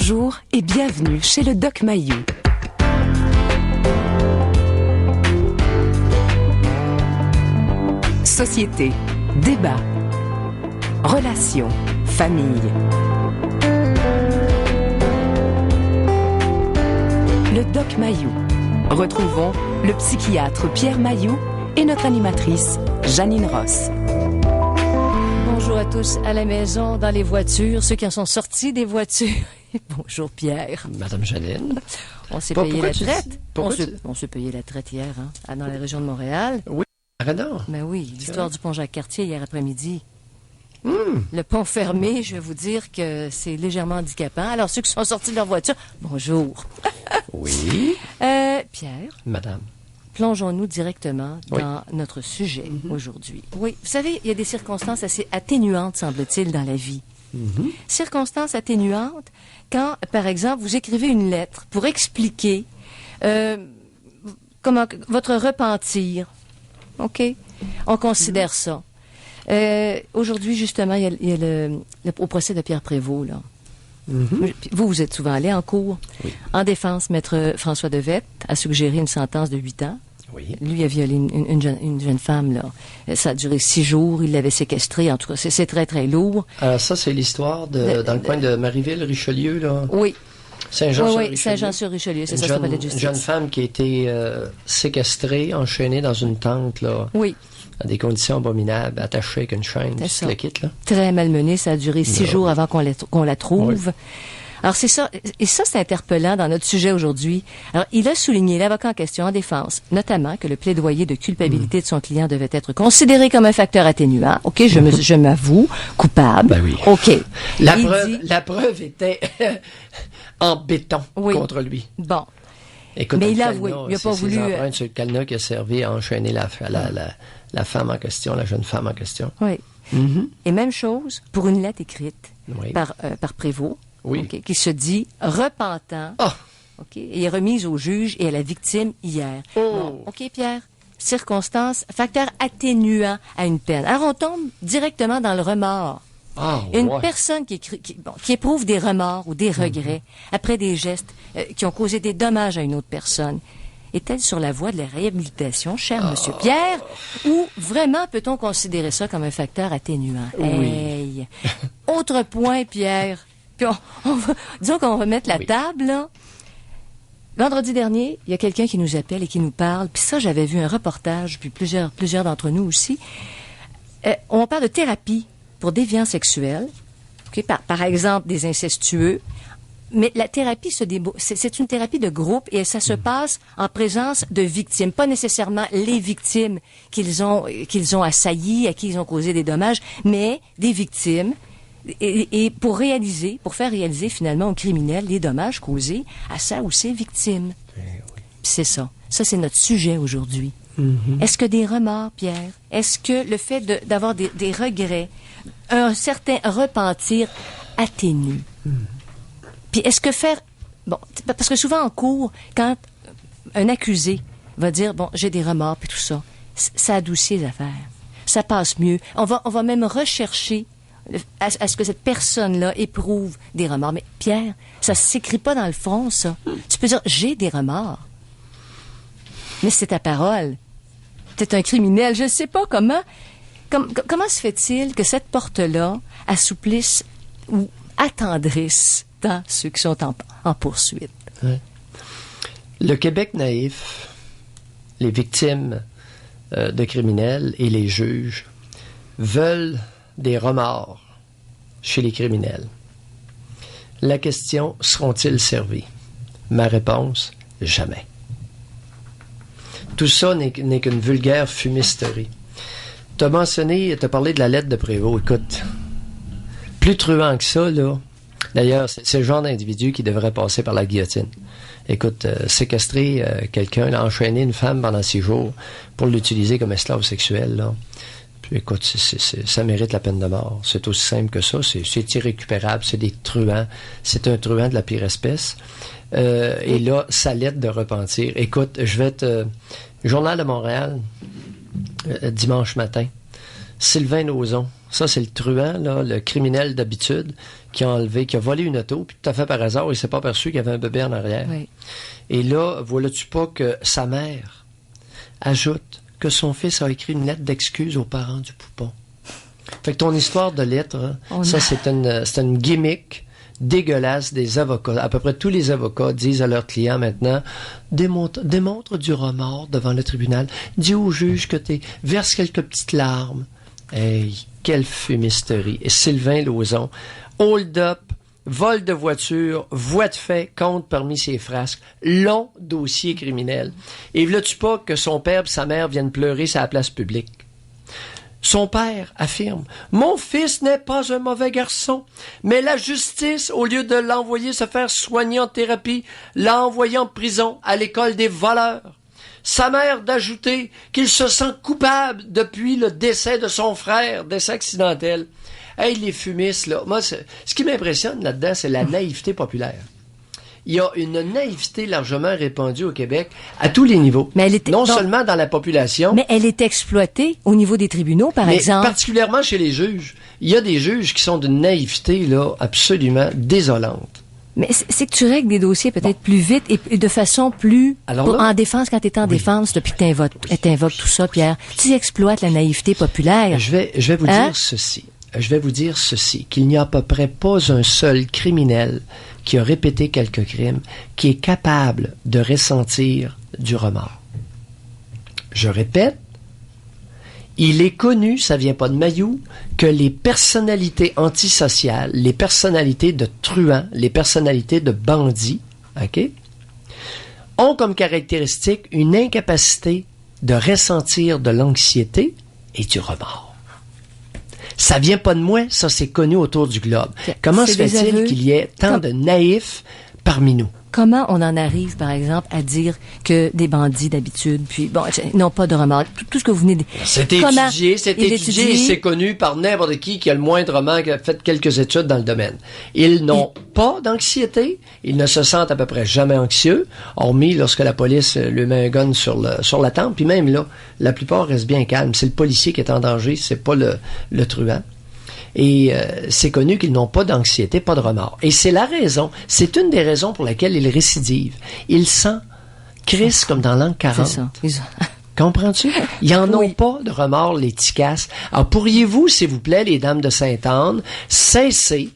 Bonjour et bienvenue chez le Doc Mayou. Société, débat, relations, famille. Le Doc Mayou. Retrouvons le psychiatre Pierre Mayou et notre animatrice Janine Ross. Bonjour à tous à la maison, dans les voitures, ceux qui en sont sortis des voitures. Bonjour Pierre. Madame Janine. On s'est payé la traite. On s'est payé la traite hier, dans la région de Montréal. Oui, Arrêtons. Ben oui, l'histoire du pont Jacques-Cartier hier après-midi. Le pont fermé, je vais vous dire que c'est légèrement handicapant. Alors, ceux qui sont sortis de leur voiture, bonjour. Oui. Pierre. Madame. Plongeons-nous directement dans notre sujet aujourd'hui. Oui, vous savez, il y a des circonstances assez atténuantes, semble-t-il, dans la vie. Circonstances atténuantes quand, par exemple, vous écrivez une lettre pour expliquer comment votre repentir. OK? On considère ça. Aujourd'hui, justement, il y a au procès de Pierre Prévost, là. Vous êtes souvent allé en cours. Oui. En défense, maître François Devette a suggéré une sentence de 8 ans. Oui. Lui a violé une jeune femme, là. Ça a duré 6 jours, il l'avait séquestrée. En tout cas, c'est très, très lourd. Alors ça, c'est l'histoire dans le coin de Marieville-Richelieu, là. Oui. Saint-Jean-sur-Richelieu. Oui, Saint-Jean-sur-Richelieu, c'est ça, c'est le palais de justice. Une jeune femme qui a été séquestrée, enchaînée dans une tente, là. Oui. Dans des conditions abominables, attachée avec une chaîne, C'est tu le quittes, là. Très malmenée, ça a duré 6 jours avant qu'on la trouve. Oui. Alors, c'est ça. Et ça, c'est interpellant dans notre sujet aujourd'hui. Alors, il a souligné, l'avocat en question en défense, notamment que le plaidoyer de culpabilité de son client devait être considéré comme un facteur atténuant. OK, je m'avoue coupable. Ben oui. OK. La preuve était en béton contre lui. Bon. Écoute, mais il a avoué. Il n'a pas voulu. C'est l'empreinte sur le cadenas qui a servi à enchaîner la femme en question, la jeune femme en question. Oui. Et même chose pour une lettre écrite par Prévost. Oui. Okay, qui se dit repentant, et est remise au juge et à la victime hier. Bon, OK, Pierre. Circonstance, facteur atténuant à une peine. Alors, on tombe directement dans le remords. Une personne qui éprouve des remords ou des regrets après des gestes qui ont causé des dommages à une autre personne, est-elle sur la voie de la réhabilitation, cher Monsieur Pierre, ou vraiment peut-on considérer ça comme un facteur atténuant? Oui. Hey. Autre point, Pierre. Puis disons qu'on va mettre la table, là. Vendredi dernier, il y a quelqu'un qui nous appelle et qui nous parle. Puis ça, j'avais vu un reportage, puis plusieurs d'entre nous aussi. On parle de thérapie pour déviants sexuels, par exemple des incestueux. Mais la thérapie c'est une thérapie de groupe et ça se passe en présence de victimes, pas nécessairement les victimes qu'ils ont assaillies, à qui ils ont causé des dommages, mais des victimes. Et pour faire réaliser finalement aux criminels les dommages causés à sa ou ses victimes. C'est ça. Ça, c'est notre sujet aujourd'hui. Est-ce que des remords, Pierre? Est-ce que le fait d'avoir des regrets, un certain repentir atténue? Puis est-ce que parce que souvent en cours, quand un accusé va dire, j'ai des remords, puis tout ça, ça adoucit les affaires. Ça passe mieux. On va même rechercher à ce que cette personne-là éprouve des remords. Mais Pierre, ça s'écrit pas dans le front, ça. Tu peux dire, j'ai des remords. Mais c'est ta parole. T'es un criminel. Je ne sais pas comment se fait-il que cette porte-là assouplisse ou attendrisse dans ceux qui sont en poursuite. Ouais. Le Québec naïf, les victimes de criminels et les juges veulent des remords chez les criminels. La question, seront-ils servis? Ma réponse, jamais. Tout ça n'est qu'une vulgaire fumisterie. T'as parlé de la lettre de Prévost. Écoute, plus truand que ça, là. D'ailleurs, c'est le genre d'individu qui devrait passer par la guillotine. Écoute, séquestrer quelqu'un, enchaîner une femme pendant 6 jours pour l'utiliser comme esclave sexuel, là. Écoute, ça mérite la peine de mort. C'est aussi simple que ça. C'est irrécupérable. C'est des truands. C'est un truand de la pire espèce. Et là, sa lettre de repentir. Écoute, Journal de Montréal, dimanche matin. Sylvain Lauzon. Ça, c'est le truand, là, le criminel d'habitude, qui a volé une auto, puis tout à fait par hasard, il s'est pas aperçu qu'il y avait un bébé en arrière. Oui. Et là, vois-tu pas que sa mère ajoute que son fils a écrit une lettre d'excuse aux parents du poupon. Fait que ton histoire de lettre, hein, c'est une gimmick dégueulasse des avocats. À peu près tous les avocats disent à leurs clients maintenant, démontre du remords devant le tribunal. Dis au juge que verse quelques petites larmes. Hey, quelle fumisterie. Et Sylvain Lauzon, hold-up, vol de voiture, voie de fait, compte parmi ses frasques, long dossier criminel. Et veux-tu pas que son père et sa mère viennent pleurer sur la place publique? Son père affirme « Mon fils n'est pas un mauvais garçon, mais la justice, au lieu de l'envoyer se faire soigner en thérapie, l'a envoyé en prison à l'école des voleurs. » Sa mère d'ajouter qu'il se sent coupable depuis le décès de son frère, décès accidentel. Hey, les fumistes, là, moi, ce qui m'impressionne là-dedans, c'est la naïveté populaire. Il y a une naïveté largement répandue au Québec à tous les niveaux. Mais seulement dans la population. Mais elle est exploitée au niveau des tribunaux, par exemple. Particulièrement chez les juges. Il y a des juges qui sont d'une naïveté, là, absolument désolante. Mais c'est que tu règles des dossiers peut-être plus vite et de façon plus... en défense, quand tu es en défense, depuis que t'invoques tout ça, Pierre, tu exploites la naïveté populaire. Je vais vous dire ceci. Je vais vous dire ceci, qu'il n'y a à peu près pas un seul criminel qui a répété quelques crimes qui est capable de ressentir du remords. Je répète, il est connu, ça vient pas de Mailloux, que les personnalités antisociales, les personnalités de truands, les personnalités de bandits, OK, ont comme caractéristique une incapacité de ressentir de l'anxiété et du remords. Ça vient pas de moi, ça c'est connu autour du globe. Comment se fait-il qu'il y ait tant de naïfs parmi nous? Comment on en arrive, par exemple, à dire que des bandits d'habitude, puis bon, n'ont pas de remords, tout ce que vous venez de... C'est étudié, et c'est connu par n'importe qui a le moindrement qui a fait quelques études dans le domaine. Ils n'ont pas d'anxiété, ils ne se sentent à peu près jamais anxieux, hormis lorsque la police lui met un gun sur la tempe, puis même là, la plupart restent bien calmes. C'est le policier qui est en danger, c'est pas le truand. Et c'est connu qu'ils n'ont pas d'anxiété, pas de remords. Et c'est c'est une des raisons pour laquelle ils récidivent. Ils sentent crissent comme dans l'an 40. C'est ça. Comprends-tu? Ils n'en ont pas de remords, les ticasses. Alors, pourriez-vous, s'il vous plaît, les dames de Sainte-Anne, cesser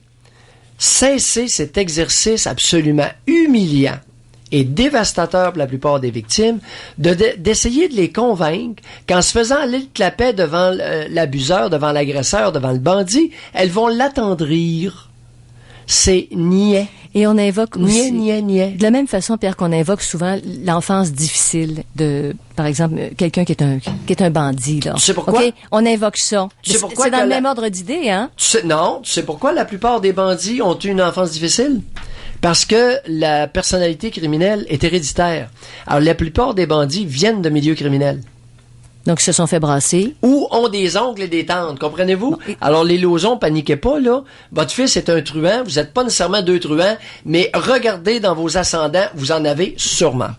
cet exercice absolument humiliant et dévastateur pour la plupart des victimes, d'essayer de les convaincre qu'en se faisant aller le clapet devant l'abuseur, devant l'agresseur, devant le bandit, elles vont l'attendrir. C'est niais. Et on invoque aussi... Niais. De la même façon, Pierre, qu'on invoque souvent l'enfance difficile de, par exemple, quelqu'un qui est un bandit, là. Tu sais pourquoi? Okay? On invoque ça. Tu sais pourquoi? C'est dans le même ordre d'idée, hein? Tu sais pourquoi la plupart des bandits ont eu une enfance difficile? Parce que la personnalité criminelle est héréditaire. Alors, la plupart des bandits viennent de milieux criminels. Donc, ils se sont fait brasser. Ou ont des oncles et des tantes, comprenez-vous? Non. Alors, les Lauzon, paniquez pas, là. Votre fils est un truand, vous n'êtes pas nécessairement deux truands, mais regardez dans vos ascendants, vous en avez sûrement.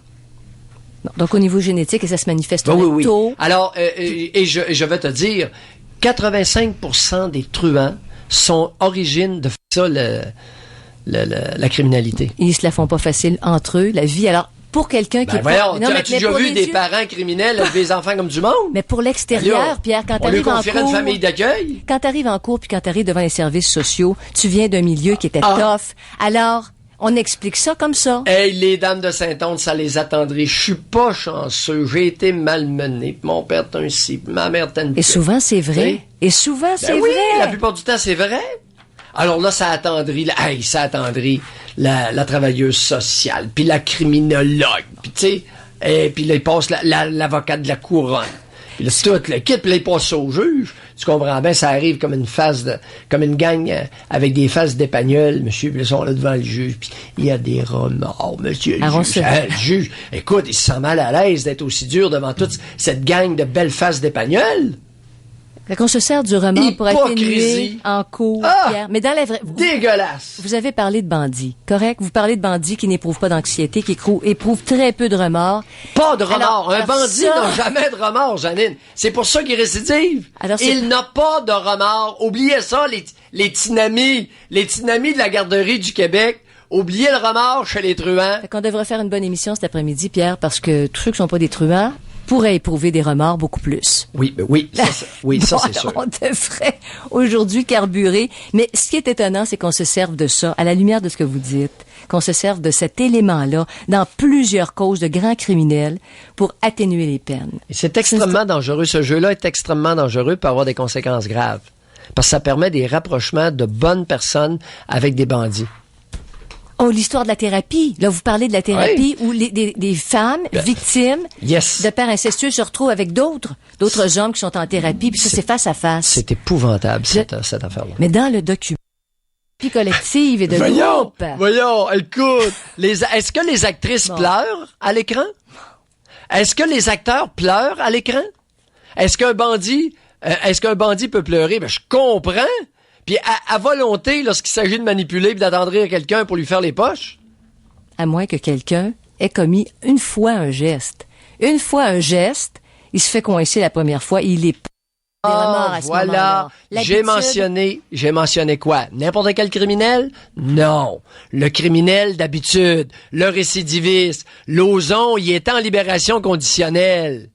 Non, donc, au niveau génétique, et ça se manifeste tôt. Oui. Alors, je vais te dire, 85% des truands sont origines de ça, la criminalité. Ils se la font pas facile entre eux, la vie. Alors, pour quelqu'un qui est voyons, as-tu déjà vu des parents criminels élever les enfants comme du monde? Mais pour l'extérieur, Pierre, quand t'arrives en cours... une famille d'accueil? Quand t'arrives en cours puis quand t'arrives devant les services sociaux, tu viens d'un milieu qui était tough. Alors, on explique ça comme ça. Hey, les dames de Sainte-Onde, ça les attendrait. Je suis pas chanceux. J'ai été malmené. Mon père est un ci, ma mère est une... Et souvent, c'est vrai. Et souvent, c'est vrai. La plupart du temps, c'est vrai. Alors là, ça attendrit la travailleuse sociale, puis la criminologue, puis tu sais, et puis là, il passe l'avocat de la couronne. Puis là, c'est toute l'équipe, puis là, il passe au juge. Tu comprends bien, ça arrive comme une gang avec des faces d'épagnols, monsieur, puis là, ils sont là devant le juge, puis il y a des remords, monsieur le juge. Écoute, il se sent mal à l'aise d'être aussi dur devant toute cette gang de belles faces d'épagnols. Fait qu'on se sert du remords pour atténuer en cours, Pierre. Mais dans la vraie... Dégueulasse! Vous avez parlé de bandits, correct? Vous parlez de bandits qui n'éprouvent pas d'anxiété, qui éprouvent très peu de remords. Pas de remords. Un bandit ça... n'a jamais de remords, Janine. C'est pour ça qu'il récidive. Il n'a pas de remords. Oubliez ça, les tinamis de la garderie du Québec. Oubliez le remords chez les truands. Fait qu'on devrait faire une bonne émission cet après-midi, Pierre, parce que tous ceux qui sont pas des truands pourraient éprouver des remords beaucoup plus. Oui, ça c'est sûr. On devrait aujourd'hui carburer. Mais ce qui est étonnant, c'est qu'on se serve de ça, à la lumière de ce que vous dites, qu'on se serve de cet élément-là dans plusieurs causes de grands criminels pour atténuer les peines. Et c'est extrêmement dangereux. Ce jeu-là est extrêmement dangereux, peut avoir des conséquences graves. Parce que ça permet des rapprochements de bonnes personnes avec des bandits. Oh, l'histoire de la thérapie. Là, vous parlez de la thérapie où des femmes victimes de pères incestueux se retrouvent avec d'autres hommes qui sont en thérapie, puis ça, c'est face à face. C'est épouvantable, cette affaire-là. Mais dans le document collective et de groupe... Voyons, écoute, est-ce que les actrices pleurent à l'écran? Est-ce que les acteurs pleurent à l'écran? Est-ce qu'un bandit peut pleurer? Ben, je comprends. Puis à volonté, lorsqu'il s'agit de manipuler et d'attendrir quelqu'un pour lui faire les poches? À moins que quelqu'un ait commis une fois un geste. Une fois un geste, il se fait coincer la première fois, il est voilà. J'ai mentionné quoi? N'importe quel criminel? Non. Le criminel d'habitude, le récidiviste, Lauzon, il était en libération conditionnelle.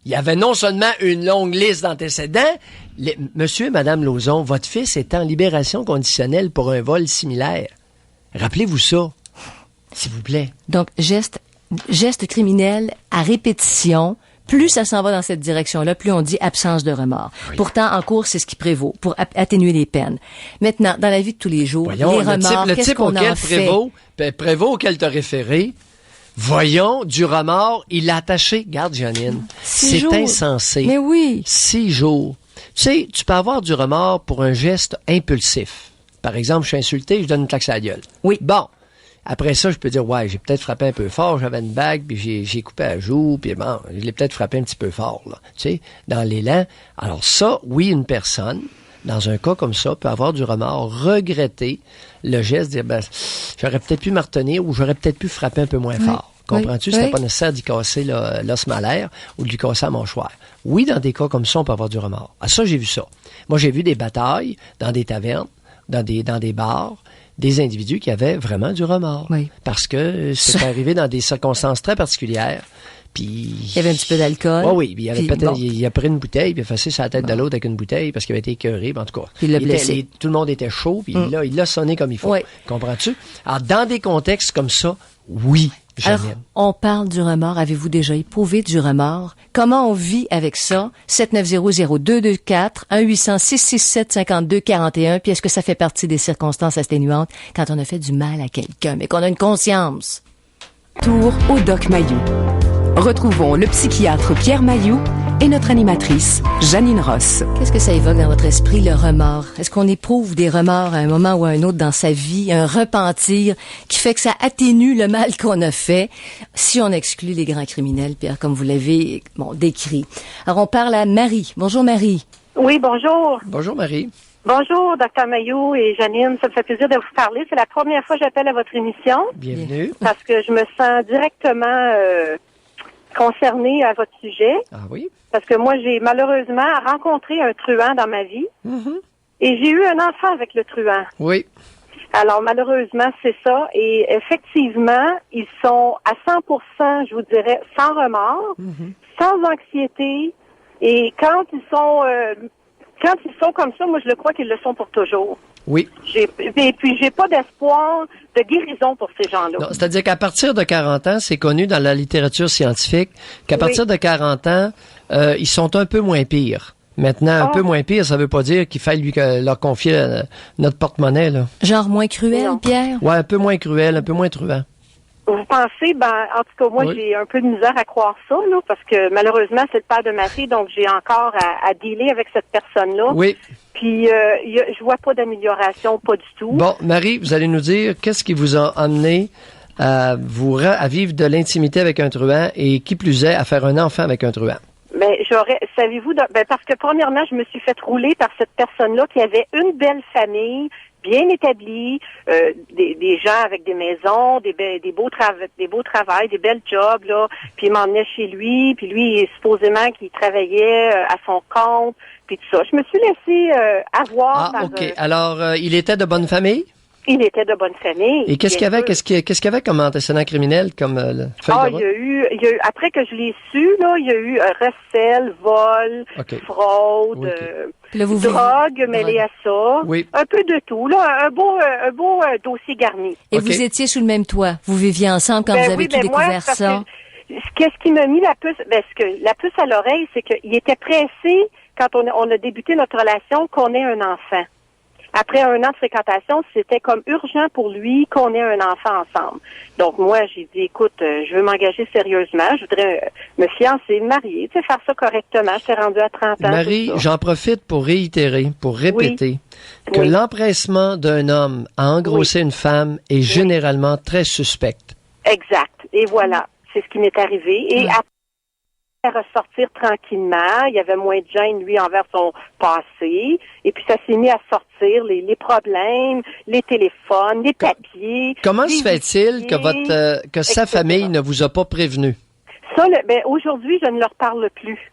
Il y avait non seulement une longue liste d'antécédents, Monsieur et Madame Lauzon, votre fils est en libération conditionnelle pour un vol similaire. Rappelez-vous ça, s'il vous plaît. Donc, geste criminel à répétition, plus ça s'en va dans cette direction-là, plus on dit absence de remords. Oui. Pourtant, en cours, c'est ce qui prévaut pour atténuer les peines. Maintenant, dans la vie de tous les jours, les remords, qu'est-ce qu'on en fait? Prévaut auquel t'as référé, voyons, du remords, il l'a attaché. Garde, Janine, c'est insensé. Mais oui. 6 jours. Tu sais, tu peux avoir du remords pour un geste impulsif. Par exemple, je suis insulté, je donne une claque à la gueule. Oui. Bon. Après ça, je peux dire, ouais, j'ai peut-être frappé un peu fort, j'avais une bague, puis j'ai coupé la joue, puis bon, je l'ai peut-être frappé un petit peu fort, là. Tu sais, dans l'élan. Alors ça, oui, une personne, dans un cas comme ça, peut avoir du remords, regretter le geste, dire, ben, j'aurais peut-être pu me retenir ou j'aurais peut-être pu frapper un peu moins fort. Comprends-tu? Oui. C'était pas nécessaire d'y casser l'os malaire ou de lui casser la mâchoire. Oui, dans des cas comme ça, on peut avoir du remords. Ah, ça, j'ai vu ça. Moi, j'ai vu des batailles dans des tavernes, dans des bars, des individus qui avaient vraiment du remords. Oui. Parce que c'est arrivé dans des circonstances très particulières. Puis il y avait un petit peu d'alcool. Oui, puis il a pris une bouteille, puis il a effacé sa tête de l'autre avec une bouteille parce qu'il avait été écœuré, en tout cas. Il l'a blessé. Tout le monde était chaud, puis il l'a sonné comme il faut. Oui. Comprends-tu? Alors, dans des contextes comme ça, oui. Alors, on parle du remords. Avez-vous déjà éprouvé du remords? Comment on vit avec ça? 790-0224, 1-800-667-5241. Puis est-ce que ça fait partie des circonstances atténuantes quand on a fait du mal à quelqu'un, mais qu'on a une conscience? Tour au Doc Mayou. Retrouvons le psychiatre Pierre Mayou et notre animatrice, Janine Ross. Qu'est-ce que ça évoque dans votre esprit, le remords? Est-ce qu'on éprouve des remords à un moment ou à un autre dans sa vie, un repentir qui fait que ça atténue le mal qu'on a fait, si on exclut les grands criminels, Pierre, comme vous l'avez décrit? Alors, on parle à Marie. Bonjour, Marie. Oui, bonjour. Bonjour, Marie. Bonjour, Dr Mayou et Janine. Ça me fait plaisir de vous parler. C'est la première fois que j'appelle à votre émission. Bienvenue. Parce que je me sens directement concernée à votre sujet. Ah oui? Parce que moi, j'ai malheureusement rencontré un truand dans ma vie. Mm-hmm. Et j'ai eu un enfant avec le truand. Oui. Alors, malheureusement, c'est ça. Et effectivement, ils sont à 100%, je vous dirais, sans remords, sans anxiété. Et quand ils sont comme ça, moi, je le crois qu'ils le sont pour toujours. Oui. Et puis, j'ai pas d'espoir de guérison pour ces gens-là. Non, c'est-à-dire qu'à partir de 40 ans, c'est connu dans la littérature scientifique qu'à partir de 40 ans, ils sont un peu moins pires. Maintenant, un peu moins pire, ça veut pas dire qu'il faille leur confier notre porte-monnaie, là. Genre moins cruel, non. Pierre? Ouais, un peu moins cruel, un peu moins truand. Vous pensez, en tout cas, moi, j'ai un peu de misère à croire ça, là, parce que malheureusement, c'est le père de ma fille, donc j'ai encore à dealer avec cette personne-là. Oui. Puis, je vois pas d'amélioration, pas du tout. Bon, Marie, vous allez nous dire qu'est-ce qui vous a amené à vivre de l'intimité avec un truand et qui plus est, à faire un enfant avec un truand. Ben, savez-vous, parce que premièrement, je me suis fait rouler par cette personne-là qui avait une belle famille, bien établie, des gens avec des maisons, des beaux travails, des belles jobs, là, puis il m'emmenait chez lui, puis lui, supposément qu'il travaillait à son compte, puis tout ça. Je me suis laissée avoir par... OK. Alors, il était de bonne famille? Il était de bonne famille. Et qu'est-ce qu'il y avait comme antécédent criminel, comme feuille de route? Il y a eu, après que je l'ai su, là, il y a eu recel, vol, fraude, drogue mêlée à ça. Oui. Un peu de tout, là. Un beau dossier garni. Et vous étiez sous le même toit. Vous viviez ensemble quand vous avez tout découvert ça. Qu'est-ce qui m'a mis la puce à l'oreille, c'est qu'il était pressé, quand on a débuté notre relation, qu'on ait un enfant. Après 1 an de fréquentation, c'était comme urgent pour lui qu'on ait un enfant ensemble. Donc moi, j'ai dit, écoute, je veux m'engager sérieusement, je voudrais me fiancer, me marier, tu sais, faire ça correctement. Je suis rendue à 30 ans. Marie, j'en profite pour réitérer, pour répéter que l'empressement d'un homme à engrosser une femme est généralement très suspect. Exact. Et voilà, c'est ce qui m'est arrivé. Et après, ressortir tranquillement. Il y avait moins de gêne, lui, envers son passé. Et puis, ça s'est mis à sortir les problèmes, les téléphones, les papiers. Comment se fait-il que sa famille ne vous a pas prévenu? Ça, aujourd'hui, je ne leur parle plus.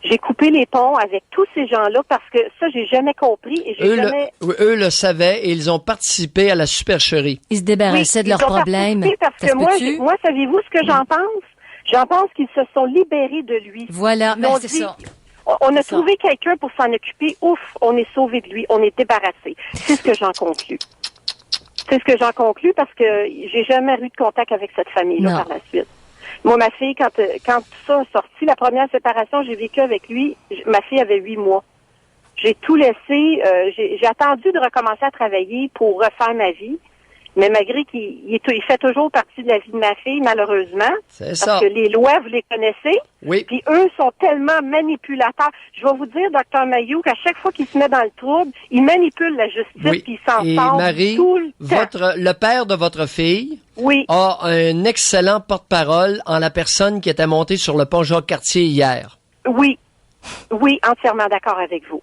J'ai coupé les ponts avec tous ces gens-là parce que ça, j'ai jamais compris. Et eux le savaient et ils ont participé à la supercherie. Ils se débarrassaient de leurs problèmes. Parce que moi, savez-vous ce que j'en pense? J'en pense qu'ils se sont libérés de lui. Voilà, mais c'est ça. On a trouvé quelqu'un pour s'en occuper. Ouf, on est sauvé de lui. On est débarrassé. C'est ce que j'en conclus. C'est ce que j'en conclus parce que j'ai jamais eu de contact avec cette famille-là par la suite. Moi, ma fille, quand tout ça a sorti, la première séparation, j'ai vécu avec lui. Ma fille avait 8 mois. J'ai tout laissé. J'ai attendu de recommencer à travailler pour refaire ma vie. Mais malgré qu'il fait toujours partie de la vie de ma fille, malheureusement. C'est ça. Parce que les lois, vous les connaissez. Oui. Puis eux sont tellement manipulateurs. Je vais vous dire, Dr. Mayou, qu'à chaque fois qu'il se met dans le trouble, il manipule la justice puis il s'en sort tout le temps. Le père de votre fille a un excellent porte-parole en la personne qui était montée sur le pont Jacques-Cartier hier. Oui. Oui, entièrement d'accord avec vous.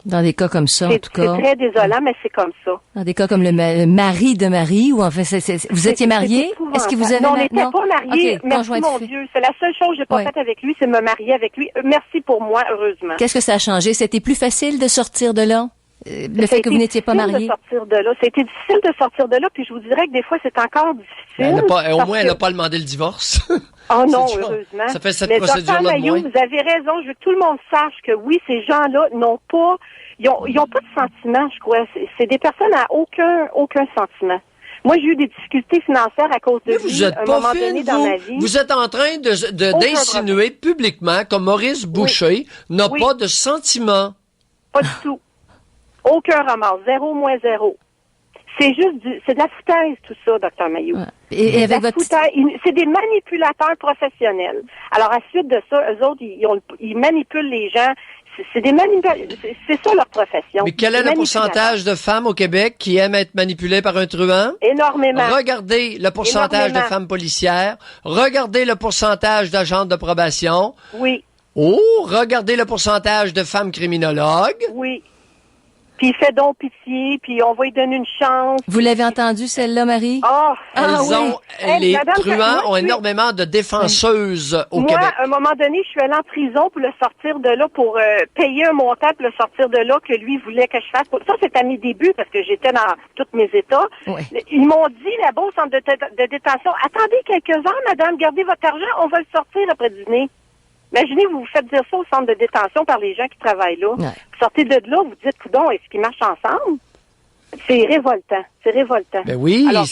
Dans des cas comme ça, en tout cas. C'est très désolant, mais c'est comme ça. Dans des cas comme le mari de Marie, ou enfin, vous étiez mariés? Est-ce que vous avez... Non, on n'était pas mariés. Okay, merci, mon Dieu. C'est la seule chose que j'ai pas faite avec lui, c'est me marier avec lui. Merci pour moi, heureusement. Qu'est-ce que ça a changé? C'était plus facile de sortir de là? Le fait que vous n'étiez pas mariés? C'était difficile de sortir de là, puis je vous dirais que des fois, c'est encore difficile. Au moins, elle n'a pas demandé le divorce. Oh non, heureusement. Ça fait cette procédure-là de moins. Vous avez raison. Je veux que tout le monde sache que oui, ces gens-là n'ont pas... Ils ont pas de sentiments, je crois. C'est des personnes à aucun sentiment. Moi, j'ai eu des difficultés financières à cause de lui à un moment donné dans ma vie. Vous êtes en train d'insinuer publiquement que Maurice Boucher n'a pas de sentiments. Pas du tout. Aucun remords. 0 moins 0. C'est c'est de la foutaise, tout ça, Dr. Mayou. Ouais. Et avec c'est des manipulateurs professionnels. Alors, à la suite de ça, eux autres, ils manipulent les gens. C'est ça leur profession. Mais quel est le pourcentage de femmes au Québec qui aiment être manipulées par un truand? Énormément. Regardez le pourcentage de femmes policières. Regardez le pourcentage d'agentes de probation. Oui. Oh, regardez le pourcentage de femmes criminologues. Oui. Puis il fait donc pitié, puis on va lui donner une chance. Vous l'avez entendu, celle-là, Marie? Les truands ont énormément de défenseuses au Québec. Moi, à un moment donné, je suis allée en prison pour le sortir de là, pour payer un montant pour le sortir de là que lui voulait que je fasse. Ça, c'est à mes débuts, parce que j'étais dans tous mes états. Oui. Ils m'ont dit, là-bas au centre de détention, attendez quelques heures, madame, gardez votre argent, on va le sortir après dîner. Imaginez, vous vous faites dire ça au centre de détention par les gens qui travaillent là. Ouais. Vous sortez de là, vous dites, coudonc, est-ce qu'ils marchent ensemble? C'est révoltant. C'est révoltant. Ben oui, alors,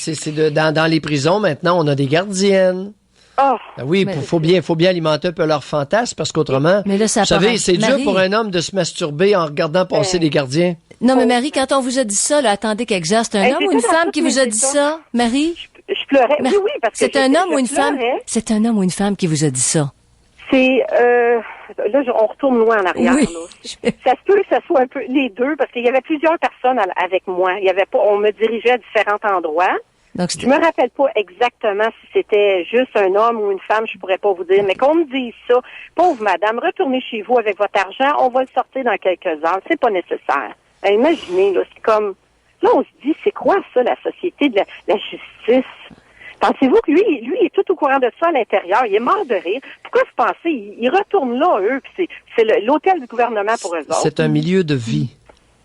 dans les prisons, maintenant, on a des gardiennes. Oh, ben oui, faut bien alimenter un peu leur fantasme, parce qu'autrement, vous savez, c'est dur pour un homme de se masturber en regardant passer des gardiens. Non, mais Marie, quand on vous a dit ça, là, attendez quelque chose, c'est un homme ou une femme qui vous a dit ça, Marie? Je pleurais. Oui, parce que c'est un homme ou une femme? C'est un homme ou une femme qui vous a dit ça? C'est là, on retourne loin en arrière. Oui. Là. Ça se peut que ça soit un peu les deux, parce qu'il y avait plusieurs personnes avec moi. Il y avait pas, on me dirigeait à différents endroits. Donc, je me rappelle pas exactement si c'était juste un homme ou une femme, je pourrais pas vous dire, mais qu'on me dise ça, pauvre madame, retournez chez vous avec votre argent, on va le sortir dans quelques heures, c'est pas nécessaire. Imaginez, là, c'est comme, là, on se dit, c'est quoi ça, la société de la justice? Pensez-vous que lui, il est tout au courant de ça à l'intérieur, il est mort de rire. Pourquoi vous pensez, il retourne là, eux, puis c'est l'hôtel du gouvernement pour eux autres. C'est un milieu de vie.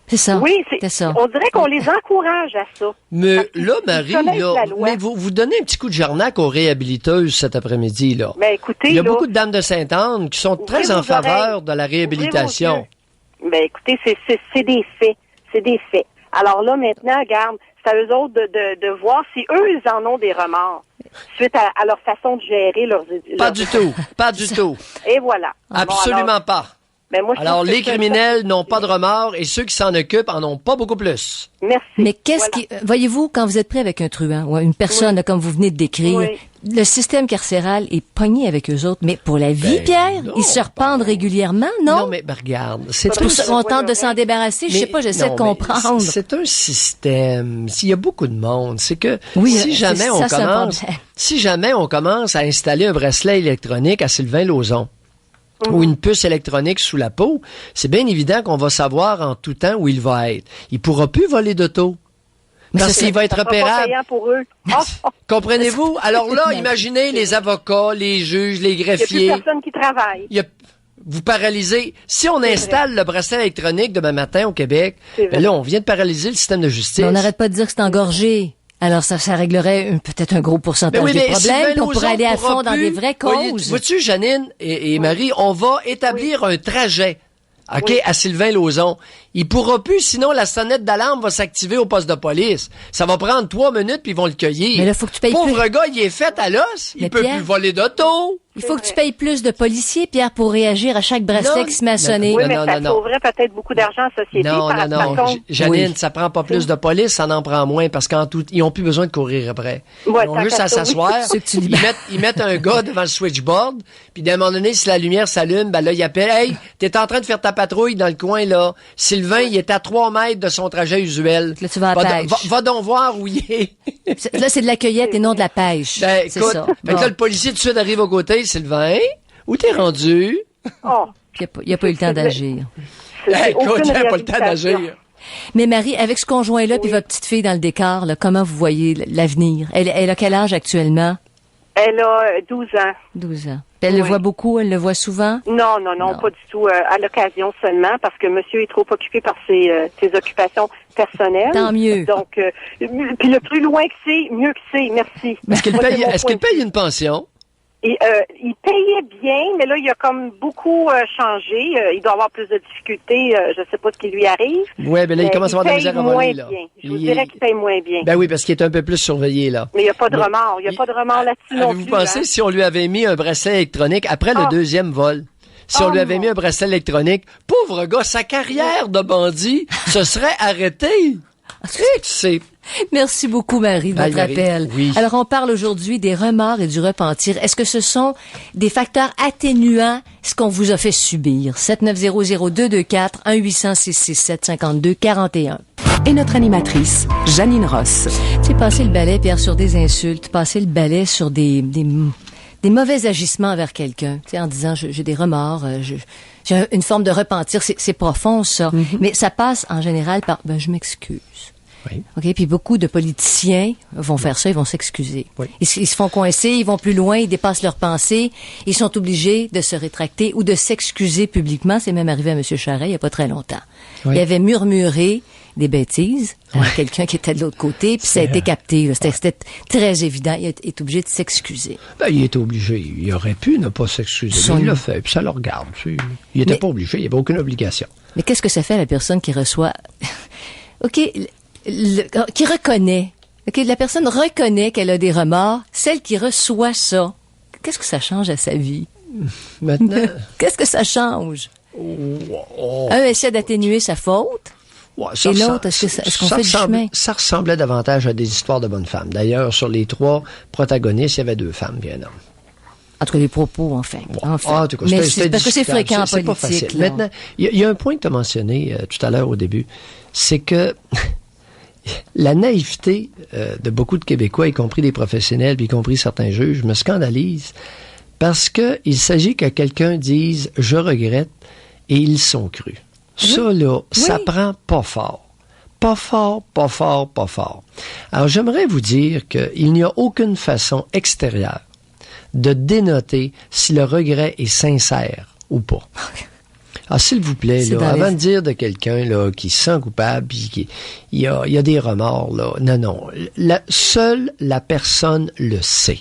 C'est ça. Oui, c'est ça. On dirait qu'on les encourage à ça. Mais là, Marie, là, mais vous donnez un petit coup de jarnac aux réhabiliteuses cet après-midi, là. Ben, écoutez, il y a là, beaucoup de dames de Sainte-Anne qui sont très en faveur de la réhabilitation. Ben, écoutez, c'est des faits. C'est des faits. Alors là, maintenant, regarde, c'est à eux autres de voir si eux, ils en ont des remords suite à leur façon de gérer leurs... Pas du tout. Pas du tout. Et voilà. Absolument bon, alors, pas. Ben moi, alors, les criminels n'ont pas de remords et ceux qui s'en occupent en ont pas beaucoup plus. Merci. Mais qu'est-ce qui... Voyez-vous, quand vous êtes pris avec un truand ou une personne, là, comme vous venez de décrire, le système carcéral est pogné avec eux autres. Mais pour la vie, Pierre, ils se rependent régulièrement, non? Non, mais regarde. C'est pour ça qu'on tente de s'en débarrasser. Je sais pas, j'essaie de comprendre. C'est un système. S'il y a beaucoup de monde, c'est que si jamais on commence à installer un bracelet électronique à Sylvain Lauzon, ou une puce électronique sous la peau, c'est bien évident qu'on va savoir en tout temps où il va être. Il pourra plus voler d'auto. Parce qu'il va être repérable. Pour eux. Comprenez-vous? Alors là, imaginez les avocats, les juges, les greffiers. Il n'y a plus personne qui travaille. Vous paralysez. Si on installe le bracelet électronique demain matin au Québec, ben là, on vient de paralyser le système de justice. Mais on n'arrête pas de dire que c'est engorgé. Alors, ça réglerait peut-être un gros pourcentage des problèmes, puis on pourrait aller à fond dans des vraies causes. Vois-tu, Janine et Marie, on va établir un trajet, à Sylvain Lauzon. Il pourra plus, sinon la sonnette d'alarme va s'activer au poste de police. Ça va prendre 3 minutes, puis ils vont le cueillir. Mais là, faut que tu payes Pauvre gars, il est fait à l'os. Il peut plus voler d'auto. Il faut que tu payes plus de policiers, Pierre, pour réagir à chaque bracelet qui se met à sonner. Oui, mais ça sauverait peut-être beaucoup d'argent en société. Non. Janine, ça prend pas plus de police, ça en prend moins, parce qu'en tout, ils ont plus besoin de courir après. Ils ont juste à s'asseoir. Ils mettent un gars devant le switchboard, puis d'un moment donné, si la lumière s'allume, ben là, il appelle, hey, t'es en train de faire ta patrouille dans le coin, là. Sylvain, il est à 3 mètres de son trajet usuel. Là, tu vas à la pêche. Va donc voir où il est. Là, c'est de la cueillette et non de la pêche. Ben, écoute, là, le policier tout de suite arrive aux côtés, Sylvain, où t'es rendu? Il n'y a pas eu le temps d'agir. Écoute, il n'y a pas le temps d'agir. Mais Marie, avec ce conjoint-là puis votre petite fille dans le décor, là, comment vous voyez l'avenir? Elle a quel âge actuellement? Elle a 12 ans. 12 ans. Elle le voit beaucoup? Elle le voit souvent? Non, pas du tout. À l'occasion seulement, parce que monsieur est trop occupé par ses occupations personnelles. Tant mieux. Donc, puis le plus loin que c'est, mieux que c'est. Merci. Est-ce qu'il paye une pension? Et, il payait bien, mais là, il a comme beaucoup changé. Il doit avoir plus de difficultés. Je sais pas ce qui lui arrive. Oui, mais là, il commence à avoir de la misère à voler, là. Je vous dirais qu'il paye moins bien. Ben oui, parce qu'il est un peu plus surveillé, là. Mais il n'y a pas de remords. Il n'y a pas de remords là-dessus non plus. Vous pensez, si on lui avait mis un bracelet électronique après le deuxième vol, si on lui avait mis un bracelet électronique, pauvre gars, sa carrière de bandit se serait arrêtée. Tu sais. Merci beaucoup, Marie, de votre appel. Oui. Alors, on parle aujourd'hui des remords et du repentir. Est-ce que ce sont des facteurs atténuants, ce qu'on vous a fait subir? 7900224 1-800-667-5241. Et notre animatrice, Janine Ross. Tu sais, passer le balai, Pierre, sur des insultes, passer le balai sur des mauvais agissements envers quelqu'un, tu sais, en disant j'ai des remords, j'ai une forme de repentir, c'est profond ça, mais ça passe en général par je m'excuse. Oui. OK, puis beaucoup de politiciens vont faire ça, ils vont s'excuser. Oui. Ils se font coincer, ils vont plus loin, ils dépassent leurs pensées, ils sont obligés de se rétracter ou de s'excuser publiquement. C'est même arrivé à M. Charest il y a pas très longtemps. Oui. Il avait murmuré des bêtises à quelqu'un qui était de l'autre côté, puis ça a été capté. C'était très évident. Il est obligé de s'excuser. Il est obligé. Il aurait pu ne pas s'excuser. Il l'a fait, puis ça le regarde. Il était pas obligé. Il n'y avait aucune obligation. Mais qu'est-ce que ça fait à la personne qui reçoit... OK, qui reconnaît. OK, la personne reconnaît qu'elle a des remords. Celle qui reçoit ça, qu'est-ce que ça change à sa vie? Maintenant... Qu'est-ce que ça change? Un essaie d'atténuer sa faute. Ouais, et l'autre, est-ce qu'on fait du chemin? Ça ressemblait davantage à des histoires de bonnes femmes. D'ailleurs, sur les 3 protagonistes, il y avait 2 femmes, bien non. En tout cas, les propos, enfin. En tout cas, mais c'est parce que c'est fréquent en politique. Pas facile. Maintenant, il y a un point que tu as mentionné tout à l'heure au début, c'est que la naïveté de beaucoup de Québécois, y compris des professionnels, puis y compris certains juges, me scandalise parce que il s'agit que quelqu'un dise « je regrette » et ils sont crus. Ça, là, ça prend pas fort. Pas fort, pas fort, pas fort. Alors, j'aimerais vous dire qu'il n'y a aucune façon extérieure de dénoter si le regret est sincère ou pas. Alors, s'il vous plaît, là, avant de dire de quelqu'un là qui se sent coupable, puis il y a des remords, là, non. Seule la personne le sait.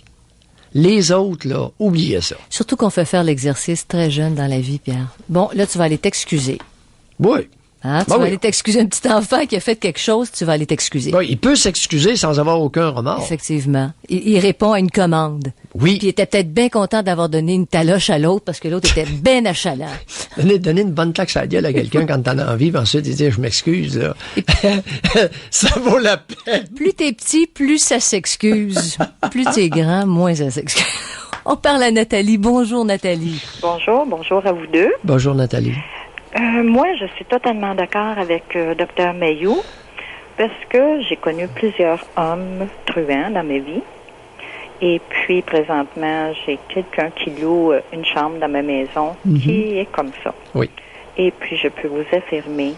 Les autres, là, oubliez ça. Surtout qu'on fait faire l'exercice très jeune dans la vie, Pierre. Bon, là, tu vas aller t'excuser. Oui. Hein, tu vas aller t'excuser. Un petit enfant qui a fait quelque chose, tu vas aller t'excuser. Bon, il peut s'excuser sans avoir aucun remords. Effectivement. Il répond à une commande. Oui. Puis il était peut-être bien content d'avoir donné une taloche à l'autre parce que l'autre était bien achalant. Donner une bonne claque sur la gueule à quelqu'un quand t'en as envie, puis ensuite il dit « je m'excuse », là. Ça vaut la peine. Plus t'es petit, plus ça s'excuse. Plus t'es grand, moins ça s'excuse. On parle à Nathalie. Bonjour, Nathalie. Bonjour à vous deux. Bonjour, Nathalie. Moi, je suis totalement d'accord avec Dr Mayou parce que j'ai connu plusieurs hommes truands dans ma vie. Et puis, présentement, j'ai quelqu'un qui loue une chambre dans ma maison qui est comme ça. Oui. Et puis, je peux vous affirmer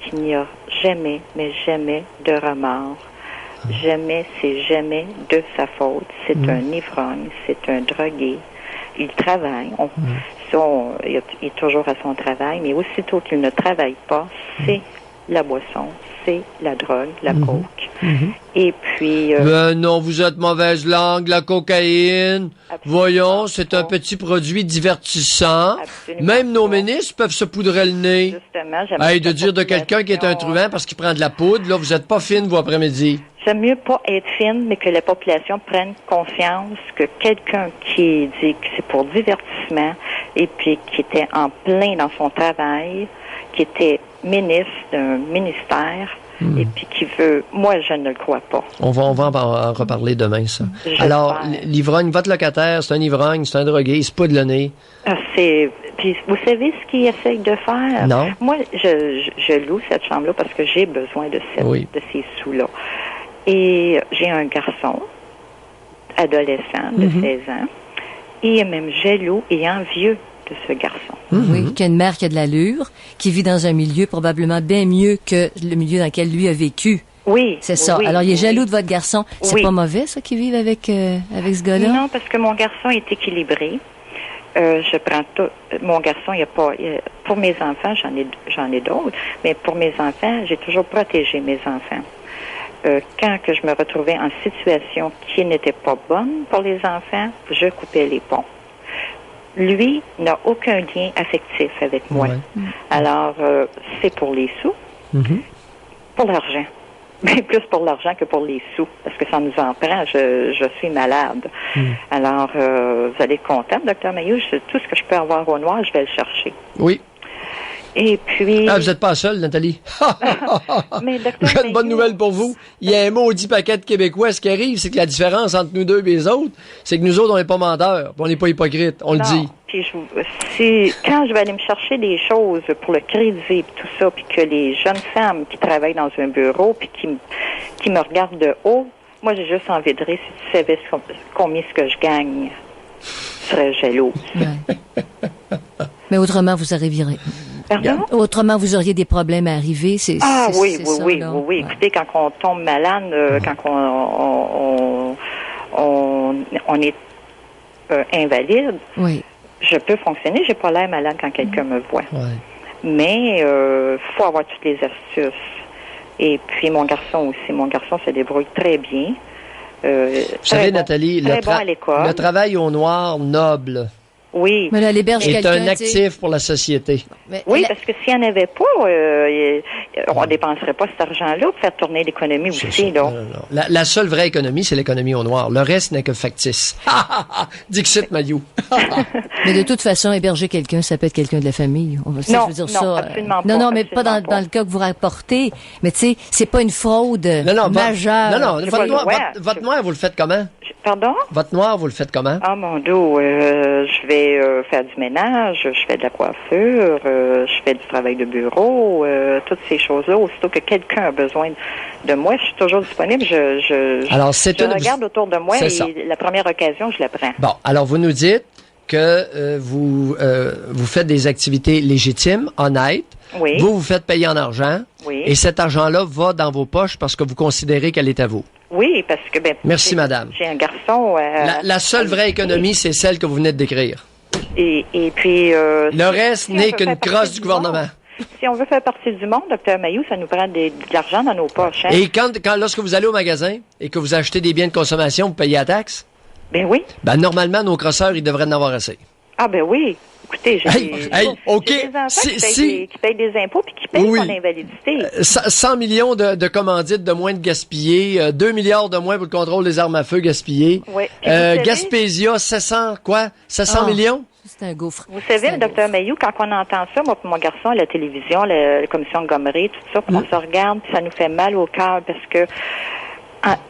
qu'il n'y a jamais, mais jamais de remords. Jamais, c'est jamais de sa faute. C'est un ivrogne, c'est un drogué. Il travaille. Il est toujours à son travail, mais aussitôt qu'il ne travaille pas, c'est la boisson, c'est la drogue, la coke. Et puis... Ben non, vous êtes mauvaise langue, la cocaïne. Voyons, c'est pas. un petit produit divertissant. Absolument Même nos pas. ministres peuvent se poudrer le nez. Justement, Hey, de dire de quelqu'un qui est un truand parce qu'il prend de la poudre, là, vous êtes pas fine, vous, après-midi. J'aime mieux pas être fine, mais que la population prenne conscience que quelqu'un qui dit que c'est pour divertissement et puis qui était en plein dans son travail, qui était ministre d'un ministère et puis qui veut... Moi, je ne le crois pas. On va en reparler demain, ça. J'espère. Alors, l'ivrogne, votre locataire, c'est un ivrogne, c'est un drogué, il se poudre le nez. Puis, vous savez ce qu'il essaye de faire? Non. Moi, je loue cette chambre-là parce que j'ai besoin de ces sous-là. Et j'ai un garçon, adolescent, de 16 ans, et il est même jaloux et envieux de ce garçon. Oui, qui a une mère qui a de l'allure, qui vit dans un milieu probablement bien mieux que le milieu dans lequel lui a vécu. Oui. C'est ça. Oui, Alors, il est jaloux oui. de votre garçon. C'est pas mauvais, ça, qu'il vive avec ce gars-là? Non, parce que mon garçon est équilibré. Je prends tout. Mon garçon, il n'y a pas... pour mes enfants, j'en ai d'autres, mais pour mes enfants, j'ai toujours protégé mes enfants. Quand que je me retrouvais en situation qui n'était pas bonne pour les enfants, je coupais les ponts. Lui n'a aucun lien affectif avec moi. Ouais. Alors, c'est pour les sous, pour l'argent. Mais plus pour l'argent que pour les sous, parce que ça nous en prend. Je suis malade. Alors, vous allez être content, Dr Mayou. Tout ce que je peux avoir au noir, je vais le chercher. Oui. Et puis... Ah, vous n'êtes pas seul, Nathalie. Mais j'ai une bonne nouvelle pour vous. Il y a un maudit paquet de Québécois. Ce qui arrive, c'est que la différence entre nous deux et les autres, c'est que nous autres, on n'est pas menteurs, on n'est pas hypocrites, on le dit. Puis quand je vais aller me chercher des choses pour le crédit et tout ça, puis que les jeunes femmes qui travaillent dans un bureau puis qui me regardent de haut, moi, j'ai juste envie de rire. Si tu savais combien ce que je gagne, tu serais jaloux. Ouais. Mais autrement, vous arriverez. Pardon? Autrement, vous auriez des problèmes à arriver. Oui. Ouais. Écoutez, quand on tombe malade, quand on est invalide, je peux fonctionner. J'ai pas l'air malade quand quelqu'un me voit. Ouais. Mais faut avoir toutes les astuces. Et puis mon garçon aussi. Mon garçon se débrouille très bien. Vous savez, Nathalie, le travail au noir noble. Oui. Mais là, est un actif pour la société. Parce que s'il n'y en avait pas, on ne dépenserait pas cet argent-là pour faire tourner l'économie aussi. Là. Non. La seule vraie économie, c'est l'économie au noir. Le reste n'est que factice. Dixit Mayou. Mais de toute façon, héberger quelqu'un, ça peut être quelqu'un de la famille. Absolument pas. Non, mais pas dans le cas que vous rapportez. Mais tu sais, c'est pas une fraude majeure. Non. Votre noir, vous le faites comment? Pardon? Votre noir, vous le faites comment? Ah, mon dos, je vais faire du ménage, je fais de la coiffure, je fais du travail de bureau, toutes ces choses-là. Aussitôt que quelqu'un a besoin de moi, je suis toujours disponible. Alors, je regarde autour de moi et la première occasion, je la prends. Bon, alors vous nous dites que vous faites des activités légitimes, honnêtes. Oui. Vous faites payer en argent. Oui. Et cet argent-là va dans vos poches parce que vous considérez qu'elle est à vous. Oui, parce que... Merci, madame. J'ai un garçon... La seule vraie économie, c'est celle que vous venez de décrire. Et puis... le reste n'est qu'une crosse du gouvernement. Si on veut faire partie du monde, Dr Mailloux, ça nous prend de l'argent dans nos poches. Hein? Et lorsque vous allez au magasin et que vous achetez des biens de consommation, vous payez la taxe? Ben oui. Ben normalement, nos crosseurs, ils devraient en avoir assez. Ah ben oui. Écoutez, j'ai des enfants qui payent des impôts puis qui payent mon invalidité. 100 millions de commandites de moins de gaspillés, 2 milliards de moins pour le contrôle des armes à feu gaspillées. Oui. Gaspésia, 700 millions? C'est un gouffre. Vous savez, le docteur Mailloux, quand on entend ça, moi et mon garçon, à la télévision, la commission de Gomery, tout ça, on se regarde, puis ça nous fait mal au cœur parce que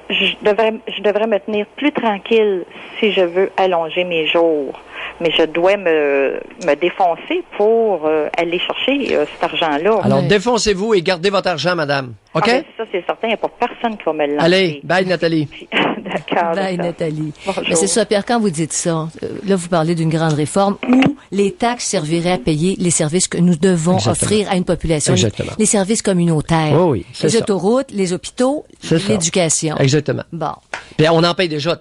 je devrais me tenir plus tranquille si je veux allonger mes jours. Mais je dois me défoncer pour aller chercher cet argent-là. Alors, défoncez-vous et gardez votre argent, madame. OK? Ah, ça, c'est certain. Il n'y a pas personne qui va me lancer. Allez, bye, Nathalie. D'accord. Bye, Nathalie. Bonjour. Mais c'est ça, Pierre, quand vous dites ça, là, vous parlez d'une grande réforme où les taxes serviraient à payer les services que nous devons offrir à une population. Exactement. Les services communautaires. Oui, c'est les autoroutes, les hôpitaux, l'éducation. Exactement. Bon. Puis on en paye déjà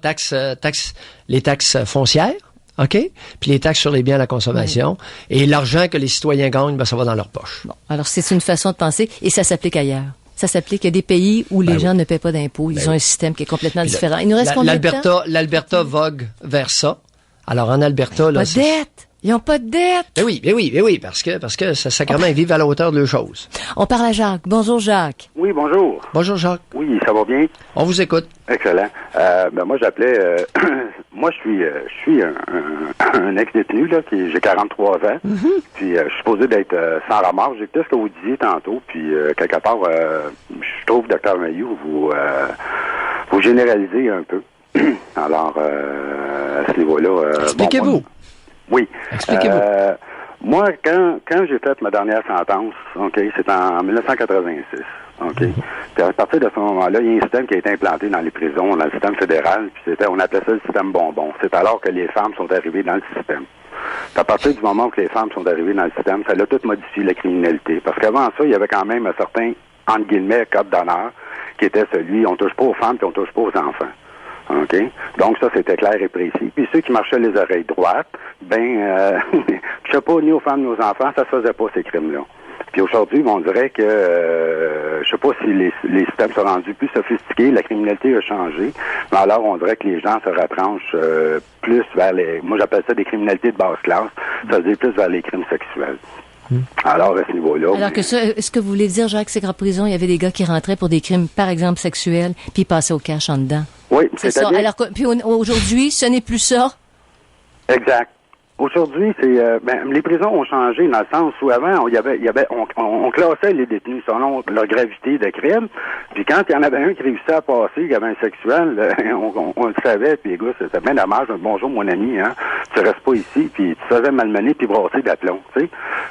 les taxes foncières. OK? Puis les taxes sur les biens à la consommation. Et l'argent que les citoyens gagnent, ça va dans leur poche. Bon. Alors, c'est une façon de penser et ça s'applique ailleurs. Ça s'applique à des pays où les gens ne paient pas d'impôts. Ils ont un système qui est complètement différent. Il nous reste combien de temps? L'Alberta vogue vers ça. Alors, en Alberta, là... Pas de dette! Ils n'ont pas de dette! Ben oui, parce que ça sacrément, ils vivent à la hauteur de leurs choses. On parle à Jacques. Bonjour, Jacques. Oui, bonjour. Bonjour, Jacques. Oui, ça va bien? On vous écoute. Excellent. Moi, j'appelais... moi, je suis un ex-détenu, là, j'ai 43 ans. Puis, je suis supposé d'être sans remords. J'ai écouté ce que vous disiez tantôt. Puis, quelque part, je trouve, Dr Mailloux, vous généralisez un peu. Alors, à ce niveau-là... Expliquez-vous. Oui. Expliquez-vous. Moi, quand j'ai fait ma dernière sentence, OK, c'est en 1986, OK. Puis à partir de ce moment-là, il y a un système qui a été implanté dans les prisons, dans le système fédéral, puis on appelait ça le système bonbon. C'est alors que les femmes sont arrivées dans le système. Puis à partir du moment où les femmes sont arrivées dans le système, ça a tout modifié la criminalité. Parce qu'avant ça, il y avait quand même un certain, entre guillemets, code d'honneur, qui était celui, on touche pas aux femmes, puis on touche pas aux enfants. OK? Donc, ça, c'était clair et précis. Puis ceux qui marchaient les oreilles droites, je sais pas, ni aux femmes ni aux enfants, ça se faisait pas, ces crimes-là. Puis aujourd'hui, on dirait que, je sais pas si les systèmes sont rendus plus sophistiqués, la criminalité a changé, mais alors on dirait que les gens se retranchent plus vers moi j'appelle ça des criminalités de basse classe, ça veut dire plus vers les crimes sexuels. Alors, à ce niveau-là... Alors que ça, est-ce que vous voulez dire, Jacques, c'est qu'en prison, il y avait des gars qui rentraient pour des crimes, par exemple, sexuels, puis ils passaient au cash en dedans? Oui, c'est ça. Alors, puis aujourd'hui, ce n'est plus ça? Exact. Aujourd'hui, les prisons ont changé dans le sens où avant, on classait les détenus selon leur gravité de crime. Puis quand il y en avait un qui réussissait à passer, qui avait un sexuel, on le savait. Puis écoute, c'était bien dommage. Bonjour mon ami, hein. Tu restes pas ici, puis tu te faisais malmener puis brasser d'aplomb, tu sais.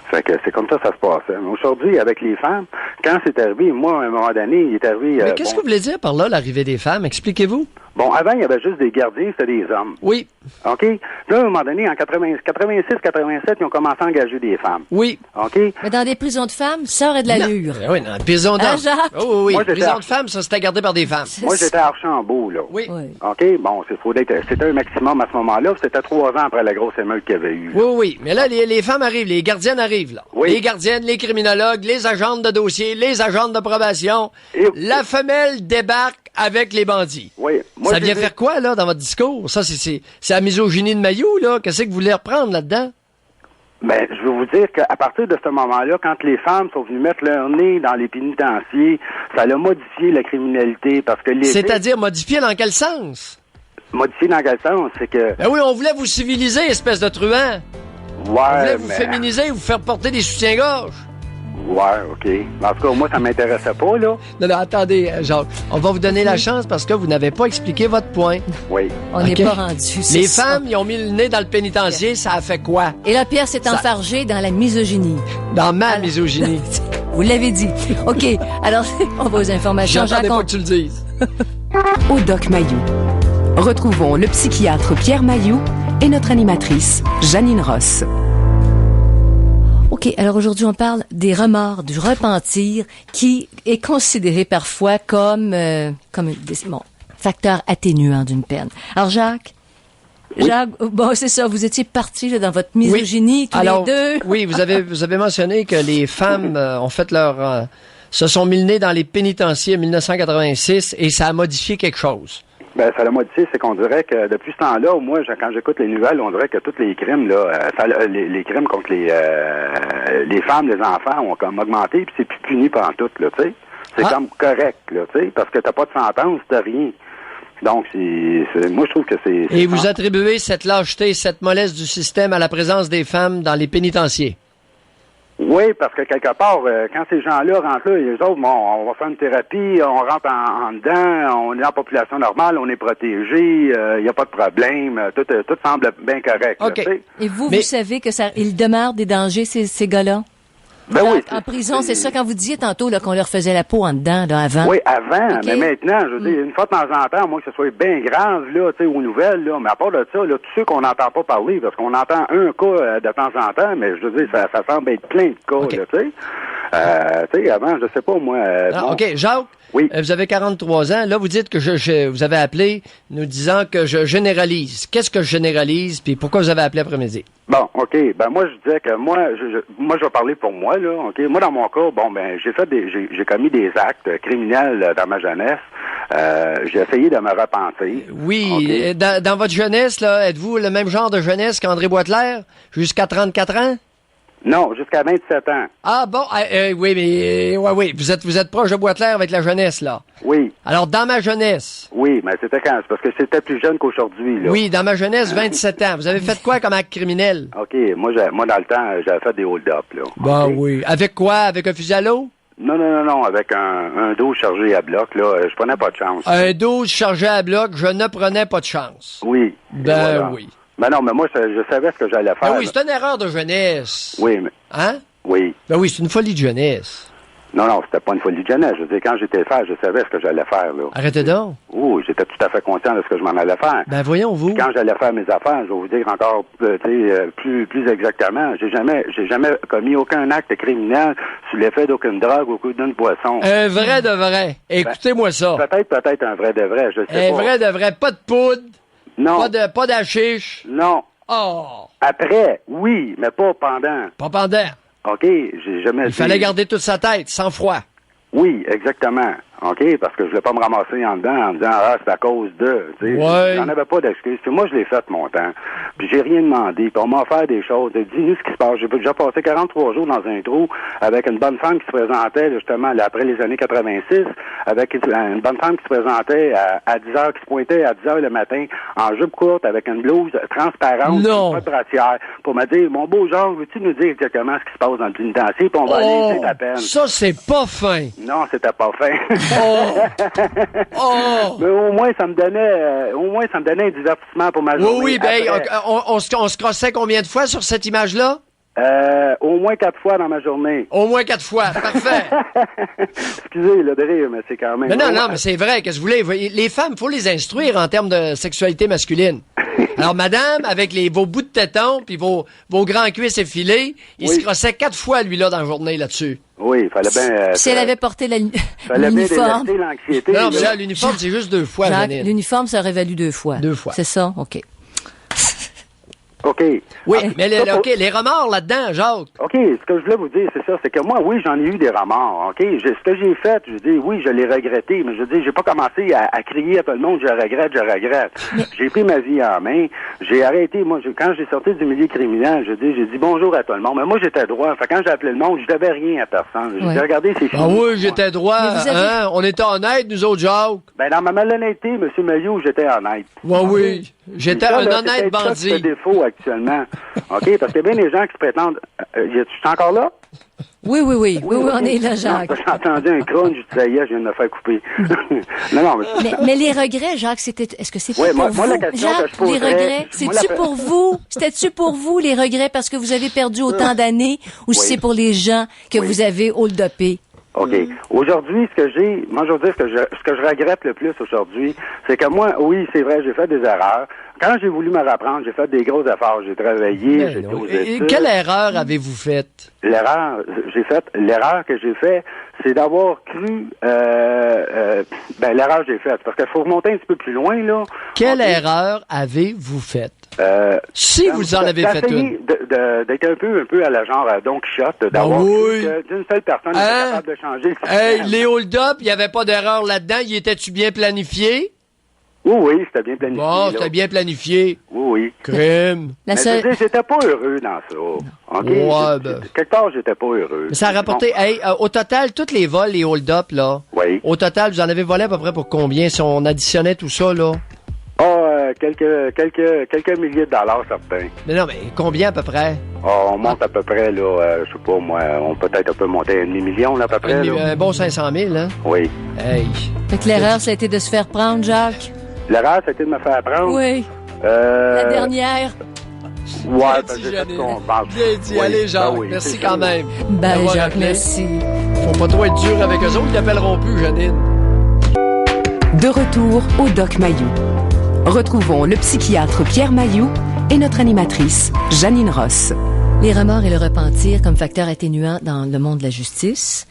Fait que c'est comme ça se passait. Mais aujourd'hui, avec les femmes, quand c'est arrivé, moi, à un moment donné, il est arrivé... Mais qu'est-ce que vous voulez dire par là, l'arrivée des femmes? Expliquez-vous. Bon, avant, il y avait juste des gardiens, c'était des hommes. Oui. OK? Là, à un moment donné, en 86, 87, ils ont commencé à engager des femmes. Oui. OK? Mais dans des prisons de femmes, ça aurait de l'allure. Oui, dans les prisons d'hommes. Jacques? Oh, oui, moi, prison de femmes, ça, c'était gardé par des femmes. Moi, j'étais à Archambault, là. Oui. OK? Bon, c'était un maximum à ce moment-là. C'était 3 ans après la grosse émeute qu'il y avait eu. Oui, oui. Mais là, les femmes arrivent, les gardiennes arrivent, là. Oui. Les gardiennes, les criminologues, les agentes de dossier, les agentes de probation. La femelle débarque avec les bandits. Oui. Moi, ça vient faire quoi, là, dans votre discours? Ça, c'est la misogynie de Mailloux, là. Qu'est-ce que vous voulez reprendre là-dedans? Ben, je veux vous dire qu'à partir de ce moment-là, quand les femmes sont venues mettre leur nez dans les pénitenciers, ça a modifié la criminalité parce que C'est-à-dire modifié dans quel sens? Modifié dans quel sens? C'est que... Ben oui, on voulait vous civiliser, espèce de truand. Ouais, on voulait vous féminiser, vous faire porter des soutiens-gorge. Ouais, OK. En tout cas, moi, ça m'intéressait pas, là. Non, attendez, Jacques. On va vous donner la chance parce que vous n'avez pas expliqué votre point. Oui. On n'est OK. pas rendu. c'est Les ça. femmes, ils ont mis le nez dans le pénitencier, ça a fait quoi? Et là, Pierre s'est enfargé dans la misogynie. Dans ma misogynie. Vous l'avez dit. OK. Alors, on va aux informations. J'attendais Jacques, pas que tu le dises. Au Doc Mayou. Retrouvons le psychiatre Pierre Mayou et notre animatrice Janine Ross. OK, alors aujourd'hui, on parle des remords, du repentir, qui est considéré parfois comme facteur atténuant d'une peine. Alors, Jacques, bon, c'est ça, vous étiez partis là, dans votre misogynie, tous Alors, les deux. Oui, vous avez mentionné que les femmes ont fait se sont mis le nez dans les pénitenciers en 1986 et ça a modifié quelque chose. Ben, ça l'a modifié, c'est qu'on dirait que depuis ce temps-là, moi, quand j'écoute les nouvelles, on dirait que tous les crimes, là, les crimes contre les femmes, les enfants ont comme augmenté, puis c'est plus puni pendant tout, là, tu sais. C'est comme correct, là, tu sais, parce que t'as pas de sentence, t'as rien. Donc, moi, je trouve que c'est... Et vous attribuez cette lâcheté, cette mollesse du système à la présence des femmes dans les pénitenciers. Oui, parce que quelque part, quand ces gens-là rentrent là, les autres, bon, on va faire une thérapie, on rentre en dedans, on est en population normale, on est protégé, il n'y a pas de problème, tout semble bien correct. OK. Là, tu sais. Et vous savez que il demeure des dangers, ces gars-là? Ben oui. En prison, c'est ça, quand vous disiez tantôt là, qu'on leur faisait la peau en dedans, là, avant. Oui, avant, OK. mais maintenant, je veux dire, une fois de temps en temps, moi, que ce soit bien grave, là, tu sais, aux nouvelles, là, mais à part de ça, là, tous ceux qu'on n'entend pas parler, parce qu'on entend un cas de temps en temps, mais je veux dire, ça semble être plein de cas, OK. là, tu sais. Avant, je sais pas, moi... bon. OK, Jacques, Oui. Vous avez 43 ans. Là, vous dites que vous avez appelé nous disant que je généralise. Qu'est-ce que je généralise, puis pourquoi vous avez appelé après-midi? Bon, OK. Ben moi, je disais que moi, je vais parler pour moi, là. OK. Moi, dans mon cas, bon, ben, j'ai commis des actes criminels dans ma jeunesse. J'ai essayé de me repentir. Oui. OK. Dans votre jeunesse, là, êtes-vous le même genre de jeunesse qu'André Boitelaire? Jusqu'à 34 ans? Non, jusqu'à 27 ans. Ah bon, oui, mais oui, vous êtes proche de Boitelaire avec la jeunesse, là. Oui. Alors, dans ma jeunesse. Oui, mais c'était quand? C'est parce que c'était plus jeune qu'aujourd'hui, là. Oui, dans ma jeunesse, 27 ans. Vous avez fait quoi comme acte criminel? OK. Moi, dans le temps, j'avais fait des hold-up, là. Ben OK? oui. Avec quoi? Avec un fusil à l'eau? Non. Avec un dos chargé à bloc, là, je prenais pas de chance. Un 12 chargé à bloc, je ne prenais pas de chance. Oui. Ben Voilà. oui. Ben non, mais moi, je savais ce que j'allais faire. Ben oui, c'est une erreur de jeunesse. Oui, mais... Hein? Oui. Ben oui, c'est une folie de jeunesse. Non, c'était pas une folie de jeunesse. Je veux dire, quand j'étais faire, je savais ce que j'allais faire, là. Arrêtez donc. Oh, j'étais tout à fait conscient de ce que je m'en allais faire. Ben voyons vous. Quand j'allais faire mes affaires, je vais vous dire encore, plus exactement, j'ai jamais commis aucun acte criminel sous l'effet d'aucune drogue ou d'une boisson. Un vrai de vrai. Écoutez-moi ça. Peut-être un vrai de vrai, je sais Un pas. vrai de vrai. Pas de poudre. Non. Pas d'hachiche. Non. Oh. Après, oui, mais pas pendant. Pas pendant. OK, j'ai jamais Il fallait garder toute sa tête, sans froid. Oui, exactement. OK? Parce que je voulais pas me ramasser en dedans en disant, ah, c'est à cause de. Tu sais, Ouais. J'en avais pas d'excuses. Puis moi, je l'ai fait mon temps. Puis j'ai rien demandé. Puis on m'a offert des choses. Dis-nous ce qui se passe. J'ai déjà passé 43 jours dans un trou avec une bonne femme qui se présentait, justement, là, après les années 86, avec une bonne femme qui se présentait à 10 heures, qui se pointait à 10 heures le matin, en jupe courte, avec une blouse transparente, Non. pas de brassière, pour me dire, mon beau Georges, veux-tu nous dire exactement ce qui se passe dans le pénitencier, puis on va aller ta peine. Ça, c'est pas fin. Non, c'était pas fin. Oh. Mais au moins ça me donnait un divertissement pour ma Oui, journée. oui, ben, après. on se crossait combien de fois sur cette image-là? Au moins 4 fois dans ma journée. Au moins 4 fois. Parfait. Excusez le de rire, mais c'est quand même... Mais non, mais c'est vrai. Qu'est-ce que vous voulez? Les femmes, faut les instruire en termes de sexualité masculine. Alors, madame, avec vos bouts de téton puis vos grands cuisses effilés, il se crossait 4 fois, lui, là, dans la journée, là-dessus. Oui, il fallait bien... Si elle avait porté fallait bien l'uniforme. délaisser l'anxiété. Non, là. mais là, l'uniforme, c'est juste 2 fois, Jacques, Janine. l'uniforme, ça aurait valu 2 fois. 2 fois. C'est ça? OK. OK. Oui, Ah, mais ça, OK, les remords là-dedans, Jacques. OK, ce que je voulais vous dire, c'est ça, c'est que moi, oui, j'en ai eu des remords, OK? Ce que j'ai fait, je dis, oui, je l'ai regretté, mais je dis, j'ai pas commencé à crier à tout le monde, je regrette. J'ai pris ma vie en main, j'ai arrêté, moi, quand j'ai sorti du milieu criminel, j'ai dit bonjour à tout le monde, mais moi, j'étais droit, fait quand j'ai appelé le monde, je devais rien à personne. J'ai dit, regardez, c'est fini. Ah oui, j'étais droit, Mais vous avez- hein? On était honnêtes, nous autres, Jacques. Ben, dans ma malhonnêteté, M. Mailloux, j'étais honnête. Oui, oui. J'étais Ça, un là, honnête c'est peut-être ça, bandit. ce défaut actuellement. OK? Parce qu'il y a bien des gens qui se prétendent... tu es encore là? Oui, on est là, Jacques. Non, j'ai entendu un crunch, je disais, je viens de me faire couper. non, mais les regrets, Jacques, est-ce que c'est pour moi, vous? La question Jacques, que je poserais, les regrets, c'est-tu pour vous? C'était-tu pour vous, les regrets, parce que vous avez perdu autant d'années, ou c'est pour les gens que vous avez hold-upés? OK. Aujourd'hui, ce que je regrette le plus aujourd'hui, c'est que moi, oui, c'est vrai, j'ai fait des erreurs. Quand j'ai voulu me rapprendre, j'ai fait des gros efforts. J'ai travaillé, j'ai été aux études. Quelle erreur avez-vous faite? L'erreur que j'ai faite, c'est d'avoir cru, l'erreur que j'ai faite. Parce qu'il faut remonter un petit peu plus loin, là. Quelle erreur avez-vous faite? Si vous en avez fait une. D'être un peu à la genre Don Quichotte, d'avoir cru d'une seule personne était capable de changer le système. Hey, les hold-up, il n'y avait pas d'erreur là-dedans. Y était-tu bien planifié? Oui, c'était bien planifié. Bon, c'était bien planifié. Oui. Crime. J'étais pas heureux dans ça. Okay? Quelque part, j'étais pas heureux. Mais ça a rapporté, au total, tous les vols, les hold-up, là. Oui. Au total, vous en avez volé à peu près pour combien si on additionnait tout ça, là? Quelques milliers de dollars, certains. Mais non, mais combien à peu près? On monte à peu près, là, je sais pas, moi, on peut monter à 500 000, là, à peu près. Un bon 500 000, hein? Oui. Hey. Fait que l'erreur, ça a été de se faire prendre, Jacques? L'erreur, ça a été de me faire prendre? Oui. La dernière? Ouais, allez, Jacques, merci quand même. Ben, Jacques, merci. Faut pas trop être dur avec eux autres, ils t'appelleront plus, Janine. De retour au Doc Mayou. Retrouvons le psychiatre Pierre Mayou et notre animatrice, Janine Ross. Les remords et le repentir comme facteur atténuant dans le monde de la justice.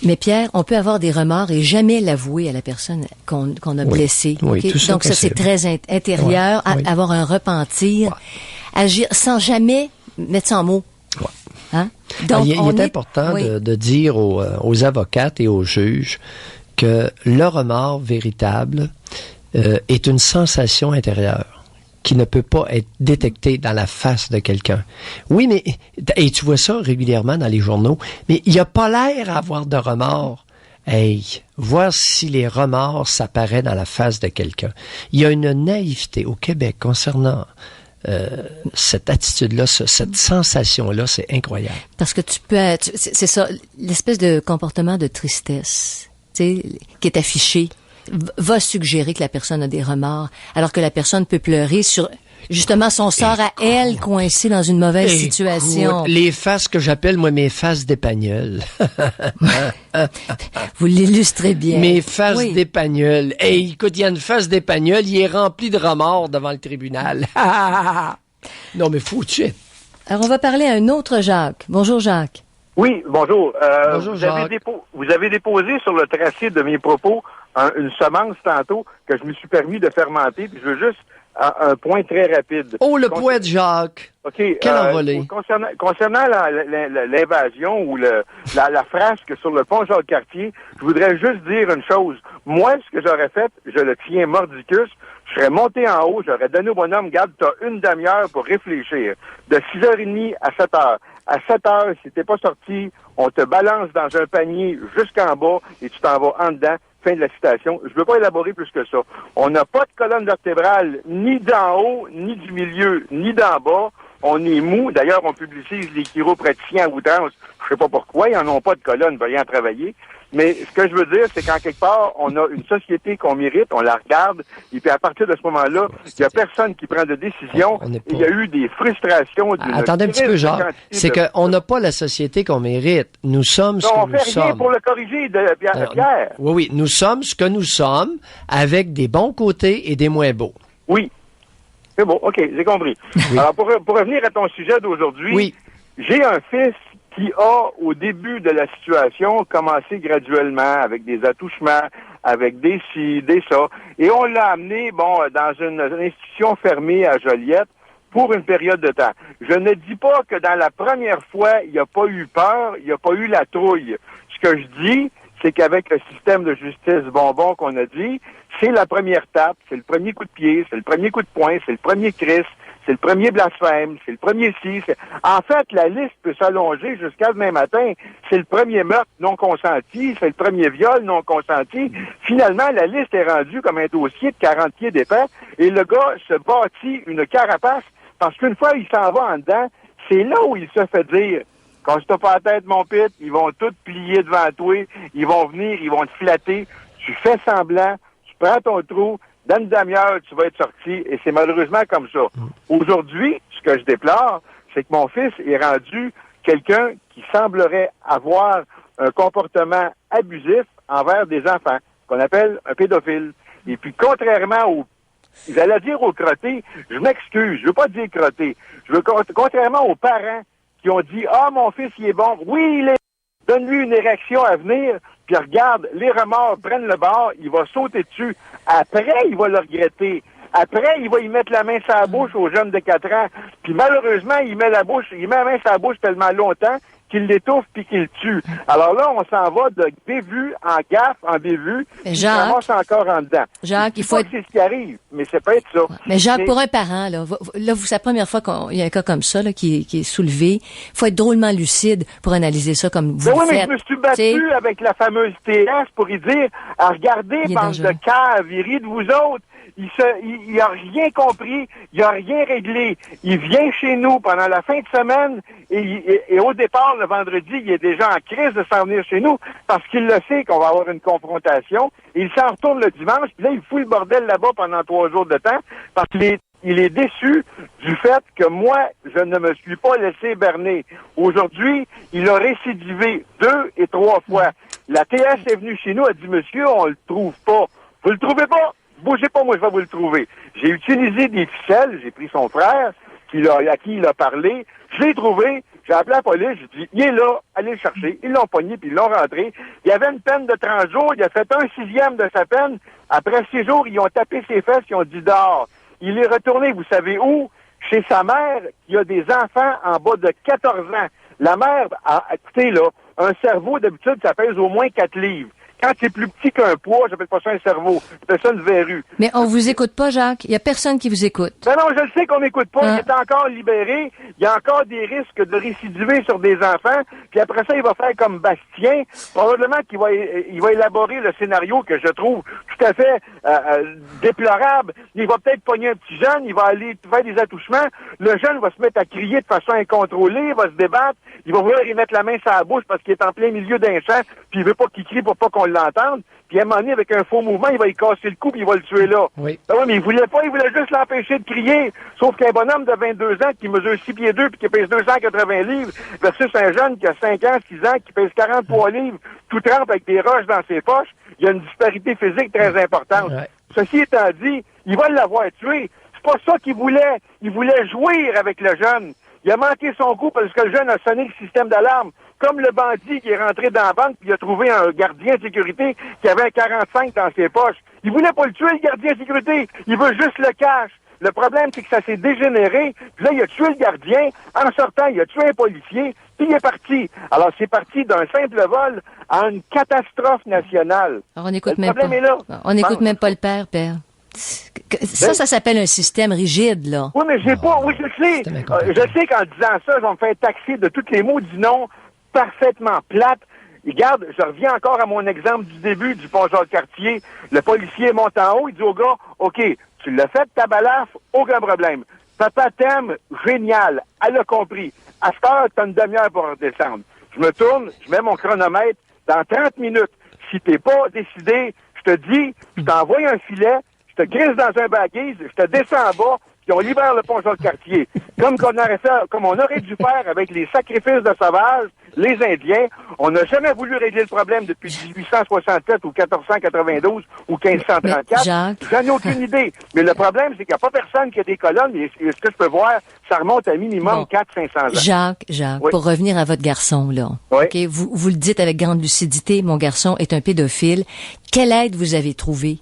Mais Pierre, on peut avoir des remords et jamais l'avouer à la personne qu'on a blessée. Oui, okay? tout ça. Donc ça, c'est très intérieur, avoir un repentir, agir sans jamais mettre ça en mots. Ouais. Hein? Donc, il est important de dire aux avocates et aux juges que le remords véritable est une sensation intérieure qui ne peut pas être détectée dans la face de quelqu'un. Oui, mais, et tu vois ça régulièrement dans les journaux, mais il n'y a pas l'air à avoir de remords. Hey, voir si les remords s'apparaissent dans la face de quelqu'un. Il y a une naïveté au Québec concernant cette attitude-là, cette sensation-là, c'est incroyable. Parce que tu peux être, c'est ça, l'espèce de comportement de tristesse, tu sais, qui est affiché, va suggérer que la personne a des remords, alors que la personne peut pleurer sur justement son sort à elle coincé dans une mauvaise situation. Les faces que j'appelle, moi, mes faces d'épagnol. Vous l'illustrez bien. Mes faces d'épagnol. Hey, écoute, il y a une face d'épagnol, il est rempli de remords devant le tribunal. Non, mais faut-tu être... Alors, on va parler à un autre Jacques. Bonjour, Jacques. Oui, bonjour. Bonjour, Jacques. Vous avez déposé sur le tracé de mes propos une semence tantôt que je me suis permis de fermenter, puis je veux juste un point très rapide. Oh, le poète Jacques! OK. Quel envolé! Concernant l'invasion ou la frasque sur le pont Jacques-Cartier, je voudrais juste dire une chose. Moi, ce que j'aurais fait, je le tiens mordicus, je serais monté en haut, j'aurais donné au bonhomme, regarde, t'as une demi-heure pour réfléchir. De 6h30 à 7h. À 7h, si t'es pas sorti, on te balance dans un panier jusqu'en bas et tu t'en vas en dedans. Fin de la citation. Je ne veux pas élaborer plus que ça. On n'a pas de colonne vertébrale ni d'en haut, ni du milieu, ni d'en bas. On est mou. D'ailleurs, on publicise les chiropraticiens à outrance. Je sais pas pourquoi. Ils n'en ont pas de colonne, veulent rien travailler. Mais ce que je veux dire, c'est qu'en quelque part, on a une société qu'on mérite, on la regarde, et puis à partir de ce moment-là, il n'y a personne qui prend de décision. Il y a eu des frustrations. Attendez un petit peu, Jacques. C'est qu'on n'a pas la société qu'on mérite. Nous sommes ce que nous sommes. On fait rien pour le corriger, Pierre. Oui, nous sommes ce que nous sommes, avec des bons côtés et des moins beaux. Oui. C'est bon, OK, j'ai compris. Oui. Alors, pour revenir à ton sujet d'aujourd'hui, j'ai un fils qui a, au début de la situation, commencé graduellement avec des attouchements, avec des ci, des ça. Et on l'a amené, dans une institution fermée à Joliette pour une période de temps. Je ne dis pas que dans la première fois, il n'y a pas eu peur, il n'y a pas eu la trouille. Ce que je dis, c'est qu'avec le système de justice bonbon qu'on a dit, c'est la première tape, c'est le premier coup de pied, c'est le premier coup de poing, c'est le premier cris, c'est le premier blasphème, c'est le premier ci. En fait, la liste peut s'allonger jusqu'à demain matin. C'est le premier meurtre non consenti, c'est le premier viol non consenti. Finalement, la liste est rendue comme un dossier de 40 pieds d'épais et le gars se bâtit une carapace Parce qu'une fois il s'en va en dedans, c'est là où il se fait dire, quand je t'ai pas la tête, mon pit, ils vont tout plier devant toi, ils vont venir, ils vont te flatter, tu fais semblant, tu prends ton trou, dans une demi-heure, tu vas être sorti, et c'est malheureusement comme ça. Aujourd'hui, ce que je déplore, c'est que mon fils est rendu quelqu'un qui semblerait avoir un comportement abusif envers des enfants, qu'on appelle un pédophile. Et puis, contrairement aux, ils allaient dire aux crottés, je m'excuse, je veux pas dire crottés, contrairement aux parents qui ont dit, ah, mon fils, il est bon, oui, il est, donne-lui une érection à venir, puis regarde, les remords prennent le bord, il va sauter dessus. Après, il va le regretter. Après, il va y mettre la main sur la bouche au jeune de 4 ans. Puis malheureusement, il met la main sur la bouche tellement longtemps qu'il l'étouffe puis qu'il le tue. Alors là, on s'en va de bévue en gaffe, en bévue, puis ça commence encore en dedans. Jacques, il faut c'est ce qui arrive, mais c'est pas être ça. Mais Jacques, pour un parent, là, c'est la première fois qu'il y a un cas comme ça, là, qui est soulevé. Il faut être drôlement lucide pour analyser ça comme vous oui, faites. Mais je me suis battu avec la fameuse TS pour y dire, regardez, bande de caves, il rit de vous autres. Il a rien compris, il a rien réglé. Il vient chez nous pendant la fin de semaine et au départ, le vendredi, il est déjà en crise de s'en venir chez nous parce qu'il le sait qu'on va avoir une confrontation. Il s'en retourne le dimanche, puis là, il fout le bordel là-bas pendant 3 jours de temps parce qu'il est déçu du fait que moi, je ne me suis pas laissé berner. Aujourd'hui, il a récidivé 2 et 3 fois. La TS est venue chez nous, a dit, monsieur, on le trouve pas. Vous le trouvez pas? Bougez pas, moi, je vais vous le trouver. J'ai utilisé des ficelles, j'ai pris son frère, à qui il a parlé, je l'ai trouvé, j'ai appelé la police, j'ai dit, il est là, allez le chercher. Ils l'ont pogné, puis ils l'ont rentré. Il y avait une peine de 30 jours, il a fait 1/6 de sa peine. Après 6 jours, ils ont tapé ses fesses, ils ont dit dehors. Il est retourné, vous savez où? Chez sa mère, qui a des enfants en bas de 14 ans. La mère, écoutez, là, un cerveau, d'habitude, ça pèse au moins 4 livres. Quand c'est plus petit qu'un poids, j'appelle pas ça un cerveau. J'appelle ça une verrue. Mais on vous écoute pas, Jacques. Il y a personne qui vous écoute. Ben non, je le sais qu'on m'écoute pas. Il est encore libéré. Il y a encore des risques de récidiver sur des enfants. Puis après ça, il va faire comme Bastien. Probablement qu'il va élaborer le scénario que je trouve tout à fait déplorable. Il va peut-être pogner un petit jeune. Il va aller faire des attouchements. Le jeune va se mettre à crier de façon incontrôlée. Il va se débattre. Il va vouloir y mettre la main sur la bouche parce qu'il est en plein milieu d'un champ. Puis il veut pas qu'il crie pour pas qu'on l'entende. Puis à un moment donné, avec un faux mouvement, il va y casser le cou puis il va le tuer là. Oui. Ben oui, mais il voulait juste l'empêcher de crier. Sauf qu'un bonhomme de 22 ans qui mesure 6 pieds 2 puis qui pèse 280 livres versus un jeune qui a 5 ans, 6 ans, qui pèse 43 livres, tout trempe avec des roches dans ses poches, il y a une disparité physique très importante. Ouais. Ceci étant dit, il va l'avoir tué. C'est pas ça qu'il voulait. Il voulait jouir avec le jeune. Il a manqué son coup parce que le jeune a sonné le système d'alarme. Comme le bandit qui est rentré dans la banque puis il a trouvé un gardien de sécurité qui avait un 45 dans ses poches. Il voulait pas le tuer, le gardien de sécurité. Il veut juste le cash. Le problème, c'est que ça s'est dégénéré. Puis là, il a tué le gardien. En sortant, il a tué un policier. Puis il est parti. Alors, c'est parti d'un simple vol à une catastrophe nationale. Alors, on n'écoute même pas. On n'écoute même pas le père. Ça s'appelle un système rigide, là. Oui, mais j'ai pas... Oui, je sais. Je sais qu'en disant ça, je vais me faire taxer de tous les mots du nom parfaitement plates. Regarde, je reviens encore à mon exemple du début du pont Jacques-Cartier. Le policier monte en haut, il dit au gars, OK, tu l'as fait, ta balafre, aucun problème. Papa t'aime, génial, elle a compris. À cette heure, t'as une demi-heure pour redescendre. Je me tourne, je mets mon chronomètre, dans 30 minutes. Si t'es pas décidé, je te dis, je t'envoie un filet, je te glisse dans un baguise, je te descends en bas, puis on libère le pont Jacques-Cartier. Comme on aurait dû faire avec les sacrifices de sauvages, les Indiens. On n'a jamais voulu régler le problème depuis 1867 ou 1492 ou 1534. J'en ai aucune idée. Mais le problème, c'est qu'il n'y a pas personne qui a des colonnes. Mais ce que je peux voir, ça remonte à minimum 400-500 ans. Jacques, oui. Pour revenir à votre garçon, là. Oui. Okay, vous le dites avec grande lucidité, mon garçon est un pédophile. Quelle aide vous avez trouvée?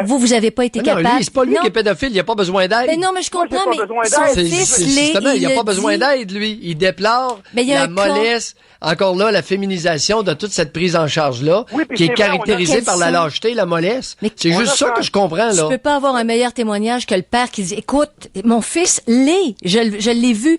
Vous avez pas été capable. Non, lui, c'est pas lui qui est pédophile, il a pas besoin d'aide. Mais non, mais je comprends, mais son fils il a pas besoin d'aide, lui. Il déplore la mollesse, encore là, la féminisation de toute cette prise en charge-là, qui est caractérisée par la lâcheté, la mollesse. C'est juste ça que je comprends, là. Je peux pas avoir un meilleur témoignage que le père qui dit, écoute, mon fils l'est, je l'ai vu.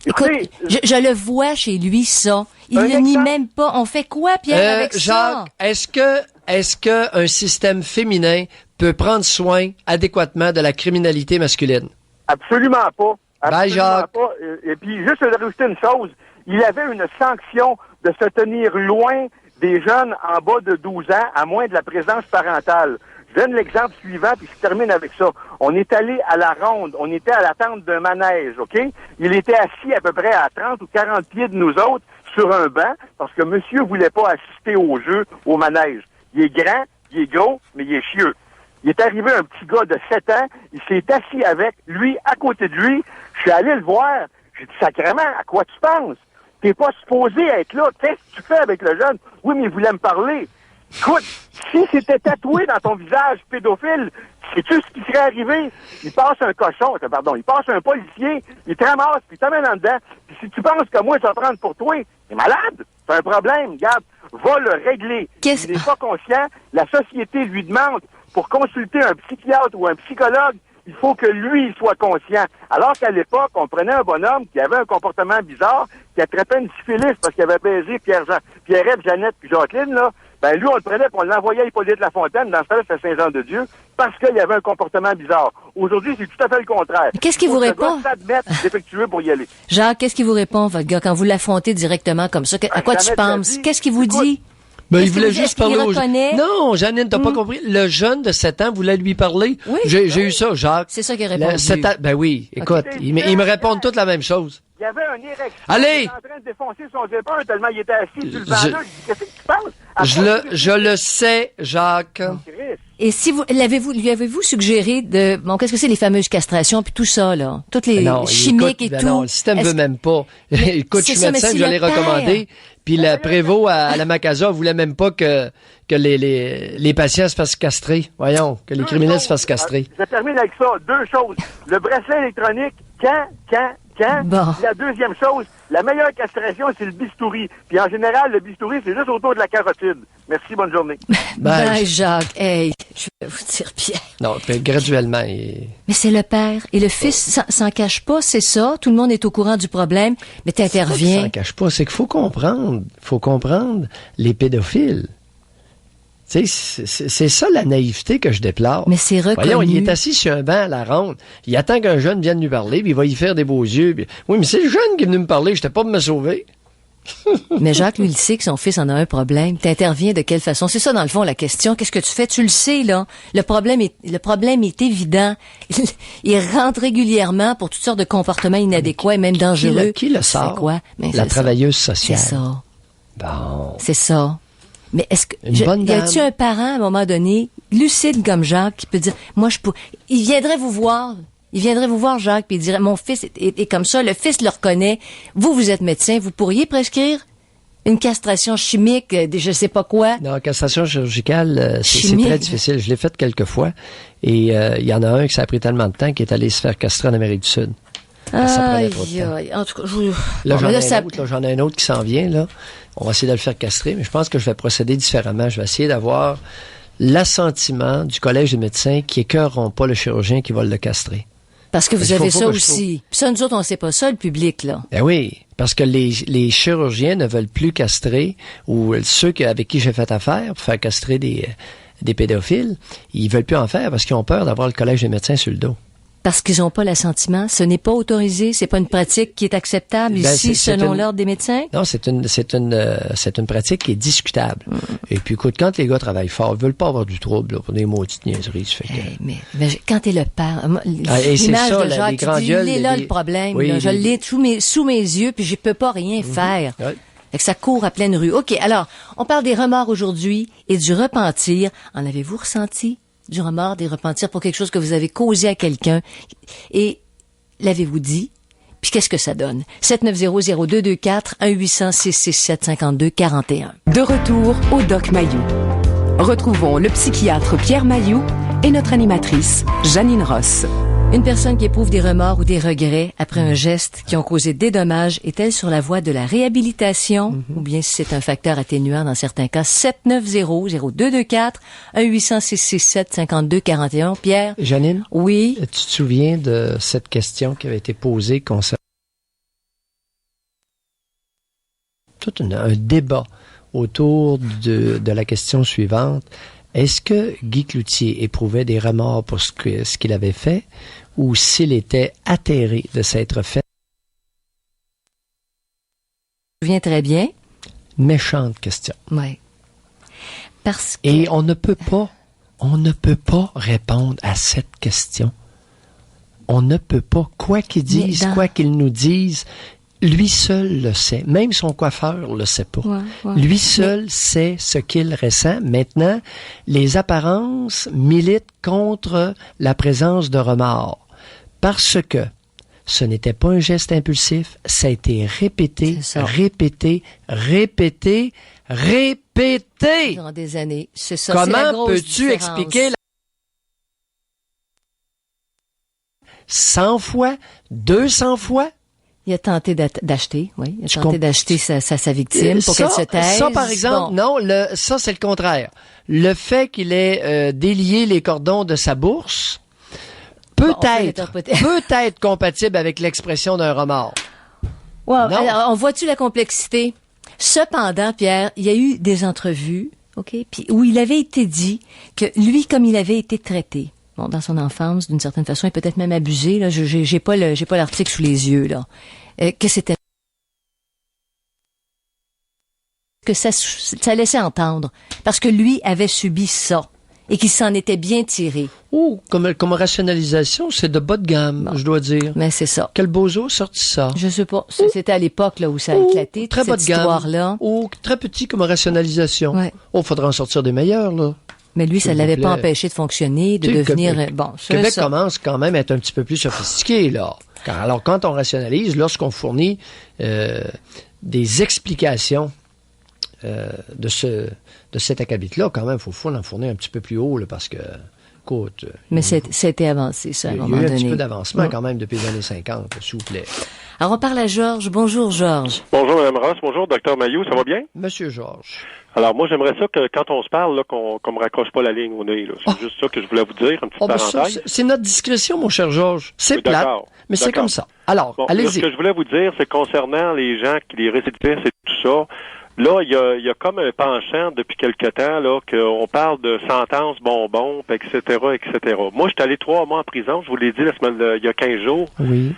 Écoute, je le vois chez lui, ça. Il ne nie même pas. On fait quoi, Pierre, avec Jacques, ça? Est-ce que un système féminin peut prendre soin adéquatement de la criminalité masculine? Absolument pas. Bye, Jacques. Pas. Et puis, juste de rajouter une chose, il avait une sanction de se tenir loin des jeunes en bas de 12 ans, à moins de la présence parentale. Je donne l'exemple suivant, puis je termine avec ça. On est allé à la ronde, on était à l'attente d'un manège, OK? Il était assis à peu près à 30 ou 40 pieds de nous autres sur un banc, parce que monsieur voulait pas assister au jeu, au manège. Il est grand, il est gros, mais il est chieux. Il est arrivé un petit gars de 7 ans, il s'est assis avec lui, à côté de lui. Je suis allé le voir. J'ai dit, sacrément, à quoi tu penses? T'es pas supposé être là. Qu'est-ce que tu fais avec le jeune? Oui, mais il voulait me parler. Écoute, si c'était tatoué dans ton visage pédophile, sais-tu ce qui serait arrivé? Il passe un cochon, il passe un policier, il te ramasse, puis il t'amène en dedans. Puis si tu penses que moi, je vais prendre pour toi, t'es malade. C'est un problème. Regarde, va le régler. Il n'est pas conscient. La société lui demande, pour consulter un psychiatre ou un psychologue, il faut que lui soit conscient. Alors qu'à l'époque, on prenait un bonhomme qui avait un comportement bizarre, qui attrapait une syphilis parce qu'il avait baisé Pierrette, Jeannette puis Jacqueline, là. Ben, lui, on le prenait et on l'envoyait à Hippolyte Lafontaine, dans ce cas-là, c'était Saint-Jean-de-Dieu, parce qu'il y avait un comportement bizarre. Aujourd'hui, c'est tout à fait le contraire. Qu'est-ce qu'il vous répond? Il faut s'admettre défectueux pour y aller. Jacques, qu'est-ce qu'il vous répond, votre gars, quand vous l'affrontez directement comme ça? À quoi tu penses? Qu'est-ce qu'il vous dit? Ben, il voulait juste parler aux gens. Reconnaît? Non, Janine, t'as pas compris. Le jeune de 7 ans voulait lui parler. Oui. J'ai eu ça, Jacques. C'est ça qu'il a répondu. 7 ans, ben oui, écoute, Okay. ils me répondent toutes la même chose. Il y avait un érection. Allez! Il était en train de défoncer son zipper tellement il était assis sur le banc là. Qu'est-ce que tu penses? Je le sais, Jacques. Et si lui avez-vous suggéré qu'est-ce que c'est les fameuses castrations puis tout ça, là? Toutes les chimiques et tout. Non, le système veut même pas. Écoute, je suis médecin, si je l'ai recommandé. Puis la prévôt à la Macasa voulait même pas que les patients se fassent castrer. Voyons, que les criminels se fassent castrer. Je termine avec ça. 2 choses. Le bracelet électronique, quand? Bon. La deuxième chose, la meilleure castration, c'est le bistouri. Puis en général, le bistouri, c'est juste autour de la carotide. Merci, bonne journée. Bye, Jacques. Hey, je vais vous dire, Pierre. Non, graduellement. Mais c'est le père. Et le fils s'en cache pas, c'est ça. Tout le monde est au courant du problème, mais t'interviens. Ça s'en cache pas, c'est qu'il faut comprendre les pédophiles. Tu sais, c'est ça la naïveté que je déplore. Mais c'est reconnu. Voyons, il est assis sur un banc à la ronde. Il attend qu'un jeune vienne lui parler, puis il va y faire des beaux yeux. Puis... Oui, mais c'est le jeune qui est venu me parler, j'étais pas de me sauver. Mais Jacques, lui, il sait que son fils en a un problème. T'interviens de quelle façon? C'est ça, dans le fond, la question. Qu'est-ce que tu fais? Tu le sais, là. Le problème est évident. Il rentre régulièrement pour toutes sortes de comportements inadéquats et même dangereux. Qui le sort? C'est quoi? Ben, la travailleuse sociale. C'est ça. Bon. C'est ça. Mais est-ce que y a-t-il un parent à un moment donné lucide comme Jacques qui peut dire il viendrait vous voir Jacques puis il dirait mon fils est comme ça, le fils le reconnaît, vous êtes médecin, vous pourriez prescrire une castration chimique, je sais pas quoi. Non, castration chirurgicale, c'est très difficile. Je l'ai faite quelques fois et il y en a un qui ça a pris tellement de temps qui est allé se faire castrer en Amérique du Sud. En tout cas, j'en ai un autre qui s'en vient, là. On va essayer de le faire castrer, mais je pense que je vais procéder différemment. Je vais essayer d'avoir l'assentiment du Collège des médecins qui écœureront pas le chirurgien qui va le castrer. Parce que vous avez ça aussi. Puis ça, nous autres, on sait pas ça, le public, là. Ben oui, parce que les chirurgiens ne veulent plus castrer, ou ceux avec qui j'ai fait affaire pour faire castrer des pédophiles, ils veulent plus en faire parce qu'ils ont peur d'avoir le Collège des médecins sur le dos. Parce qu'ils n'ont pas l'assentiment. Ce n'est pas autorisé. C'est pas une pratique qui est acceptable ici, selon l'ordre des médecins. Non, c'est une pratique qui est discutable. Et puis, écoute, quand les gars travaillent fort, ils veulent pas avoir du trouble, là, pour des maudites niaiseries. Mais quand t'es le père, l'image de Jacques, tu dis, il est là le problème. Oui, là, je l'ai sous mes yeux, puis je peux pas rien faire. Ouais. Fait que ça court à pleine rue. OK, alors, on parle des remords aujourd'hui et du repentir. En avez-vous ressenti? Du remords, des repentirs pour quelque chose que vous avez causé à quelqu'un. Et l'avez-vous dit? Puis qu'est-ce que ça donne? 790-0224, 1-800-667-5241. De retour au Doc Mayou. Retrouvons le psychiatre Pierre Mayou et notre animatrice Janine Ross. Une personne qui éprouve des remords ou des regrets après un geste qui ont causé des dommages est-elle sur la voie de la réhabilitation ou bien si c'est un facteur atténuant dans certains cas? 790-0224, 1-800-667-5241. Pierre? Janine? Oui? Tu te souviens de cette question qui avait été posée concernant tout un débat autour de la question suivante. est-ce que Guy Cloutier éprouvait des remords pour ce qu'il avait fait ou s'il était atterré de s'être fait? Je me souviens très bien. Méchante question. Oui. Parce que... Et on ne peut pas répondre à cette question. On ne peut pas, quoi qu'ils disent, quoi qu'ils nous disent, lui seul le sait. Même son coiffeur le sait pas. Ouais. Lui seul sait ce qu'il ressent. Maintenant, les apparences militent contre la présence de remords. Parce que ce n'était pas un geste impulsif, ça a été répété. Durant des années. C'est ça. Comment peux-tu expliquer 100 fois, 200 fois? Il a tenté d'acheter, oui. Il a tenté d'acheter sa victime pour qu'elle se taise. Ça, par exemple, non, ça, c'est le contraire. Le fait qu'il ait délié les cordons de sa bourse peut être compatible avec l'expression d'un remords. Wow. Alors, on voit-tu la complexité? Cependant, Pierre, il y a eu des entrevues, OK, puis où il avait été dit que lui, comme il avait été traité, bon, dans son enfance, d'une certaine façon, et peut-être même abusé, là, j'ai pas l'article sous les yeux, là, que c'était que ça laissait entendre, parce que lui avait subi ça. Et qu'il s'en était bien tiré. Oh, comme rationalisation, c'est de bas de gamme, je dois dire. Mais c'est ça. Quel bozo sorti ça? Je sais pas. C'était à l'époque là où ça a éclaté, très bas de gamme. Histoire-là. Très petit comme rationalisation. Ouais. Faudra en sortir des meilleurs, là. Mais lui, ça l'avait pas empêché de fonctionner, de devenir... Québec commence quand même à être un petit peu plus sophistiqué, là. Alors, quand on rationalise, lorsqu'on fournit des explications de cet acabit-là, quand même, il faut en fournir un petit peu plus haut, là, parce que, écoute... Mais c'était avancé, ça, à un moment donné. Il y a eu un petit peu d'avancement, quand même, depuis les années 50, s'il vous plaît. Alors, on parle à Georges. Bonjour, Georges. Bonjour, Mme Ross. Bonjour, Dr Mailloux. Ça va bien? Monsieur Georges. Alors, moi, j'aimerais ça que, quand on se parle, là, qu'on me raccroche pas la ligne au nez, là. C'est juste ça que je voulais vous dire, une petite parenthèse. C'est notre discrétion, mon cher Georges. C'est plate, mais c'est comme ça. Alors, allez-y. Ce que je voulais vous dire, c'est concernant les gens les récidivistes et tout ça, là, il y a comme un penchant depuis quelque temps, là, qu'on parle de sentences bonbons, etc., etc. Moi, j'étais allé 3 mois en prison, je vous l'ai dit il y a 15 jours. Oui.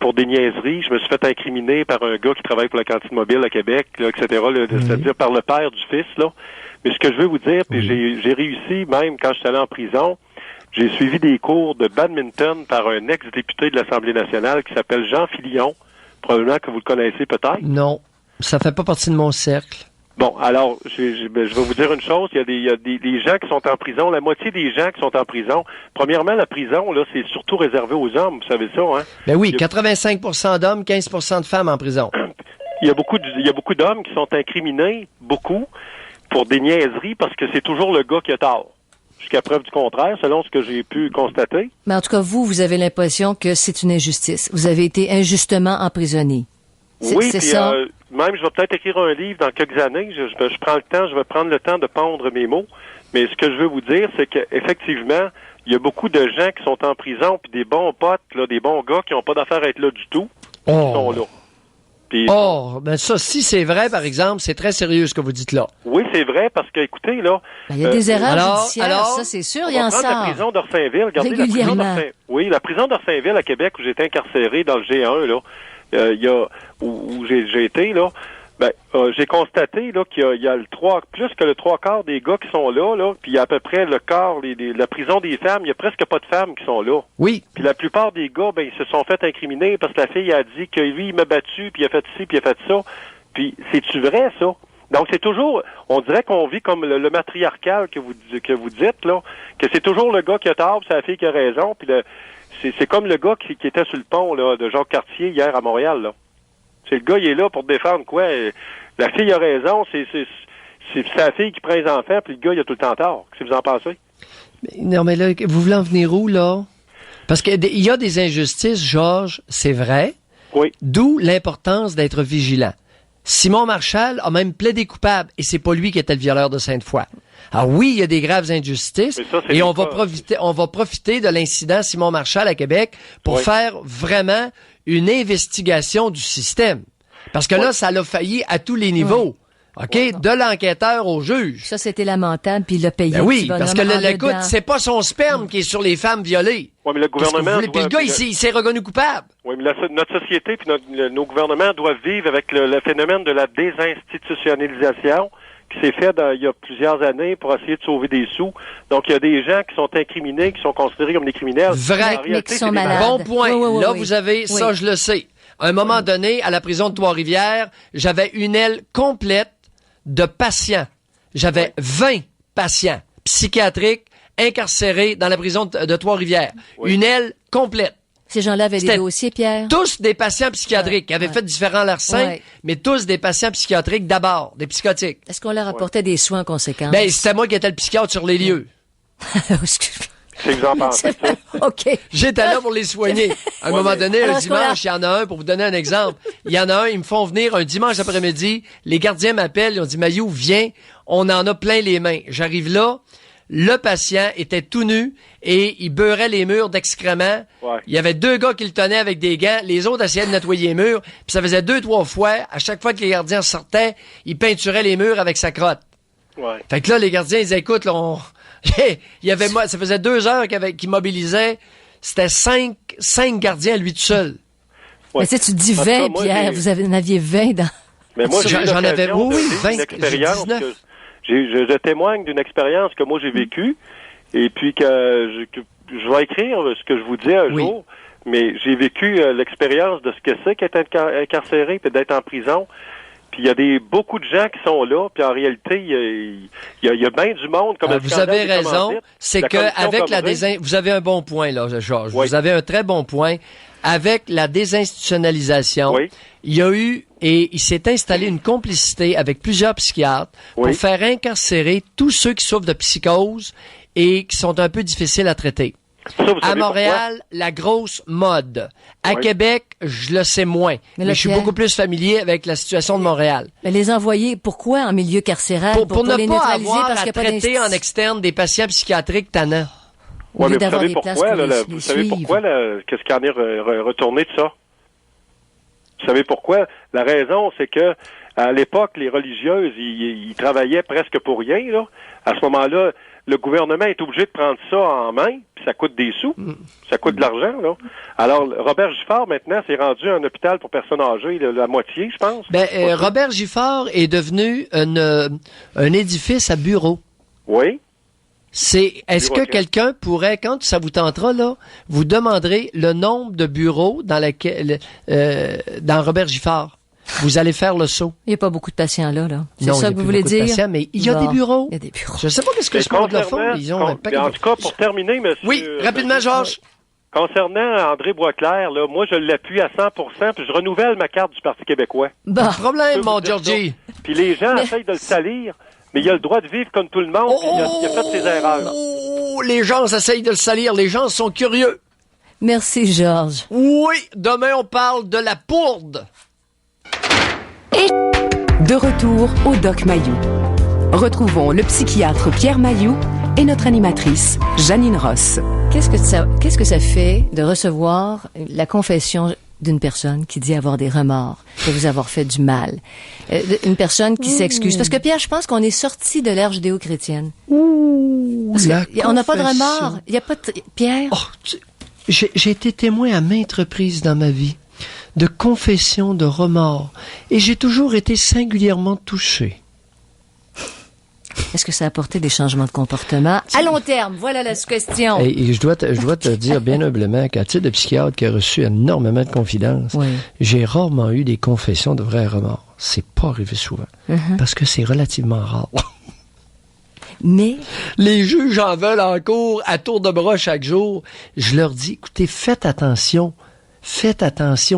Pour des niaiseries. Je me suis fait incriminer par un gars qui travaille pour la cantine mobile à Québec, là, etc., là, c'est-à-dire par le père du fils, là. Mais ce que je veux vous dire, puis j'ai réussi, même quand je suis allé en prison, j'ai suivi des cours de badminton par un ex-député de l'Assemblée nationale qui s'appelle Jean Filion. Probablement que vous le connaissez peut-être. Non, ça fait pas partie de mon cercle. Bon, alors, je vais vous dire une chose. Il y a des gens qui sont en prison. La moitié des gens qui sont en prison. Premièrement, la prison, là, c'est surtout réservé aux hommes. Vous savez ça, hein? Ben oui, 85% d'hommes, 15% de femmes en prison. Il y a beaucoup d'hommes qui sont incriminés, beaucoup, pour des niaiseries, parce que c'est toujours le gars qui a tort. Jusqu'à preuve du contraire, selon ce que j'ai pu constater. Mais en tout cas, vous avez l'impression que c'est une injustice. Vous avez été injustement emprisonné. Oui, c'est puis ça. Même, je vais peut-être écrire un livre dans quelques années. Je vais prendre le temps de pondre mes mots. Mais ce que je veux vous dire, c'est qu'effectivement, il y a beaucoup de gens qui sont en prison, puis des bons potes, là, des bons gars qui n'ont pas d'affaire à être là du tout, qui sont là. Puis, ben ça, si c'est vrai, par exemple, c'est très sérieux ce que vous dites là. Oui, c'est vrai, parce que, écoutez, là... Il y a des erreurs judiciaires, ça, c'est sûr, il y en sort. La prison d'Orsainville, regardez, la prison d'Orsainville à Québec, où j'étais incarcéré dans le G1, là, où j'ai été, là, j'ai constaté là qu'il y a plus que le 3/4 des gars qui sont là, puis il y a à peu près le quart, la prison des femmes, il y a presque pas de femmes qui sont là. Oui. Puis la plupart des gars, ils se sont fait incriminer parce que la fille a dit que lui, il m'a battu, puis il a fait ci, puis il a fait ça. Puis c'est-tu vrai, ça? Donc c'est toujours, on dirait qu'on vit comme le matriarcal que vous dites, là, que c'est toujours le gars qui a tort, puis c'est la fille qui a raison, puis c'est comme le gars qui était sur le pont là, de Jacques-Cartier hier à Montréal, là. C'est le gars, il est là pour défendre quoi? La fille a raison, c'est sa fille qui prend les enfants, puis le gars, il a tout le temps tort. Qu'est-ce que vous en pensez? Non, mais là, vous voulez en venir où, là? Parce qu'il y a des injustices, Georges, c'est vrai. Oui. D'où l'importance d'être vigilant. Simon Marchal a même plaidé coupable, et c'est pas lui qui était le violeur de Sainte-Foy. Alors oui, il y a des graves injustices, et on va profiter de l'incident Simon Marchal à Québec pour faire vraiment une investigation du système. Parce que là, ça l'a failli à tous les niveaux. OK? De l'enquêteur au juge. Ça, c'était lamentable, puis il l'a payé. Ben oui, parce que l'écoute, c'est pas son sperme qui est sur les femmes violées. Oui, mais le gouvernement... Puis le gars, il s'est reconnu coupable. Oui, mais notre société puis nos gouvernements doivent vivre avec le phénomène de la désinstitutionnalisation qui s'est fait il y a plusieurs années pour essayer de sauver des sous. Donc, il y a des gens qui sont incriminés, qui sont considérés comme des criminels. Vrai. Mais qui sont malades. Bon point. Oui, là, vous avez, ça, je le sais. À un moment donné, à la prison de Trois-Rivières, j'avais une aile complète de patients. J'avais 20 patients psychiatriques incarcérés dans la prison de Trois-Rivières. Une aile complète. Ces gens-là avaient des dossiers, Pierre? Tous des patients psychiatriques qui avaient fait différents larcins, mais tous des patients psychiatriques d'abord, des psychotiques. Est-ce qu'on leur apportait des soins en conséquence? Ben, c'était moi qui étais le psychiatre sur les lieux. Excuse-moi. C'est que vous en pensez, ça. OK. J'étais là pour les soigner. À un moment donné, le dimanche, il y en a un, pour vous donner un exemple. Il y en a un, ils me font venir un dimanche après-midi. Les gardiens m'appellent, ils ont dit, Mayou, viens, on en a plein les mains. J'arrive là, le patient était tout nu et il beurrait les murs d'excréments. Ouais. Il y avait 2 gars qui le tenaient avec des gants. Les autres essayaient de nettoyer les murs. Puis ça faisait 2-3 fois. À chaque fois que les gardiens sortaient, il peinturait les murs avec sa crotte. Ouais. Fait que là, les gardiens, ils disaient, écoute, là, il y avait, ça faisait 2 heures qu'il mobilisait. C'était 5 gardiens, lui tout seul. Ouais. Mais tu sais, tu dis 20, Pierre. Vous en aviez 20 dans... Mais moi, j'en avais, 20. Une expérience je témoigne d'une expérience que moi j'ai vécue et puis que je vais écrire ce que je vous dis un jour, mais j'ai vécu l'expérience de ce que c'est qu'être incarcéré puis d'être en prison. Puis il y a beaucoup de gens qui sont là, puis en réalité, il y a bien du monde comme vous avez raison, c'est que avec vous avez un bon point là, Georges. Vous avez un très bon point. Avec la désinstitutionnalisation, il y a eu et il s'est installé une complicité avec plusieurs psychiatres pour faire incarcérer tous ceux qui souffrent de psychose et qui sont un peu difficiles à traiter. Ça, à Montréal, la grosse mode. À Québec, je le sais moins. Mais je suis beaucoup plus familier avec la situation de Montréal. Mais les envoyer, pourquoi en milieu carcéral? Pour ne les pas neutraliser avoir parce à qu'il y a traiter en externe des patients psychiatriques tannants. Oui, mais vous savez pourquoi, vous savez pourquoi, qu'est-ce qui en est retourné de ça? Vous savez pourquoi? La raison, c'est que à l'époque, les religieuses, ils travaillaient presque pour rien, là. À ce moment-là, le gouvernement est obligé de prendre ça en main, puis ça coûte des sous, ça coûte de l'argent, là. Alors, Robert Giffard, maintenant, s'est rendu un hôpital pour personnes âgées, la moitié, je pense. Robert Giffard est devenu un édifice à bureaux. Oui. Est-ce que quelqu'un pourrait, quand ça vous tentera, là, vous demanderez le nombre de bureaux dans Robert Giffard? Vous allez faire le saut. Il n'y a pas beaucoup de patients là. C'est ça que vous voulez dire? Patients, mais il y a des bureaux. Il y a des bureaux. Je ne sais pas qu'est-ce que ce monde-là font. Ils ont en tout cas, pour terminer, monsieur... Oui, rapidement, Georges. Concernant André Boisclair, là, moi, je l'appuie à 100%, puis je renouvelle ma carte du Parti québécois. Pas de problème, mon Georgie. Puis les gens essayent de le salir, mais il a le droit de vivre comme tout le monde, il a fait ses erreurs. Les gens essayent de le salir, les gens sont curieux. Merci, Georges. Oui, demain, on parle de la pourde. De retour au Doc Mayou. Retrouvons le psychiatre Pierre Mayou et notre animatrice Janine Ross. Qu'est-ce que ça fait de recevoir la confession d'une personne qui dit avoir des remords, de vous avoir fait du mal? Une personne qui s'excuse. Parce que Pierre, je pense qu'on est sorti de l'ère judéo-chrétienne. On n'a pas de remords. Il y a pas de... Pierre? J'ai été témoin à maintes reprises dans ma vie de confessions, de remords, et j'ai toujours été singulièrement touché. Est-ce que ça a apporté des changements de comportement à long terme? Voilà la question. Et je dois te dire bien humblement qu'à titre de psychiatre qui a reçu énormément de confidences, j'ai rarement eu des confessions de vrais remords. C'est pas arrivé souvent. Parce que c'est relativement rare. Mais les juges en veulent en cours à tour de bras chaque jour. Je leur dis, écoutez, faites attention,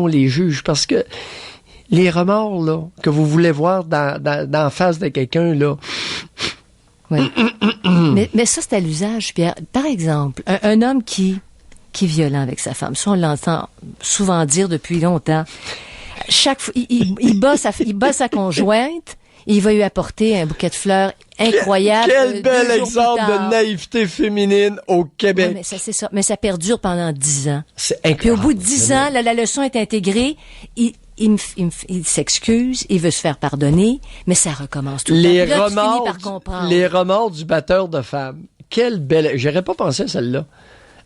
les juges, parce que les remords là que vous voulez voir dans face de quelqu'un là. Oui. mais ça c'est à l'usage, Pierre. Par exemple, un homme qui est violent avec sa femme, ça on l'entend souvent dire depuis longtemps. Chaque fois, il bat sa conjointe. Il va lui apporter un bouquet de fleurs incroyable. Quel bel exemple de naïveté féminine au Québec. Oui, mais ça, c'est ça. Mais ça perdure pendant 10 ans. C'est incroyable. Puis au bout de 10 ans, la leçon est intégrée. il s'excuse, il veut se faire pardonner, mais ça recommence tout le temps. Puis là, tu finis par comprendre. Les remords du batteur de femmes. Quelle belle... J'aurais pas pensé à celle-là.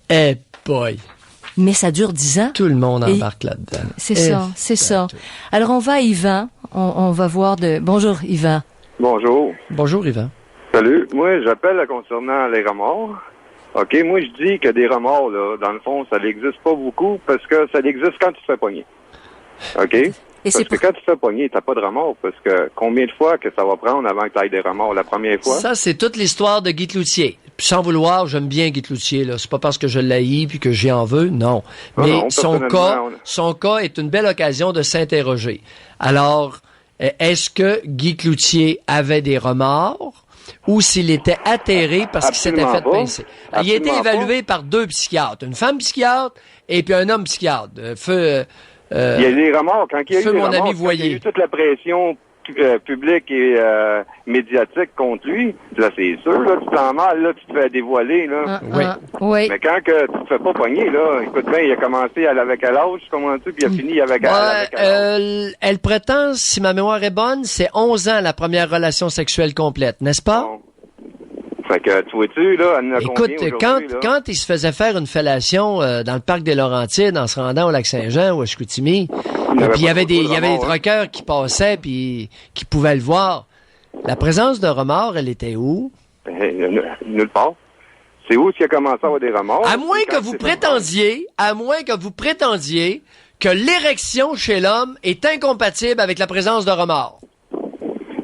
Eh boy! Mais ça dure 10 ans. Tout le monde embarque là-dedans. C'est ça, c'est ça. Alors, on va à Yvan. On va voir de... Bonjour, Yvan. Bonjour. Bonjour, Yvan. Salut. Moi, j'appelle concernant les remords. OK, moi, je dis que des remords, là, dans le fond, ça n'existe pas beaucoup parce que ça existe quand tu te fais pogner. OK? Parce que quand tu te fais pogner, t'as pas de remords parce que combien de fois que ça va prendre avant que tu aies des remords la première fois? Ça, c'est toute l'histoire de Guy Cloutier. Puis sans vouloir, j'aime bien Guy Cloutier, là. C'est pas parce que je l'haïs puis que j'y en veux, non. Mais non, son cas est une belle occasion de s'interroger. Alors, est-ce que Guy Cloutier avait des remords ou s'il était atterré parce qu'il s'était fait pincer? Il a été évalué par 2 psychiatres. Une femme psychiatre et puis un homme psychiatre. Il y a des remords. Quand il y a eu des remords, ami quand il y a eu toute la pression publique et médiatique contre lui, là, c'est sûr, là, tu t'en mal, là, tu te fais dévoiler, là. Oui. Mais quand que tu te fais pas pogner, là, écoute bien, il a commencé avec quel âge, comment-tu, puis il a fini avec quel âge? Elle prétend, si ma mémoire est bonne, c'est 11 ans la première relation sexuelle complète, n'est-ce pas? Bon. Fait que, tu vois-tu, là, elle en a écoute, quand il se faisait faire une fellation dans le parc des Laurentides en se rendant au Lac-Saint-Jean ou à Chicoutimi, puis il y avait des truckers qui passaient puis qui pouvaient le voir. La présence de remords, elle était où? Nulle part. C'est où qu'il a commencé à avoir des remords? À moins que vous prétendiez que l'érection chez l'homme est incompatible avec la présence de remords.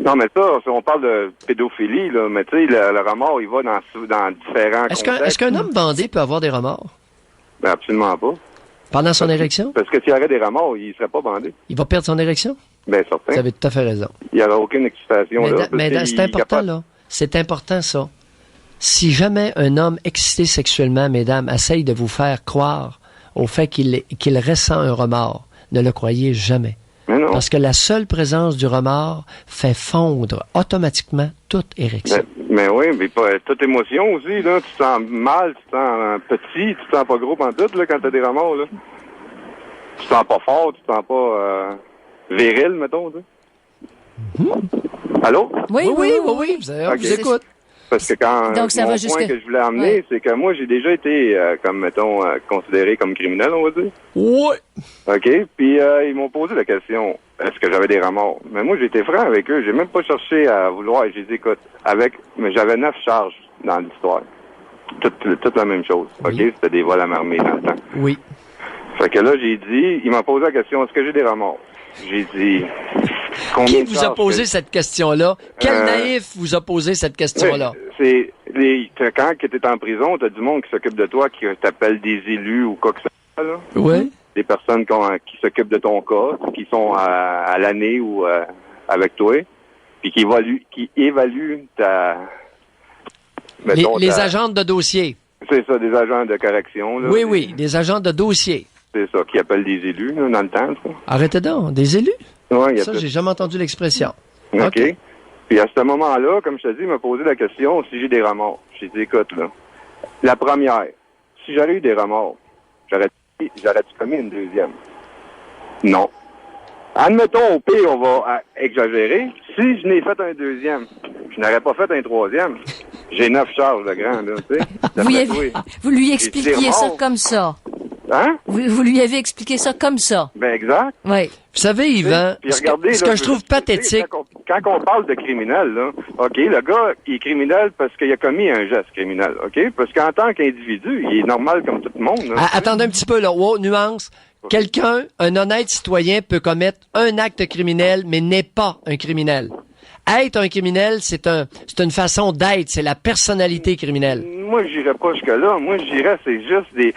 Non, mais ça, on parle de pédophilie, là, mais tu sais, le remords, il va dans différents contextes. Est-ce qu'un homme bandé peut avoir des remords? Ben, absolument pas. Pendant son érection? Parce que s'il y avait des remords, il serait pas bandé. Il va perdre son érection? Ben, certain. Vous avez tout à fait raison. Il n'y aura aucune excitation, là. Mais c'est important, là. C'est important, ça. Si jamais un homme excité sexuellement, mesdames, essaye de vous faire croire au fait qu'il ressent un remords, ne le croyez jamais. Parce que la seule présence du remords fait fondre automatiquement toute érection. Mais oui, mais toute émotion aussi, là. Tu te sens mal, tu te sens petit, tu te sens pas gros pantoute, là, quand t'as des remords, là. Tu te sens pas fort, tu te sens pas viril, mettons, tu sais. Allô? Oui. Vous écoute. Parce que quand donc, ça mon va point que je voulais amener, c'est que moi, j'ai déjà été, comme, mettons, considéré comme criminel, on va dire. Oui. OK? Puis, ils m'ont posé la question, est-ce que j'avais des remords? Mais moi, j'ai été franc avec eux. J'ai même pas cherché à vouloir. J'ai dit, écoute, mais j'avais 9 charges dans l'histoire. Toute la même chose. OK? C'était des vols à m'armer dans le temps. Oui. Fait que là, j'ai dit, il m'a posé la question, est-ce que j'ai des remords? J'ai dit... Qui vous a posé cette question-là? Quel naïf vous a posé cette question-là? Quand tu es en prison, tu as du monde qui s'occupe de toi, qui t'appelle des élus ou quoi que ce soit. Là. Oui. Des personnes qui s'occupent de ton cas, qui sont à l'année ou avec toi, puis qui évaluent ta... Mettons, les agentes de dossier. C'est ça, des agents de correction. Là, oui, des agents de dossier. C'est ça, qui appellent des élus là, dans le temps. Ça. Arrêtez donc, des élus? Ouais, ça, j'ai jamais entendu l'expression. OK. Puis à ce moment-là, comme je te dis, il m'a posé la question si j'ai des remords. J'ai dit, écoute, là, la première, si j'aurais eu des remords, j'aurais-tu commis une deuxième? Non. Admettons, au pire, on va exagérer. Si je n'ai fait un deuxième, je n'aurais pas fait un troisième. J'ai 9 charges de grand, là, tu sais. Vous lui expliquiez ça comme ça. Hein? Vous lui avez expliqué ça comme ça. Ben, exact. Oui. Vous savez, Yvan, ce que je trouve pathétique... Quand on parle de criminel, là, OK, le gars, il est criminel parce qu'il a commis un geste criminel, OK? Parce qu'en tant qu'individu, il est normal comme tout le monde. Là. Attendez un petit peu, là. Wow, nuance. Quelqu'un, un honnête citoyen, peut commettre un acte criminel, mais n'est pas un criminel. Être un criminel, c'est une façon d'être, c'est la personnalité criminelle. Moi, j'irais pas jusque-là. Moi, j'irais, c'est juste des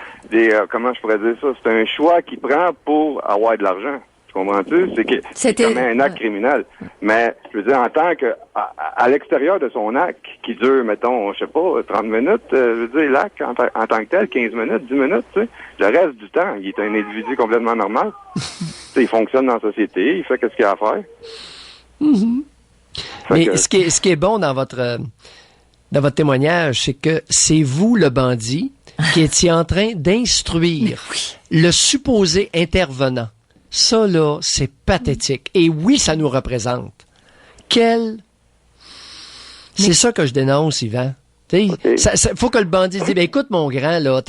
comment je pourrais dire ça? C'est un choix qu'il prend pour avoir de l'argent. Tu comprends-tu? C'est qu'il commet un acte criminel. Mais, je veux dire, en tant que, à l'extérieur de son acte, qui dure, mettons, je sais pas, 30 minutes, je veux dire, l'acte, en tant que tel, 15 minutes, 10 minutes, tu sais, le reste du temps, il est un individu complètement normal. Il fonctionne dans la société, il fait ce qu'il a à faire. Mm-hmm. Mais ce qui est bon dans votre témoignage, c'est que c'est vous, le bandit, qui étiez en train d'instruire le supposé intervenant Ça, là, c'est pathétique. Et oui, ça nous représente. C'est ça que je dénonce, Yvan. Okay. Faut que le bandit dise, écoute, mon grand, là,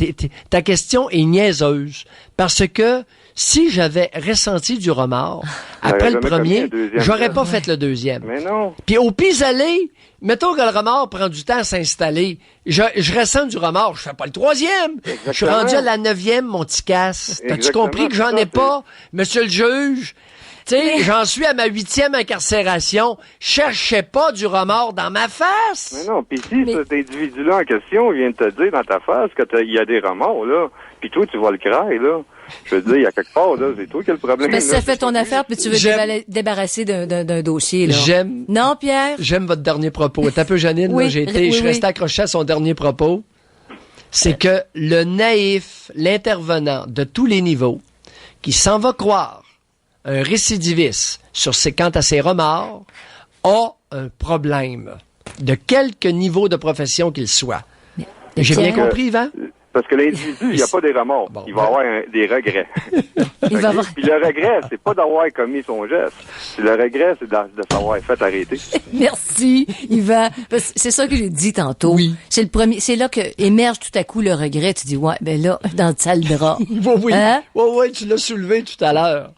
ta question est niaiseuse. Parce que si j'avais ressenti du remords après le premier, j'aurais pas fait le deuxième. Mais non. Puis au pis-aller, mettons que le remords prend du temps à s'installer. Je ressens du remords, je fais pas le troisième. Exactement. Je suis rendu à la 9e, mon petit casse. T'as-tu compris que j'en ai pas, monsieur le juge? Tu sais, j'en suis à ma 8e incarcération. Cherchez pas du remords dans ma face. Mais non, pis si cet individu-là en question vient de te dire dans ta face qu'il y a des remords, là, pis toi, tu vas le craindre, là. Je veux dire, il y a quelque part, là, c'est toi qui as le problème. Mais ça fait ton affaire, puis tu veux débarrasser d'un dossier, là. Non, Pierre? J'aime votre dernier propos. T'as peu, Janine, oui, là, je suis resté accroché à son dernier propos. C'est que le naïf, l'intervenant de tous les niveaux, qui s'en va croire un récidiviste quant à ses remords, a un problème, de quelque niveau de profession qu'il soit. J'ai bien compris, Yvan? Parce que l'individu, il n'y a pas des remords. Il va avoir des regrets. Puis le regret, c'est pas d'avoir commis son geste. Le regret, c'est de s'avoir fait arrêter. Merci, Yvan. C'est ça que j'ai dit tantôt. Oui. C'est là que émerge tout à coup le regret. Tu dis, ouais, ben là, dans le sale drap. Oui. Hein? Oui, tu l'as soulevé tout à l'heure.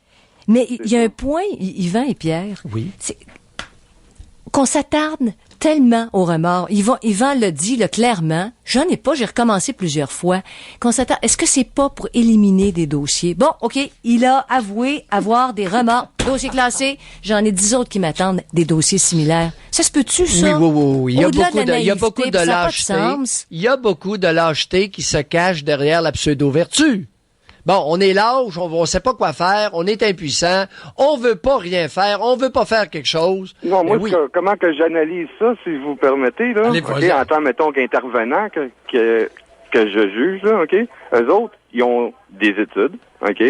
Mais il y a un point, Yvan et Pierre. Oui. C'est qu'on s'attarde tellement au remords. Yvan l'a dit là, clairement. J'en ai pas, j'ai recommencé plusieurs fois. Qu'on s'attarde. Est-ce que c'est pas pour éliminer des dossiers? Bon, OK, il a avoué avoir des remords. Dossier classé. J'en ai 10 autres qui m'attendent, des dossiers similaires. Ça se peut-tu, ça? Oui. Il y a beaucoup de lâcheté. Il y a beaucoup de lâcheté qui se cache derrière la pseudo-vertu. Bon, on est lâche, on sait pas quoi faire, on est impuissant, on veut pas rien faire, on veut pas faire quelque chose. Non, moi, comment que j'analyse ça, si vous permettez, là? Allez, en tant, mettons, qu'intervenant que je juge, là, OK? Eux autres, ils ont des études, OK?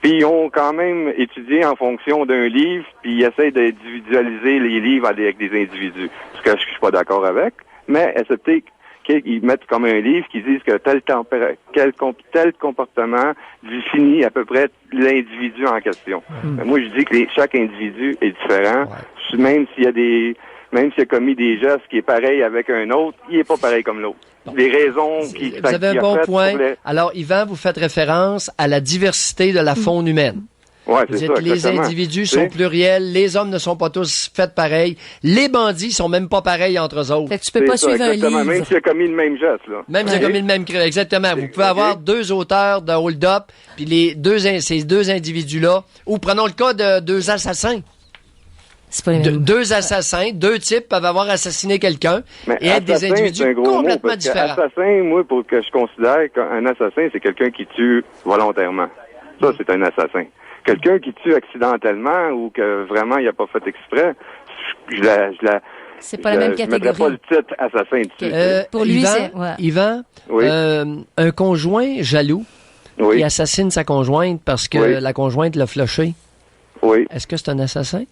Puis ils ont quand même étudié en fonction d'un livre, puis ils essayent d'individualiser les livres avec des individus. Ce que je suis pas d'accord avec, mais accepter ils mettent comme un livre qui disent que tel comportement définit à peu près l'individu en question. Moi, je dis que chaque individu est différent. Ouais. Même s'il a commis des gestes qui est pareil avec un autre, il est pas pareil comme l'autre. Les raisons qui... Vous avez un bon point. Alors, Yvan, vous faites référence à la diversité de la faune humaine. Ouais, vous dites, les individus sont pluriels, les hommes ne sont pas tous faits pareils, les bandits sont même pas pareils entre eux autres. Fait que tu peux pas suivre un livre. Même s'il a commis le même geste, là. Même s'il a commis le même crime, exactement. Vous pouvez avoir deux auteurs de hold-up, puis ces deux individus-là, ou prenons le cas de deux assassins. C'est pas les mêmes. Deux assassins, deux types peuvent avoir assassiné quelqu'un et être des individus complètement différents. Assassin, moi, pour que je considère qu'un assassin, c'est quelqu'un qui tue volontairement. Ça, c'est un assassin. Quelqu'un qui tue accidentellement ou que vraiment il n'a pas fait exprès, c'est pas la même catégorie. Je mettrais pas le titre assassin dessus. Pour lui, Yvan, oui. Un conjoint jaloux qui assassine sa conjointe parce que la conjointe l'a flushé. Oui. Est-ce que c'est un assassin?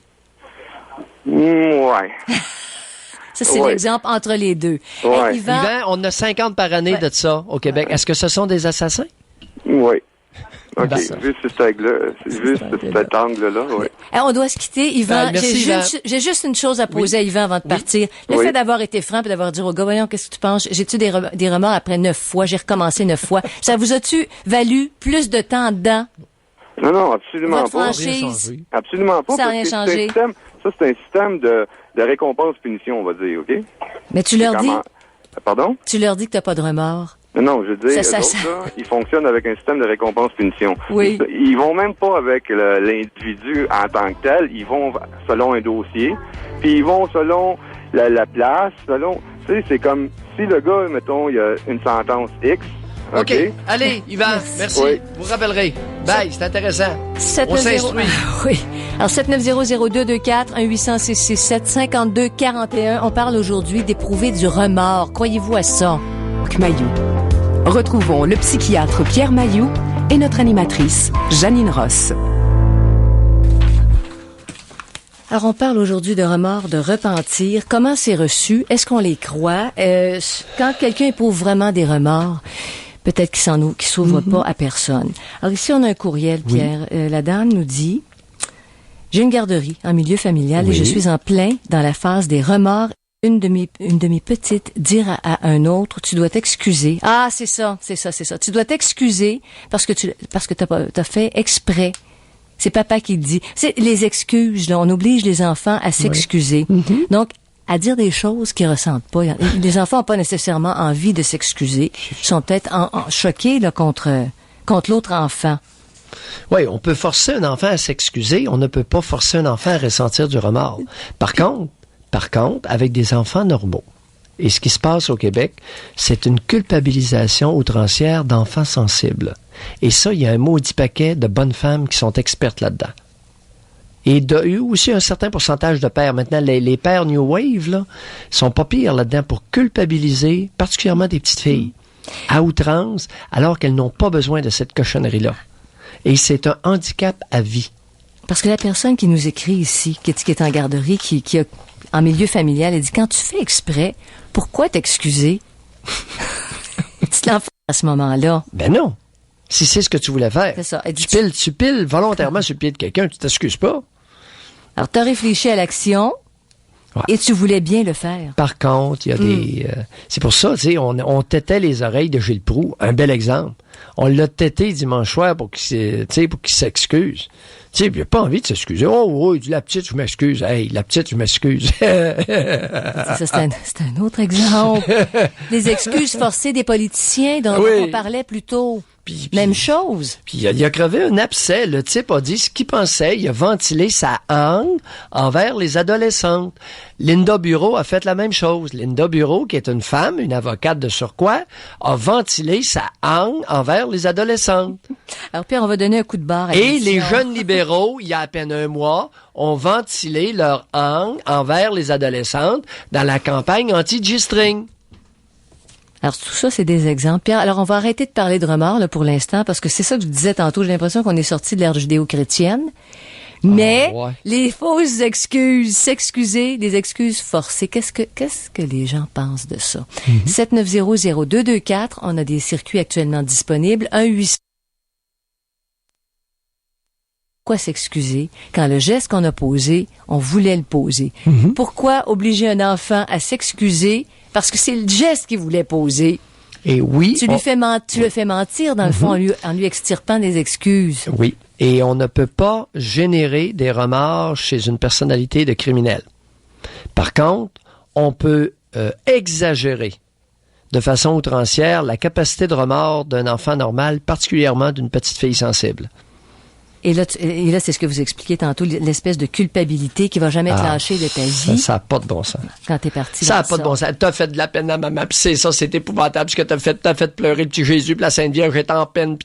Ouais. Ça, c'est l'exemple entre les deux. Ouais. Hey, Yvan, on a 50 par année de ça au Québec. Est-ce que ce sont des assassins? Oui. OK, vu cet angle-là, oui. On doit se quitter, Yvan. Merci, j'ai juste une chose à poser à Yvan avant de partir. Le fait d'avoir été franc et d'avoir dit au gars, voyons, qu'est-ce que tu penses? J'ai-tu des remords après 9 fois? J'ai recommencé 9 fois. Ça vous a-tu valu plus de temps dedans? Non, absolument Votre pas. franchise? Absolument pas. Ça n'a rien changé. C'est un système de récompense-punition, on va dire, OK? Mais tu leur dis... Pardon? Tu leur dis que t'as pas de remords. Non, je veux dire, eux autres, là, ils fonctionnent avec un système de récompense-punition. Oui. Ils vont même pas avec l'individu en tant que tel. Ils vont selon un dossier, puis ils vont selon la place, selon... Tu sais, c'est comme si le gars, mettons, il a une sentence X. OK. Allez, Yvan, merci. Oui. Vous rappellerez. Bye, c'est intéressant. On s'instruit. Oui. Alors, 790-0224, 1-800-667-5241. On parle aujourd'hui d'éprouver du remords. Croyez-vous à ça? Mailloux. Retrouvons le psychiatre Pierre Mailloux et notre animatrice, Janine Ross. Alors, on parle aujourd'hui de remords, de repentir. Comment c'est reçu? Est-ce qu'on les croit? Quand quelqu'un éprouve vraiment des remords, peut-être qu'il s'ouvre pas à personne. Alors ici, on a un courriel, Pierre. La dame nous dit, j'ai une garderie en milieu familial et je suis en plein dans la phase des remords. Une de mes petites dire à un autre, tu dois t'excuser. Ah, c'est ça. Tu dois t'excuser parce que t'as fait exprès. C'est papa qui le dit. C'est les excuses, là. On oblige les enfants à s'excuser. Donc, à dire des choses qu'ils ressentent pas. Les enfants n'ont pas nécessairement envie de s'excuser. Ils sont peut-être choqués, là, contre l'autre enfant. Oui, on peut forcer un enfant à s'excuser. On ne peut pas forcer un enfant à ressentir du remords. Par contre, avec des enfants normaux, et ce qui se passe au Québec, c'est une culpabilisation outrancière d'enfants sensibles. Et ça, il y a un maudit paquet de bonnes femmes qui sont expertes là-dedans. Et il y a aussi un certain pourcentage de pères. Maintenant, les pères New Wave, là, sont pas pires là-dedans pour culpabiliser, particulièrement des petites filles, à outrance, alors qu'elles n'ont pas besoin de cette cochonnerie-là. Et c'est un handicap à vie. Parce que la personne qui nous écrit ici, qui est en garderie, qui a en milieu familial, elle dit, quand tu fais exprès, pourquoi t'excuser? Tu l'en fais à ce moment-là. Ben non. Si c'est ce que tu voulais faire. C'est ça. Elle dit, tu piles volontairement sur le pied de quelqu'un, tu t'excuses pas. Alors, tu as réfléchi à l'action et tu voulais bien le faire. Par contre, il y a des... c'est pour ça, tu sais, on têtait les oreilles de Gilles Proulx. Un bel exemple. On l'a têté dimanche soir pour qu'il s'excuse. Tu sais, il n'a pas envie de s'excuser. Oh, oui, la petite, je m'excuse. Hey, la petite, je m'excuse. C'est un autre exemple. Les excuses forcées des politiciens dont on parlait plus tôt. Même chose. Puis il a crevé un abcès. Le type a dit ce qu'il pensait. Il a ventilé sa haine envers les adolescentes. Linda Bureau a fait la même chose. Linda Bureau, qui est une femme, une avocate de surcroît, a ventilé sa haine envers les adolescentes. Alors Pierre, on va donner un coup de barre à Et les jeunes libéraux, il y a à peine un mois, ont ventilé leur haine envers les adolescentes dans la campagne anti-G-string. Alors, tout ça, c'est des exemples. Pierre, alors on va arrêter de parler de remords là, pour l'instant, parce que c'est ça que je disais tantôt. J'ai l'impression qu'on est sorti de l'ère judéo-chrétienne. Mais les fausses excuses, s'excuser, des excuses forcées, qu'est-ce que les gens pensent de ça? 790-0224, on a des circuits actuellement disponibles. 1-800. Pourquoi s'excuser quand le geste qu'on a posé, on voulait le poser? Pourquoi obliger un enfant à s'excuser parce que c'est le geste qu'il voulait poser? Et oui. Tu le fais mentir, dans le fond, en lui extirpant des excuses. Oui. Et on ne peut pas générer des remords chez une personnalité de criminel. Par contre, on peut exagérer de façon outrancière la capacité de remords d'un enfant normal, particulièrement d'une petite fille sensible. Et là, c'est ce que vous expliquiez tantôt, l'espèce de culpabilité qui va jamais te lâcher de ta vie. Ça n'a pas de bon sens. Quand t'es parti. Ça n'a pas de bon sens. T'as fait de la peine à maman, pis c'est épouvantable ce que t'as fait. T'as fait pleurer le petit Jésus, pis la Sainte Vierge est en peine.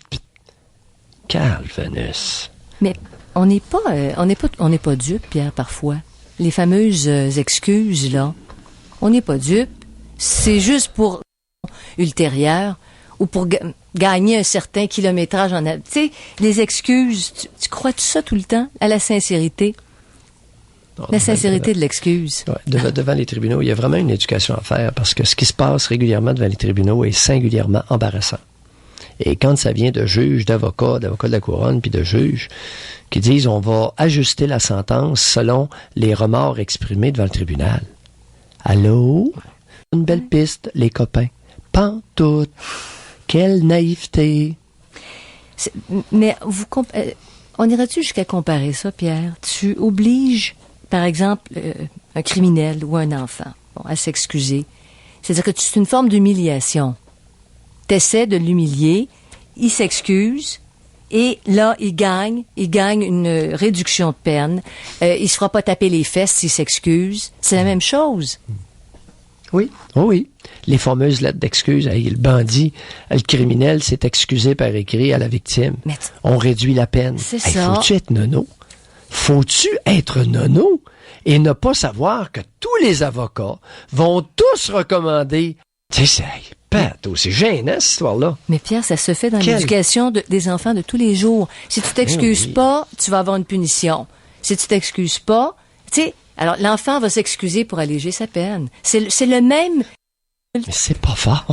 Calvenus. Mais on n'est pas dupes, Pierre, parfois. Les fameuses excuses, là, on n'est pas dupes. C'est juste pour ultérieur ou pour gagner un certain kilométrage en... Tu sais, les excuses, tu crois tout ça tout le temps à la sincérité? La sincérité de l'excuse. Ouais, devant les tribunaux, il y a vraiment une éducation à faire parce que ce qui se passe régulièrement devant les tribunaux est singulièrement embarrassant. Et quand ça vient de juges, d'avocats de la couronne, puis de juges qui disent on va ajuster la sentence selon les remords exprimés devant le tribunal. Allô? Une belle piste, les copains. Pantoute. Quelle naïveté. Mais on irait-tu jusqu'à comparer ça, Pierre? Tu obliges, par exemple, un criminel ou un enfant à s'excuser. C'est-à-dire que c'est une forme d'humiliation. T'essaies de l'humilier, il s'excuse, et là, il gagne une réduction de peine. Il se fera pas taper les fesses s'il s'excuse. C'est la même chose. Oui, oh oui. Les fameuses lettres d'excuses. Hey, le bandit, le criminel s'est excusé par écrit à la victime. On réduit la peine. C'est ça. Faut-tu être nono? Faut-tu être nono? Et ne pas savoir que tous les avocats vont tous recommander... Tu sais, c'est gênant, cette histoire-là. Mais Pierre, ça se fait dans l'éducation des enfants de tous les jours. Si tu t'excuses pas, tu vas avoir une punition. Si tu t'excuses pas, tu sais... Alors, l'enfant va s'excuser pour alléger sa peine. C'est le même... Mais c'est pas fort.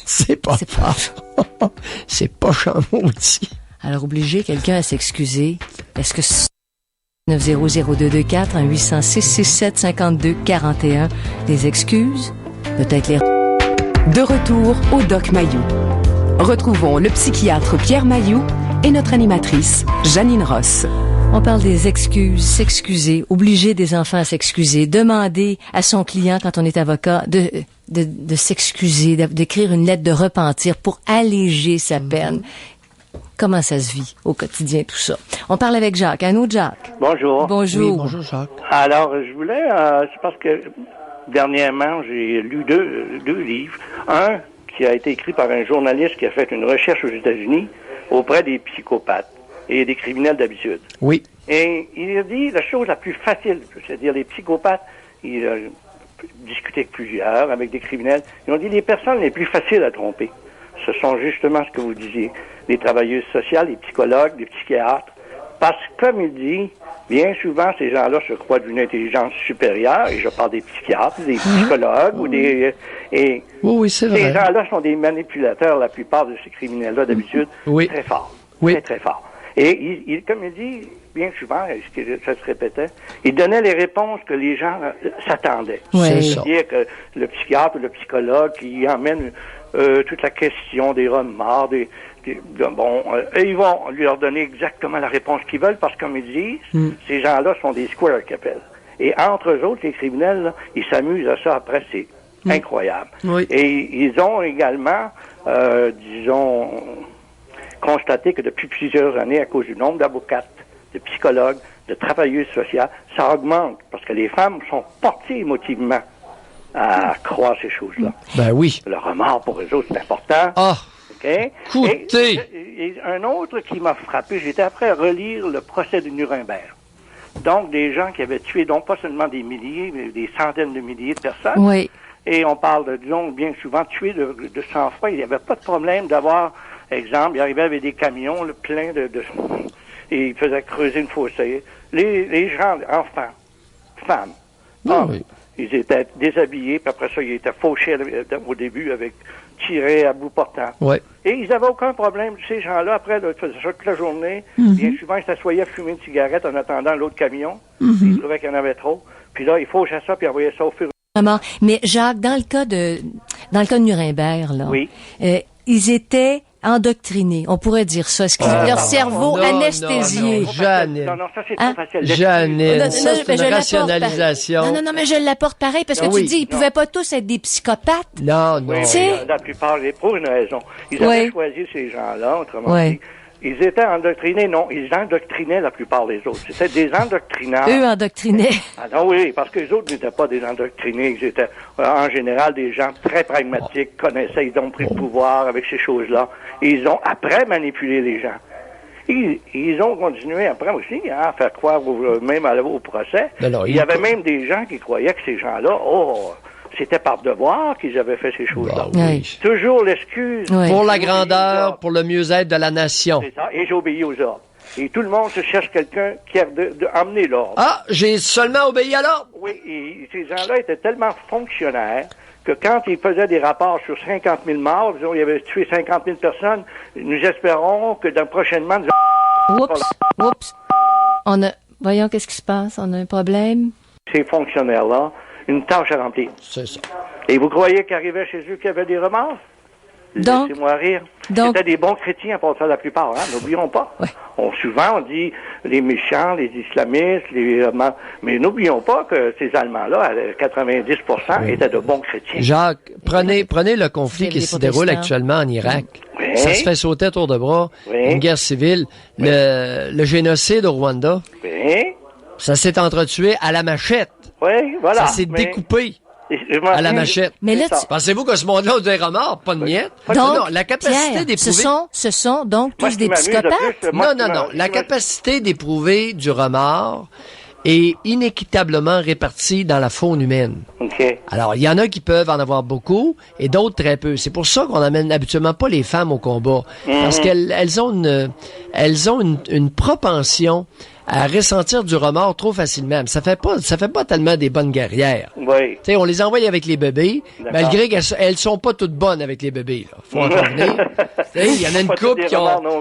C'est pas fort. C'est pas maudit. Alors, obliger quelqu'un à s'excuser. Est-ce que 900-224, 1-800-667-52-41, des excuses? Peut-être les... De retour au Doc Mayou. Retrouvons le psychiatre Pierre Mayou et notre animatrice Janine Ross. On parle des excuses, s'excuser, obliger des enfants à s'excuser, demander à son client, quand on est avocat, de s'excuser, d'écrire une lettre de repentir pour alléger sa peine. Comment ça se vit au quotidien, tout ça? On parle avec Jacques. Un autre Jacques. Bonjour. Bonjour. Oui, bonjour, Jacques. Alors, je voulais, c'est parce que dernièrement, j'ai lu deux livres. Un qui a été écrit par un journaliste qui a fait une recherche aux États-Unis auprès des psychopathes et des criminels d'habitude. Oui. Et il a dit la chose la plus facile, c'est-à-dire les psychopathes, il a discuté avec plusieurs, avec des criminels, ils ont dit les personnes les plus faciles à tromper. Ce sont justement ce que vous disiez, les travailleuses sociales, les psychologues, les psychiatres. Parce que, comme il dit, bien souvent, ces gens-là se croient d'une intelligence supérieure, et je parle des psychiatres, des psychologues, ou des... oui, c'est vrai. Ces gens-là sont des manipulateurs, la plupart de ces criminels-là, d'habitude, très forts. Oui. Très, très forts. Et il, comme il dit, bien souvent, ça se répétait, il donnait les réponses que les gens s'attendaient. C'est-à-dire que le psychiatre ou le psychologue qui emmène toute la question des remords, ils vont leur donner exactement la réponse qu'ils veulent parce que, comme ils disent, ces gens-là sont des squares qu'ils appellent. Et entre eux autres, les criminels, là, ils s'amusent à ça après, c'est incroyable. Oui. Et ils ont également, constaté que depuis plusieurs années, à cause du nombre d'avocates, de psychologues, de travailleuses sociales, ça augmente parce que les femmes sont portées émotivement à croire ces choses-là. Ben oui. Le remords pour eux autres, c'est important. Ah! Okay? Écoutez! Et un autre qui m'a frappé, j'étais après à relire le procès de Nuremberg. Donc, des gens qui avaient tué, donc pas seulement des milliers, mais des centaines de milliers de personnes. Oui. Et on parle de, disons, bien souvent tués de sang-froid. Il n'y avait pas de problème d'avoir, exemple, ils arrivaient avec des camions pleins et ils faisaient creuser une fossée. Les gens, enfants, femmes, hommes, ils étaient déshabillés, puis après ça, ils étaient fauchés au début avec tirés à bout portant. Ouais. Et ils n'avaient aucun problème. Ces gens-là, après, ils faisaient ça toute la journée. Bien souvent, ils s'assoyaient à fumer une cigarette en attendant l'autre camion. Ils trouvaient qu'il y en avait trop. Puis là, ils fauchaient ça, puis ils envoyaient ça au fur et à mesure. Mais Jacques, dans le cas de Nuremberg, là, ils étaient endoctrinés, on pourrait dire ça. Leur cerveau anesthésié. Non, ça c'est trop facile. Jeannette, c'est une rationalisation. Non, mais je l'apporte pareil, parce que tu dis, ils pouvaient pas tous être des psychopathes. Non. Oui, la plupart, pour une raison. Ils avaient choisi ces gens-là, autrement dit. Ils étaient endoctrinés, non. Ils endoctrinaient la plupart des autres. C'était des endoctrineurs. Eux endoctrinaient. Ah non, oui, parce que les autres n'étaient pas des endoctrinés. Ils étaient, en général, des gens très pragmatiques, connaissaient, ils ont pris le pouvoir avec ces choses-là. Et ils ont, après, manipulé les gens. Ils ont continué après aussi à faire croire, même au procès. Il y avait même des gens qui croyaient que ces gens-là, c'était par devoir qu'ils avaient fait ces choses-là. Toujours l'excuse. Pour la grandeur, pour le mieux-être de la nation. C'est ça, et j'obéis aux ordres. Et tout le monde se cherche quelqu'un qui a amené l'ordre. Ah, j'ai seulement obéi à l'ordre. Oui, et ces gens-là étaient tellement fonctionnaires que quand ils faisaient des rapports sur 50 000 morts, disons, ils avaient tué 50 000 personnes, nous espérons que prochainement... Oups. Voyons, qu'est-ce qui se passe? On a un problème? Ces fonctionnaires-là, une tâche à remplir. C'est ça. Et vous croyez qu'arrivait chez eux qu'il y avait des remords? Laissez-moi rire. C'était des bons chrétiens pour ça la plupart, n'oublions pas. Souvent, on dit les méchants, les islamistes, mais n'oublions pas que ces Allemands-là, à 90%, étaient de bons chrétiens. Jacques, prenez le conflit qui se déroule actuellement en Irak. Ça se fait sauter à tour de bras. Une guerre civile. Le génocide au Rwanda. Ça s'est entretué à la machette. Oui, voilà. Ça s'est découpé à la machette. Mais là, pensez-vous que ce monde-là a des remords, pas de miettes? Non, la capacité d'éprouver... Ce sont donc tous des psychopathes? Non. La capacité d'éprouver du remords est inéquitablement répartie dans la faune humaine. Alors, il y en a qui peuvent en avoir beaucoup et d'autres très peu. C'est pour ça qu'on n'amène habituellement pas les femmes au combat. Parce qu'elles ont une propension à ressentir du remords trop facilement. Ça fait pas tellement des bonnes guerrières. Oui. Tu sais, on les envoie avec les bébés, malgré qu'elles sont pas toutes bonnes avec les bébés, là. Faut en convenir. Il y en a une couple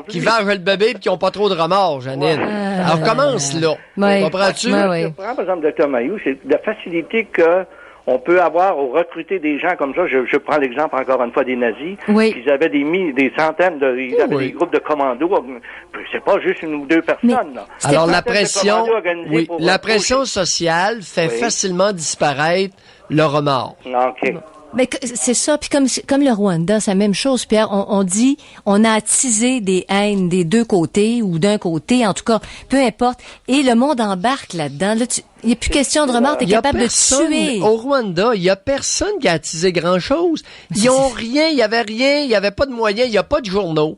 qui vengent le bébé et qui ont pas trop de remords, Janine. Alors, commence là. Comprends-tu? Oui. Par exemple, Dr. Mailloux, c'est la facilité que on peut avoir au recruter des gens comme ça. Je prends l'exemple encore une fois des nazis. Oui. Ils avaient des centaines ils avaient des groupes de commandos. C'est pas juste une ou deux personnes. Là. Alors la pression sociale fait facilement disparaître le remords. OK. Mais c'est ça, puis comme le Rwanda, c'est la même chose, Pierre. On dit, on a attisé des haines des deux côtés ou d'un côté, en tout cas, peu importe. Et le monde embarque là-dedans. Là, il n'y a plus question de remords, t'es capable de tuer. Au Rwanda, il y a personne qui a attisé grand-chose. Ils ont rien, il y avait pas de moyens, il y a pas de journaux.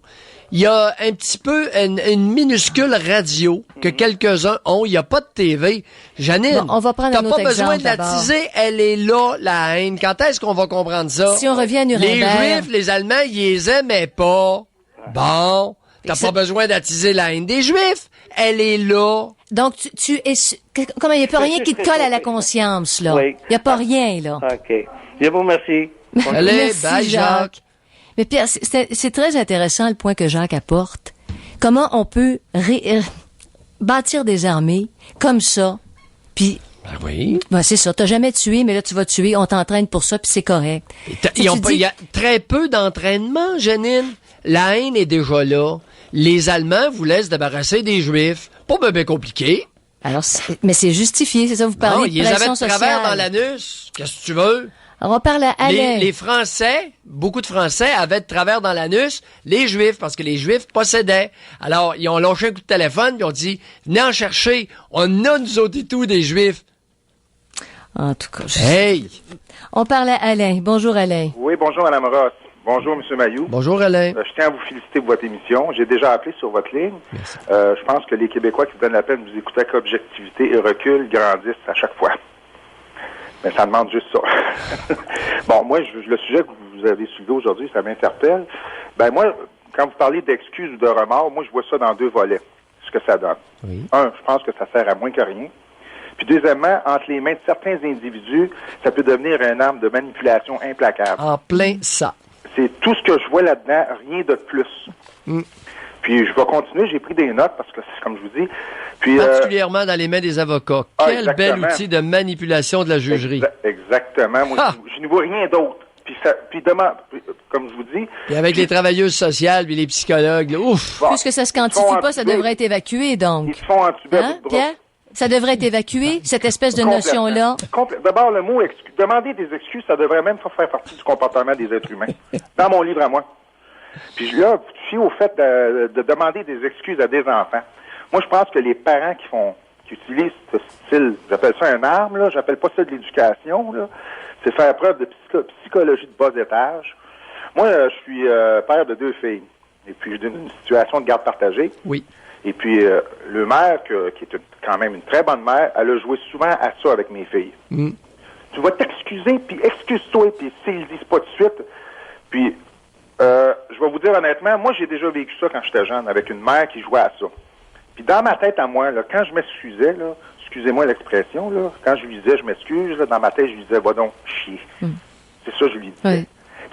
Il y a un petit peu une minuscule radio que quelques-uns ont. Il n'y a pas de TV. Janine, on va prendre un autre t'as pas besoin de exemple l'attiser. Elle est là, la haine. Quand est-ce qu'on va comprendre ça? Si on revient à Nuremberg. Les Juifs, les Allemands, ils les aimaient pas. Bon. T'as pas besoin d'attiser la haine des Juifs. Elle est là. Donc, comment il n'y a pas rien qui te colle à la conscience, là? Il n'y a pas rien, là. OK. Je vous remercie. Allez, bye, Jacques. Mais Pierre, c'est très intéressant le point que Jacques apporte. Comment on peut bâtir des armées comme ça, puis... c'est ça. T'as jamais tué, mais là, tu vas tuer. On t'entraîne pour ça, puis c'est correct. Il y a très peu d'entraînement, Janine. La haine est déjà là. Les Allemands voulaient se débarrasser des Juifs. Pas bien compliqué. Alors, mais c'est justifié, c'est ça, vous parlez de pression sociale. Ils avaient de travers dans l'anus. Qu'est-ce que tu veux? Alors, on parle à Alain. Les Français, beaucoup de Français avaient de travers dans l'anus les Juifs, parce que les Juifs possédaient. Alors, ils ont lâché un coup de téléphone, ils ont dit, venez en chercher, on a nous autres et tout des Juifs. En tout cas, hey! On parle à Alain. Bonjour, Alain. Oui, bonjour, Mme Ross. Bonjour, M. Mailloux. Bonjour, Alain. Je tiens à vous féliciter pour votre émission. J'ai déjà appelé sur votre ligne. Je pense que les Québécois qui donnent la peine de vous écouter avec objectivité et recul grandissent à chaque fois. Mais ça demande juste ça. Bon, moi, le sujet que vous avez soulevé aujourd'hui, ça m'interpelle. Ben moi, quand vous parlez d'excuses ou de remords, moi, je vois ça dans deux volets, ce que ça donne. Oui. Un, je pense que ça sert à moins que rien. Puis deuxièmement, entre les mains de certains individus, ça peut devenir une arme de manipulation implacable. En plein ça. C'est tout ce que je vois là-dedans, rien de plus. Puis je vais continuer, j'ai pris des notes parce que c'est comme je vous dis. Puis, particulièrement dans les mains des avocats. Quel bel outil de manipulation de la jugerie. Exactement. Moi, je ne vois rien d'autre. Puis demain, comme je vous dis... Et avec les travailleuses sociales puis les psychologues, là, ouf! Bon, puisque ça se quantifie pas, ça devrait être évacué, donc. Ils se font entuber à bout de bras. Pierre? Ça devrait être évacué, cette espèce de notion-là? D'abord, le mot demander des excuses, ça devrait même faire partie du comportement des êtres humains. Dans mon livre à moi. Puis là, je suis au fait de demander des excuses à des enfants. Moi, je pense que les parents qui utilisent ce style, j'appelle ça un arme, là, j'appelle pas ça de l'éducation, là, c'est faire preuve de psychologie de bas étage. Moi, je suis père de 2 filles. Et puis, j'ai une situation de garde partagée. Oui. Et puis, le maire, qui est quand même une très bonne mère, elle a joué souvent à ça avec mes filles. Tu vas t'excuser, puis excuse-toi, puis s'ils disent pas de suite. Puis, je vais vous dire honnêtement, moi, j'ai déjà vécu ça quand j'étais jeune, avec une mère qui jouait à ça. Puis, dans ma tête à moi, là, quand je m'excusais, là, excusez-moi l'expression, là, quand je lui disais je m'excuse, là, dans ma tête, je lui disais va donc chier. C'est ça que je lui disais. Oui.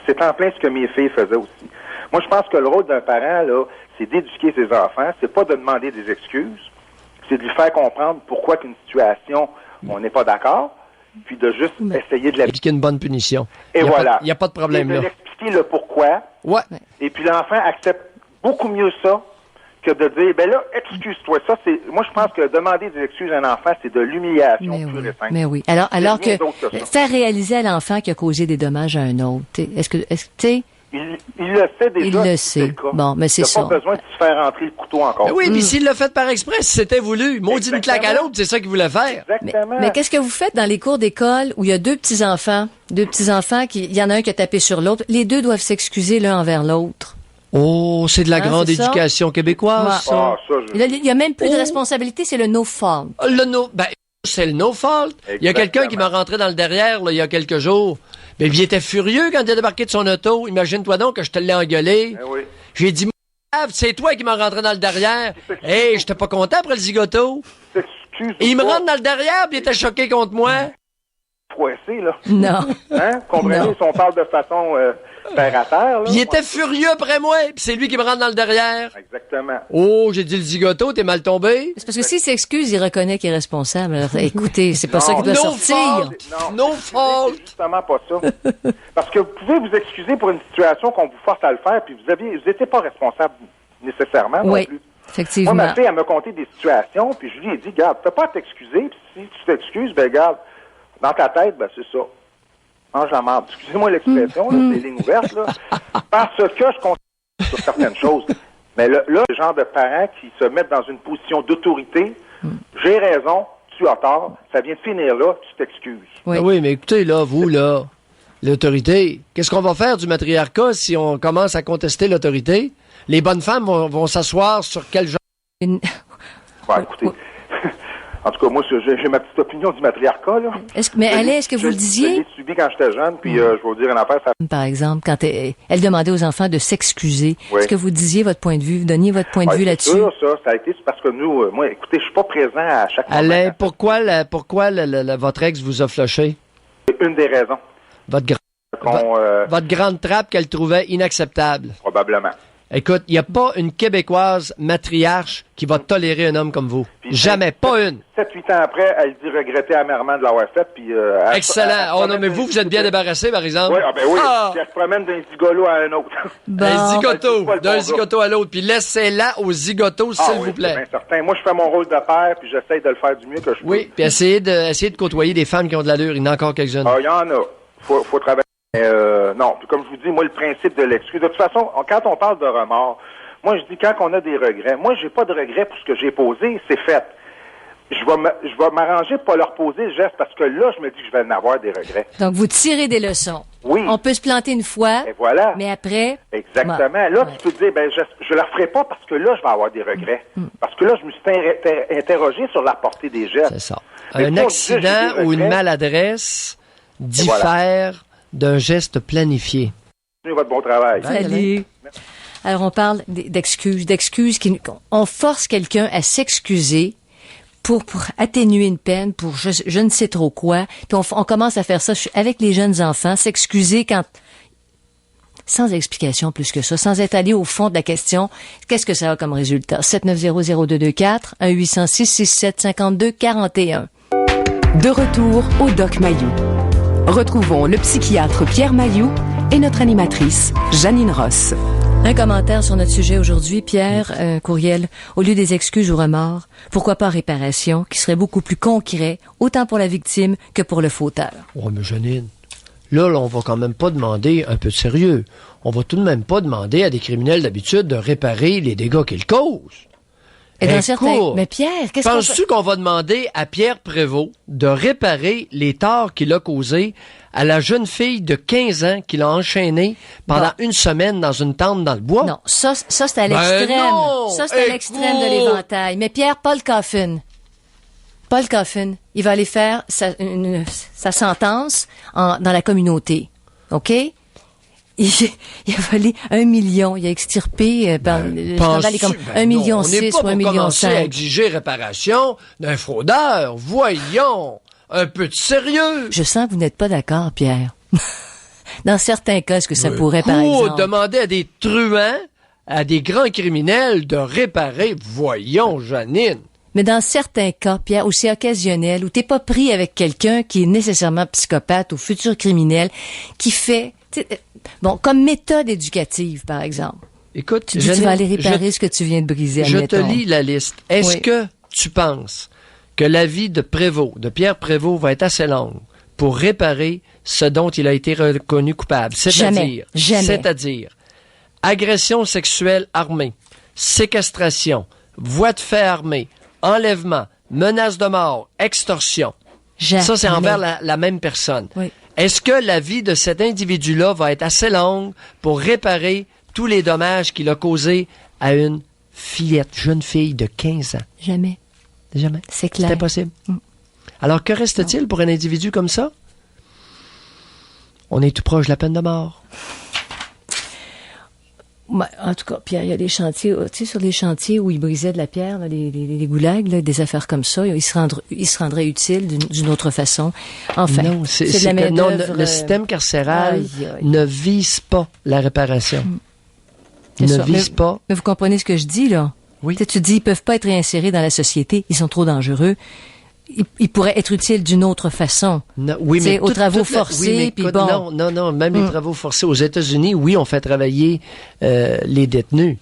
C'est en plein ce que mes filles faisaient aussi. Moi, je pense que le rôle d'un parent, là, c'est d'éduquer ses enfants. C'est pas de demander des excuses. C'est de lui faire comprendre pourquoi qu'une situation, on n'est pas d'accord, puis de juste essayer de appliquer une bonne punition. Et voilà. Il n'y a pas de problème, là. De l'expliquer le pourquoi. Ouais. Et puis l'enfant accepte beaucoup mieux ça que de dire, ben là, excuse-toi. Ça, c'est, moi, je pense que demander des excuses à un enfant, c'est de l'humiliation pure et simple. Mais oui. Alors que faire réaliser à l'enfant qu'il a causé des dommages à un autre, est-ce que, tu sais, il le sait déjà. Il le sait. Bon, mais c'est ça. Il n'a pas besoin de se faire rentrer le couteau encore. Oui, mais s'il l'a fait par exprès, si c'était voulu, maudit une claque à l'autre, c'est ça qu'il voulait faire. Exactement. Mais qu'est-ce que vous faites dans les cours d'école où il y a deux petits-enfants il y en a un qui a tapé sur l'autre, les deux doivent s'excuser l'un envers l'autre. Oh, c'est de la grande éducation québécoise, ça. Il y a même plus de responsabilité, c'est le no fault. C'est le no fault. Il y a quelqu'un qui m'a rentré dans le derrière, là, il y a quelques jours. Mais il était furieux quand il a débarqué de son auto. Imagine-toi donc que je te l'ai engueulé. Oui. J'ai dit, c'est toi qui m'as rentré dans le derrière. Hey, j'étais pas content après le zigoto. Il me rentre dans le derrière, puis il était choqué contre moi. Fouessé, là. Non. Hein? Comprenez, si on parle de façon terre à terre, là. Puis il était furieux après moi, puis c'est lui qui me rentre dans le derrière. Exactement. Oh, j'ai dit le zigoto, t'es mal tombé. C'est parce que s'il s'excuse, il reconnaît qu'il est responsable. Alors, écoutez, c'est pas ça qui doit sortir. No fault. C'est justement pas ça. Parce que vous pouvez vous excuser pour une situation qu'on vous force à le faire, puis vous étiez pas responsable nécessairement non plus. Effectivement. Moi, ma fille, elle me conté des situations, puis je lui ai dit, garde, t'as pas à t'excuser, puis si tu t'excuses, ben garde, dans ta tête, ben c'est ça. Mange la marde. Excusez-moi l'expression, là, c'est ligne ouverte, là. Parce que je compte sur certaines choses. Mais là, le genre de parents qui se mettent dans une position d'autorité, j'ai raison, tu as tort, ça vient de finir là, tu t'excuses. Oui. Oui, mais écoutez, là, vous, là, l'autorité, qu'est-ce qu'on va faire du matriarcat si on commence à contester l'autorité? Les bonnes femmes vont s'asseoir sur quel genre? Ouais, écoutez, en tout cas, moi, j'ai ma petite opinion du matriarcat, là. Mais Alain, est-ce que vous le disiez? Je l'ai subi quand j'étais jeune, puis je vais vous dire une affaire. Par exemple, quand elle demandait aux enfants de s'excuser, est-ce que vous disiez votre point de vue, vous donniez votre point de vue là-dessus? C'est sûr, ça a été parce que nous, moi, écoutez, je suis pas présent à chaque moment. Alain, pourquoi votre ex vous a flushé? C'est une des raisons. Votre grande trappe qu'elle trouvait inacceptable. Probablement. Écoute, il n'y a pas une Québécoise matriarche qui va tolérer un homme comme vous. Puis, jamais, pas une. 7-8 ans après, elle dit regretter amèrement de l'avoir fait. Puis, excellent. Oh non, mais vous êtes bien débarrassé, par exemple. Oui, oui. Puis elle se promène d'un zigolo à un autre. Un zigoto, d'un zigoto à l'autre. Puis laissez-la au zigoto, s'il vous plaît. C'est bien certain. Moi, je fais mon rôle de père, puis j'essaye de le faire du mieux que je peux. Oui, puis essayez de côtoyer des femmes qui ont de l'allure. Il y en a encore quelques-unes. Ah, il y en a. Faut travailler. Non, puis comme je vous dis, moi, le principe de l'excuse, de toute façon, quand on parle de remords, moi, je dis, quand on a des regrets, moi, j'ai pas de regrets pour ce que j'ai posé, c'est fait. Je vais m'arranger pour pas leur poser le geste, parce que là, je me dis que je vais en avoir des regrets. Donc, vous tirez des leçons. Oui. On peut se planter une fois, et voilà. Mais après... Exactement. Là, tu peux te dire, ben, je le referai pas parce que là, je vais avoir des regrets. Parce que là, je me suis interrogé sur la portée des gestes. C'est ça. Un accident ou une maladresse diffère d'un geste planifié. Votre bon travail. Salut. Alors, on parle d'excuses on force quelqu'un à s'excuser pour atténuer une peine, pour je ne sais trop quoi. Puis on commence à faire ça avec les jeunes enfants, s'excuser sans explication plus que ça, sans être allé au fond de la question. Qu'est-ce que ça a comme résultat? 790-0224, 1-800-667-5241. De retour au Doc Mayou. Retrouvons le psychiatre Pierre Mayou et notre animatrice Janine Ross. Un commentaire sur notre sujet aujourd'hui, Pierre, un courriel. Au lieu des excuses ou remords, pourquoi pas réparation, qui serait beaucoup plus concret, autant pour la victime que pour le fauteur. Oh, mais Janine, là, on va quand même pas demander un peu de sérieux. On va tout de même pas demander à des criminels d'habitude de réparer les dégâts qu'ils causent. Et dans certains... Mais Pierre, qu'est-ce penses-tu qu'on va demander à Pierre Prévost de réparer les torts qu'il a causés à la jeune fille de 15 ans qu'il a enchaînée pendant une semaine dans une tente dans le bois? Non, ça c'est à l'extrême. Ça, c'est à l'extrême de l'éventail. Mais Pierre, Paul Coffin, il va aller faire sa sentence dans la communauté. OK? Il a volé 1 million. Il a extirpé par le scandale est comme 1,6 million ou 1,5 million. On n'est pas commencer à exiger réparation d'un fraudeur. Voyons, un peu de sérieux. Je sens que vous n'êtes pas d'accord, Pierre. Dans certains cas, est-ce que ça pourrait, par exemple... demander à des truands, à des grands criminels de réparer. Voyons, Janine. Mais dans certains cas, Pierre, où c'est occasionnel, où t'es pas pris avec quelqu'un qui est nécessairement psychopathe ou futur criminel, qui fait... Bon, comme méthode éducative, par exemple. Écoute, tu vas aller réparer ce que tu viens de briser. Je te lis la liste. Est-ce que tu penses que la vie de Pierre Prévost va être assez longue pour réparer ce dont il a été reconnu coupable? Jamais. C'est-à-dire agression sexuelle armée, séquestration, voie de fait armée, enlèvement, menace de mort, extorsion. Jamais. Ça, c'est envers la même personne. Oui. Est-ce que la vie de cet individu-là va être assez longue pour réparer tous les dommages qu'il a causés à une jeune fille de 15 ans? Jamais. C'est clair. C'est impossible. Alors, que reste-t-il pour un individu comme ça? On est tout proche de la peine de mort. En tout cas, Pierre, il y a des chantiers, tu sais, sur les chantiers où ils brisaient de la pierre, là, les goulags, là, des affaires comme ça, ils se rendraient utiles d'une autre façon. Enfin, non, c'est de la main-d'œuvre. Le système carcéral ne vise pas la réparation. Ne vise pas. Mais vous comprenez ce que je dis, là? Oui. Tu dis, ils peuvent pas être réinsérés dans la société, ils sont trop dangereux. Ils pourraient être utiles d'une autre façon. Non, oui, mais aux travaux forcés, puis bon. Non, même les travaux forcés aux États-Unis, oui, on fait travailler les détenus.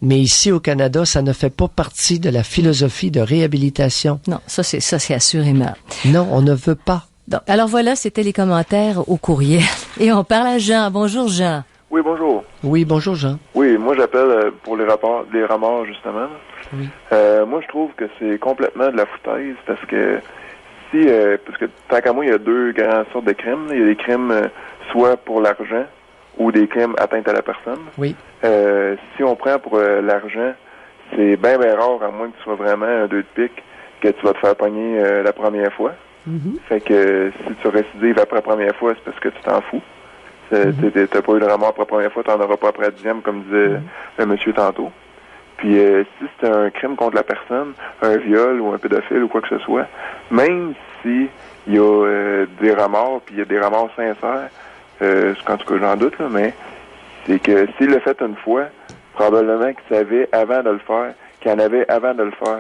Mais ici, au Canada, ça ne fait pas partie de la philosophie de réhabilitation. Non, ça, c'est assurément. Non, on ne veut pas. Donc, alors voilà, c'était les commentaires au courriel. Et on parle à Jean. Bonjour, Jean. Oui, bonjour. Oui, bonjour, Jean. Oui, moi, j'appelle pour les ramards, justement. Oui. Moi, je trouve que c'est complètement de la foutaise parce que parce que tant qu'à moi, il y a deux grandes sortes de crimes. Il y a des crimes soit pour l'argent ou des crimes atteintes à la personne. Oui. Si on prend pour l'argent, c'est bien rare, à moins que tu sois vraiment un 2 de pique, que tu vas te faire pogner la première fois. Mm-hmm. Fait que si tu récidives après la première fois, c'est parce que tu t'en fous. T'as pas eu le remords après la première fois, t'en auras pas après la deuxième, comme disait le monsieur tantôt. Puis si c'est un crime contre la personne, un viol ou un pédophile ou quoi que ce soit, même si il y a des remords, puis il y a des remords sincères, en tout cas j'en doute, là, mais c'est que s'il l'a fait une fois, probablement qu'il savait avant de le faire, qu'il en avait avant de le faire.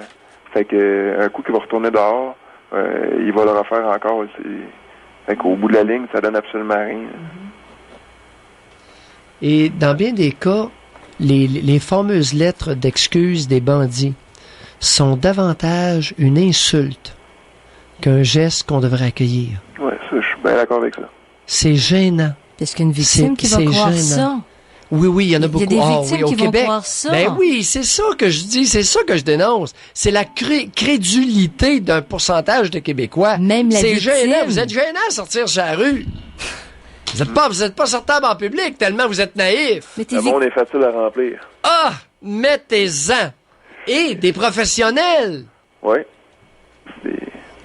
Fait que un coup qu'il va retourner dehors, il va le refaire encore aussi. Fait qu'au bout de la ligne, ça donne absolument rien. Et dans bien des cas, les fameuses lettres d'excuses des bandits sont davantage une insulte qu'un geste qu'on devrait accueillir. Oui, ça, je suis bien d'accord avec ça. C'est gênant. Est-ce qu'une victime qui va croire ça? Oui, il y en a beaucoup. Il y a des victimes au qui Québec, vont croire ça. Ben oui, c'est ça que je dis, c'est ça que je dénonce. C'est la crédulité d'un pourcentage de Québécois. Même la victime. C'est gênant. Vous êtes gênant à sortir sur la rue. Vous êtes pas sortable en public tellement vous êtes naïf. Le monde est facile à remplir. Ah! Mettez-en! Et des professionnels! Oui.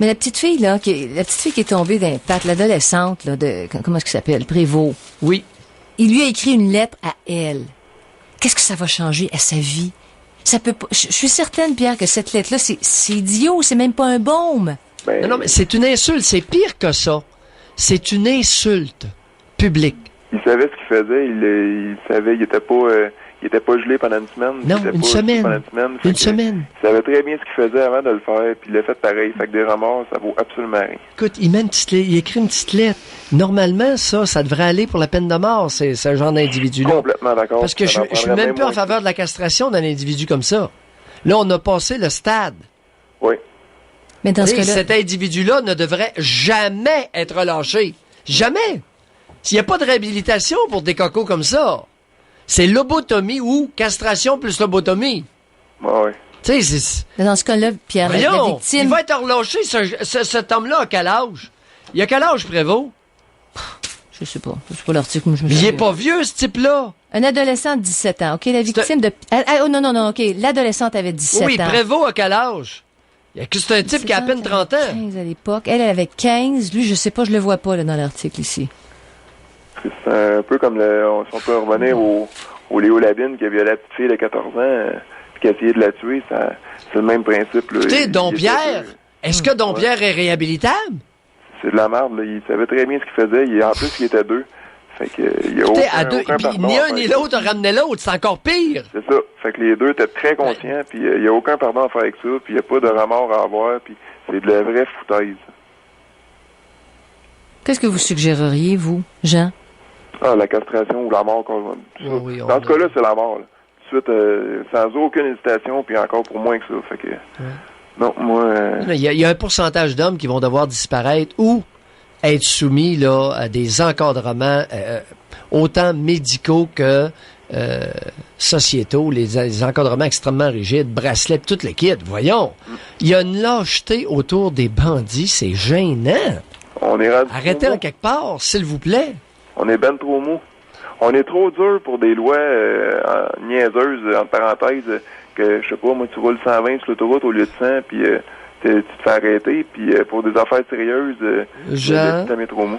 Mais la petite fille, là, qui est tombée d'un patte, l'adolescente, là, comment est-ce qu'elle s'appelle? Prévost. Oui. Il lui a écrit une lettre à elle. Qu'est-ce que ça va changer à sa vie? Ça peut pas. Je suis certaine, Pierre, que cette lettre-là, c'est idiot, c'est même pas un baume. Non, mais c'est une insulte, c'est pire que ça. C'est une insulte publique. Il savait ce qu'il faisait, il savait, il était pas gelé pendant une semaine. Non, une semaine. Une semaine. Il savait très bien ce qu'il faisait avant de le faire, puis il l'a fait pareil. Fait que des remords, ça vaut absolument rien. Écoute, il écrit une petite lettre. Normalement, ça devrait aller pour la peine de mort, c'est ce genre d'individu-là. Complètement d'accord. Parce que je suis même pas en faveur de la castration d'un individu comme ça. Là, on a passé le stade. Oui. Mais dans ce cas-là, cet individu-là ne devrait jamais être relâché. Jamais. S'il n'y a pas de réhabilitation pour des cocos comme ça, c'est lobotomie ou castration plus lobotomie. Oui. Tu sais, c'est... Dans ce cas-là, Pierre, la victime... Il va être relâché, cet homme-là, à quel âge? Il a quel âge, Prévost? Je sais pas. C'est pas l'article que je me suis... Il est pas vieux, ce type-là. Un adolescent de 17 ans, OK? La victime de... Oh, non, OK. L'adolescente avait 17 ans. Oui, Prévost, à quel âge? C'est un type qui a à peine 30 ans. 15 à l'époque. Elle avait 15. Lui, je sais pas, je le vois pas là, dans l'article ici. C'est un peu comme si on peut revenir au Léo Labine qui a violé la petite fille de 14 ans puis qui a essayé de la tuer. C'est le même principe. Écoutez, Dompierre, est-ce que Dompierre est réhabilitable? C'est de la merde. Là. Il savait très bien ce qu'il faisait. En plus, il était deux. Fait que, il y a aucun pardon. Ni un ni l'autre ramenait l'autre. C'est encore pire. C'est ça. Fait que les deux étaient très conscients. Puis il n'y a aucun pardon à faire avec ça. Puis il n'y a pas de remords à avoir. Puis c'est de la vraie foutaise. Qu'est-ce que vous suggéreriez, vous, Jean? La castration ou la mort. Oui, dans ce cas-là, c'est la mort. Là. Tout de suite, sans aucune hésitation, puis encore pour moins que ça. Fait que, non, moi... Il y a un pourcentage d'hommes qui vont devoir disparaître ou être soumis là, à des encadrements autant médicaux que sociétaux, les encadrements extrêmement rigides, bracelets, toute le kit. Voyons, il y a une lâcheté autour des bandits, c'est gênant. Arrêtez en quelque part, s'il vous plaît. On est ben trop mou. On est trop dur pour des lois niaiseuses, entre parenthèses, que, je sais pas, moi, tu roules 120 sur l'autoroute au lieu de 100, puis tu te fais arrêter, puis pour des affaires sérieuses, Jean, tu trop mou.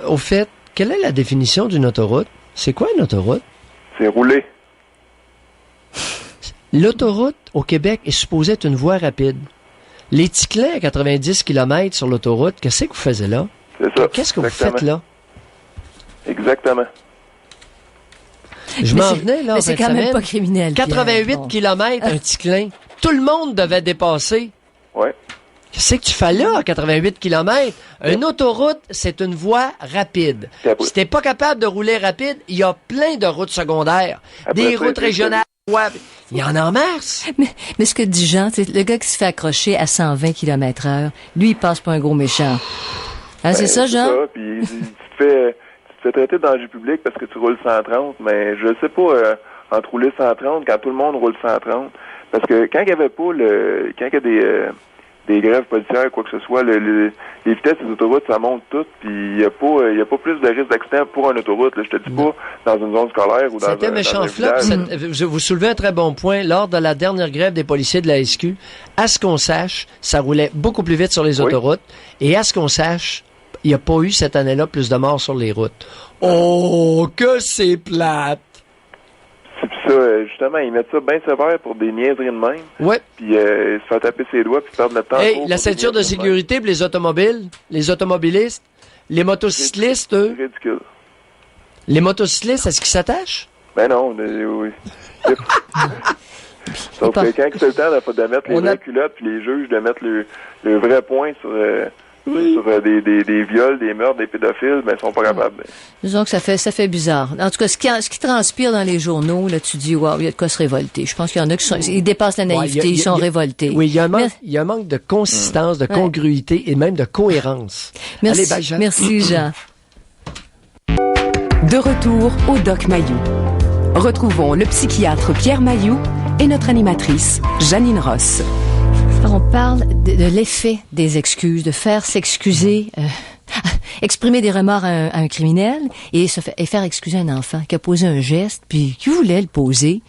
Au fait, quelle est la définition d'une autoroute? C'est quoi une autoroute? C'est rouler. L'autoroute au Québec est supposée être une voie rapide. Les Ticlins à 90 km sur l'autoroute, qu'est-ce que vous faisiez là? C'est ça. Qu'est-ce que vous faites là? Exactement. Je m'en venais, là, mais c'est quand même pas criminel. 88 km, un Ticlin. Tout le monde devait dépasser. Ouais. Qu'est-ce que tu fais là, à 88 km? Une autoroute, c'est une voie rapide. Si t'es pas capable de rouler rapide, il y a plein de routes secondaires. Des routes régionales. Il y en a en masse. Mais ce que dit Jean, c'est le gars qui se fait accrocher à 120 km/h, lui, il passe pas un gros méchant. Hein, c'est ça, Jean? C'est ça, puis tu te fais traiter de danger public parce que tu roules 130, mais je sais pas, entre rouler 130, quand tout le monde roule 130, parce que quand il y avait pas quand il y a des grèves policières, quoi que ce soit, les vitesses des autoroutes, ça monte tout, puis il y a pas plus de risque d'accident pour une autoroute, là. Je te dis pas dans une zone scolaire ou dans C'était méchant flop. Vous soulevez un très bon point. Lors de la dernière grève des policiers de la SQ, à ce qu'on sache, ça roulait beaucoup plus vite sur les autoroutes, et à ce qu'on sache, il n'y a pas eu cette année-là plus de morts sur les routes. Oh, que c'est plate! C'est ça, justement, ils mettent ça bien sévère pour des niaiseries de même. Ouais. Puis se faire taper ses doigts puis perdre notre temps. Hey, la ceinture de sécurité pour les automobilistes, les motocyclistes, eux. C'est ridicule. Les motocyclistes, est-ce qu'ils s'attachent? Ben non, oui. Sauf que quand c'est le temps de mettre les vraies culottes puis les juges de mettre le vrai point sur des viols, des meurtres, des pédophiles, ben ils sont pas capables. Disons que ça fait bizarre. En tout cas, ce qui transpire dans les journaux, là, tu dis, waouh, il y a de quoi se révolter. Je pense qu'il y en a qui ils dépassent la naïveté, ils sont révoltés. Oui, il y a un manque de consistance, de congruité et même de cohérence. Merci. Allez, bye, Jean. Merci, Jean. De retour au Doc Mayou. Retrouvons le psychiatre Pierre Mayou et notre animatrice Janine Ross. Alors, on parle de l'effet des excuses, de faire s'excuser, exprimer des remords à un criminel et faire excuser un enfant qui a posé un geste puis qui voulait le poser.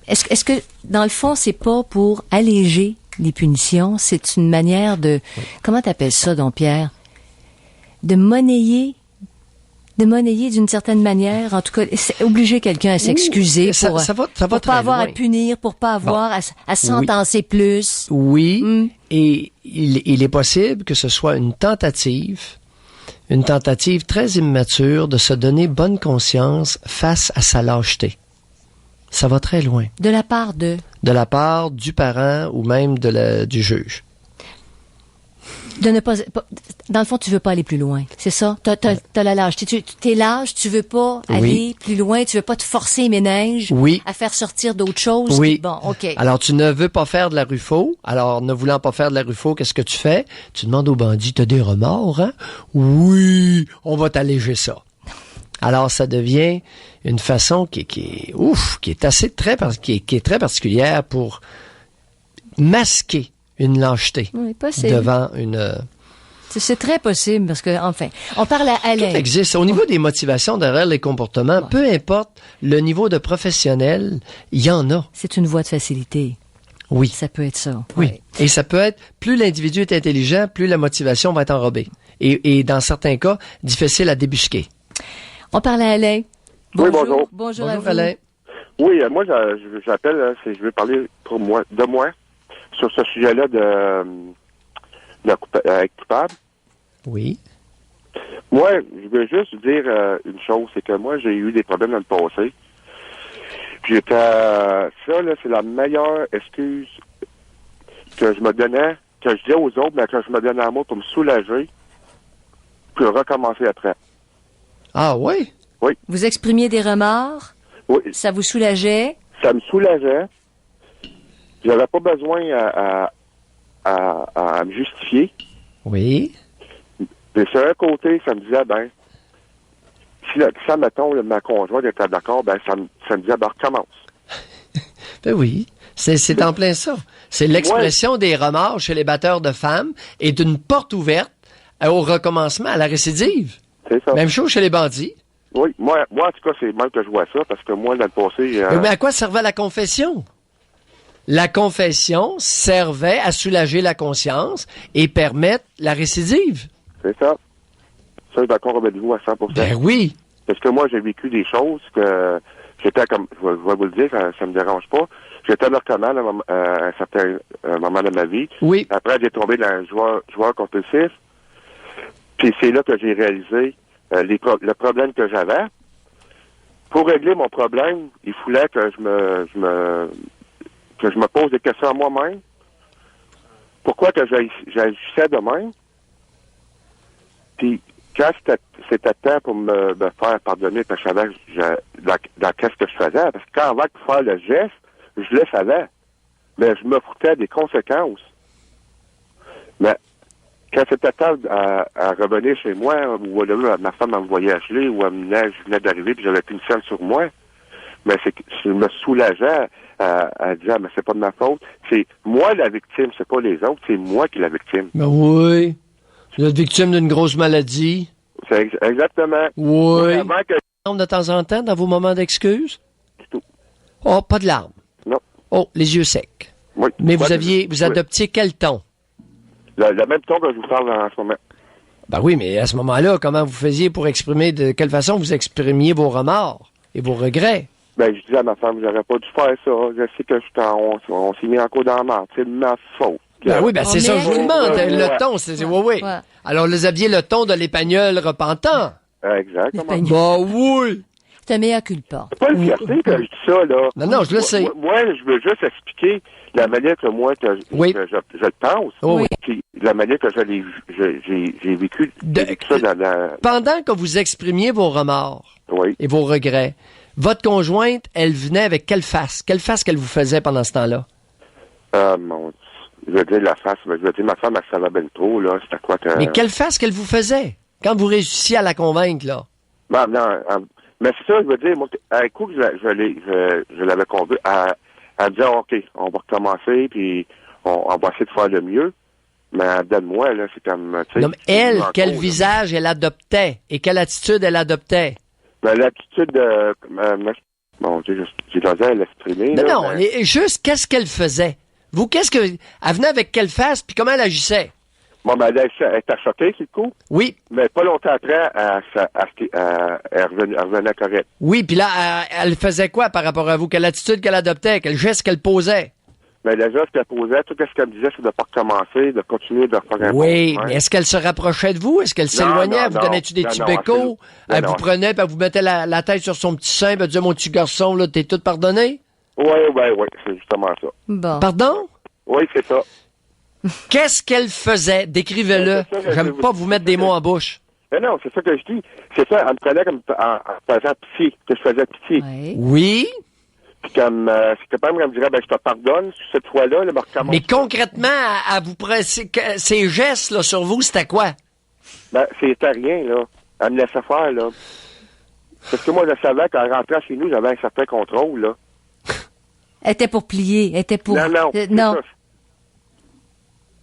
Est-ce que, dans le fond, c'est pas pour alléger les punitions, c'est une manière de... Oui. Comment t'appelles ça, donc, Pierre? De monnayer d'une certaine manière, en tout cas, obliger quelqu'un à s'excuser pour pas avoir à punir, pour pas avoir à sentencer plus. Oui, et il est possible que ce soit une tentative très immature de se donner bonne conscience face à sa lâcheté. Ça va très loin. De la part de? De la part du parent ou même du juge. De ne pas, dans le fond, tu veux pas aller plus loin, c'est ça? T'as la lâcheté. T'es lâche, tu veux pas aller plus loin, tu veux pas te forcer les méninges à faire sortir d'autres choses. Oui. Bon, OK. Alors, tu ne veux pas faire de la Ruffo. Alors, ne voulant pas faire de la Ruffo, qu'est-ce que tu fais? Tu demandes au bandit, t'as des remords, hein? Oui, on va t'alléger ça. Alors, ça devient une façon qui est assez très particulière pour masquer une lâcheté devant une... C'est très possible parce que, enfin, on parle à Alain. Tout existe. Au niveau des motivations derrière les comportements, peu importe le niveau de professionnel, il y en a. C'est une voie de facilité. Oui. Ça peut être ça. Oui. Ouais. Et ça peut être, plus l'individu est intelligent, plus la motivation va être enrobée. Et dans certains cas, difficile à débusquer. On parle à Alain. Bonjour. Oui, bonjour. Bonjour à vous. Alain. Oui, moi, j'appelle, je veux parler de moi. Sur ce sujet-là être coupable. Oui. Moi, je veux juste dire une chose, c'est que moi, j'ai eu des problèmes dans le passé. Puis ça, là, c'est la meilleure excuse que je me donnais, que je disais aux autres, mais que je me donnais à moi pour me soulager, puis recommencer après. Ah oui? Oui. Vous exprimiez des remords? Oui. Ça vous soulageait? Ça me soulageait. J'avais pas besoin à me justifier. Oui. Mais sur un côté, ça me disait, si mettons, ma conjointe était d'accord, ça me disait, recommence. Ben oui. C'est en plein ça. C'est l'expression des remords chez les batteurs de femmes et d'une porte ouverte au recommencement, à la récidive. C'est ça. Même chose chez les bandits. Oui. Moi, en tout cas, c'est même que je vois ça, parce que moi, dans le passé... Mais à quoi servait la confession? La confession servait à soulager la conscience et permettre la récidive. C'est ça. Ça, je suis d'accord avec vous à 100%. Ben oui. Parce que moi, j'ai vécu des choses que j'étais comme, je vais vous le dire, ça me dérange pas. J'étais narcoman à un certain moment de ma vie. Oui. Après, j'ai tombé dans un joueur compulsif. Puis c'est là que j'ai réalisé le problème que j'avais. Pour régler mon problème, il fallait que je me pose des questions à moi-même. Pourquoi que j'agissais de même? Puis quand c'était temps pour me faire pardonner, parce que je savais dans qu'est-ce que je faisais. Parce que quand avant de faire le geste, je le savais. Mais je me foutais des conséquences. Mais quand c'était temps à revenir chez moi, ou ma femme m'envoyait à geler, ou je venais d'arriver, puis j'avais plus une scène sur moi, mais c'est que je me soulageais à dire, mais c'est pas de ma faute. C'est moi la victime, c'est pas les autres, c'est moi qui est la victime. Ben oui. Vous êtes victime d'une grosse maladie. C'est exactement. Oui. De temps en temps, dans vos moments d'excuses? Du tout. Oh, pas de larmes? Non. Oh, les yeux secs? Oui. Mais vous adoptiez quel ton? Le même ton que je vous parle en ce moment. Ben oui, mais à ce moment-là, comment vous faisiez pour exprimer, de quelle façon vous exprimiez vos remords et vos regrets? Ben, je disais à ma femme, j'aurais pas dû faire ça. Je sais que on s'est mis en cours dans la merde. C'est ma faute. Ben oui, ben c'est ça que je vous demande. Le ton, c'est oui. Ouais. Alors, vous aviez le ton de l'épagnol repentant. Exactement. Ben oui. C'est un mea culpa. C'est pas une fierté que je dis ça, là. Non, je le sais. Moi, je veux juste expliquer la manière que moi, je le pense. Oui. Puis la manière que j'ai vécu ça dans Pendant que vous exprimiez vos remords et vos regrets, votre conjointe, elle venait avec quelle face? Quelle face qu'elle vous faisait pendant ce temps-là? Je veux dire la face, mais je veux dire ma femme, elle savait bien trop, là. C'était quoi que... Mais quelle face qu'elle vous faisait? Quand vous réussissiez à la convaincre, là? Non, mais c'est ça, je veux dire, moi, à un coup, je l'avais convaincu à dire, OK, on va recommencer, puis on va essayer de faire le mieux. Mais donne-moi, là, c'est comme, tu sais... Non, mais elle, quel visage elle adoptait? Et quelle attitude elle adoptait? Ben, l'attitude de... bon, j'ai osé à l'exprimer. Non, juste, qu'est-ce qu'elle faisait? Vous, elle venait avec quelle face, puis comment elle agissait? Bon, ben, elle était choquée, c'est le coup. Oui. Mais pas longtemps après, elle revenait correcte. Oui, puis là, elle faisait quoi par rapport à vous? Quelle attitude qu'elle adoptait? Quel geste qu'elle posait? Mais le geste qu'elle posait, tout ce qu'elle me disait, c'est de ne pas recommencer, de continuer de faire un Oui, mais est-ce qu'elle se rapprochait de vous? Est-ce qu'elle s'éloignait? Elle vous donnait-tu des petits bécots? Elle vous prenait, puis elle vous mettait la tête sur son petit sein, puis elle disait, mon petit garçon, là, t'es tout pardonné? Oui, c'est justement ça. Bon. Pardon? Oui, c'est ça. Qu'est-ce qu'elle faisait? Décrivez-le. J'aime pas vous mettre des mots en bouche. Mais non, c'est ça que je dis. C'est ça, elle me prenait comme en faisant pitié, que je faisais pitié. Oui. Puis comme, c'était pas même qu'elle me dirait, ben, je te pardonne, cette fois-là, là, recommence. Mais concrètement, à vous presser, ces gestes, là, sur vous, c'était quoi? Ben, c'était rien, là. Elle me laissait faire, là. Parce que moi, je savais qu'en rentrant chez nous, j'avais un certain contrôle, là. Elle était pour plier, elle était pour... Non.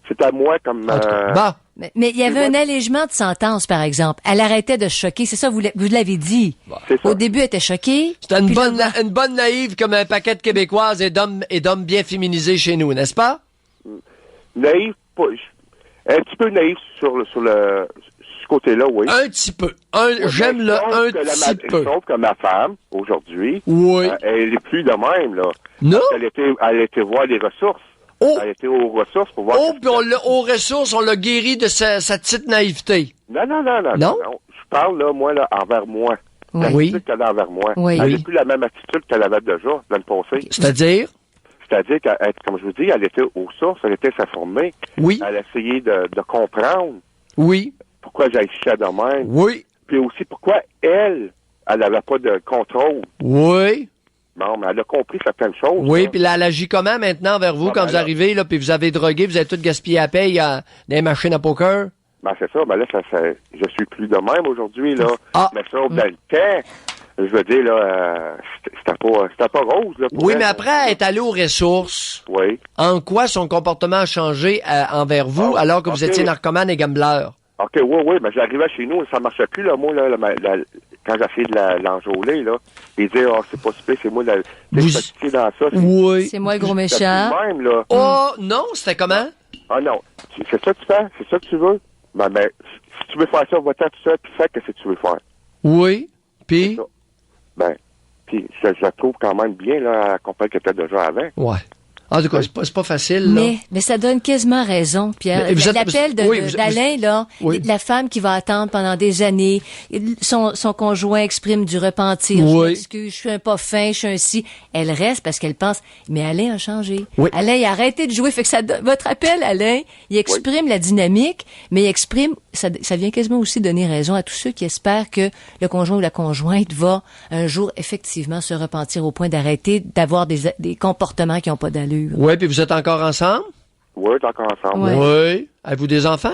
C'est à moi comme... Bon. Mais il y avait un allègement de sentence, par exemple. Elle arrêtait de se choquer. C'est ça, vous l'avez dit. Bon. Au début, elle était choquée. C'était une bonne naïve comme un paquet de Québécoises et d'hommes bien féminisés chez nous, n'est-ce pas? Naïve, un petit peu naïve sur ce côté-là, oui. Un petit peu. J'aime le un petit peu. Sauf que ma femme, aujourd'hui, oui. Elle est plus de même, là. Non? Elle était voir les ressources. Oh! Elle était aux ressources pour voir... Oh, puis aux ressources, on l'a guéri de sa petite naïveté. Non. Je parle, là, moi, là, envers moi. L'attitude qu'elle a envers moi. Oui. Elle n'a plus la même attitude qu'elle avait déjà l'année passée. C'est-à-dire? C'est-à-dire qu'elle, comme je vous dis, elle était aux sources, elle était s'informer. Oui. Elle essayait de comprendre. Oui. Pourquoi j'agissais de même. Oui. Puis aussi, pourquoi elle n'avait pas de contrôle. Oui. Non, mais elle a compris certaines choses. Oui, puis là, elle agit comment maintenant vers vous quand vous arrivez, là, puis vous avez drogué, vous avez tout gaspillé à paye dans les machines à poker? Ben, c'est ça. Ben là, je suis plus de même aujourd'hui, là. Ah. Mais ça, dans le temps, je veux dire, là, c'était pas rose, là. Oui, mais après, elle est allée aux ressources. Oui. En quoi son comportement a changé envers vous, alors que vous étiez narcomane et gambler? OK, oui, mais j'arrivais chez nous, ça marchait plus, là, moi, là, quand j'ai essayé de l'enjôler, là, il disait, c'est pas super, c'est moi, c'est dans ça. Oui. C'est moi le gros méchant. Même, là. Oh, non, c'était comment? Ah, non. C'est ça que tu fais? C'est ça que tu veux? Ben, si tu veux faire ça, va-t'en tout ça, puis fais ce que tu veux faire. Oui. Puis? Ben, Puis je la trouve quand même bien, là, à comparer qu'elle était déjà avant. Ouais. En tout cas, c'est pas facile, là. Mais ça donne quasiment raison, Pierre. L'appel d'Alain, là, la femme qui va attendre pendant des années, son conjoint exprime du repentir. Je m'excuse, je suis un pas fin, je suis un si. Elle reste parce qu'elle pense, mais Alain a changé. Oui. Alain, il a arrêté de jouer. Fait que votre appel, Alain, il exprime la dynamique, mais il exprime, ça vient quasiment aussi donner raison à tous ceux qui espèrent que le conjoint ou la conjointe va un jour effectivement se repentir au point d'arrêter d'avoir des comportements qui n'ont pas d'allure. Oui, puis vous êtes encore ensemble? Oui, on est encore ensemble. Oui. Avez-vous des enfants?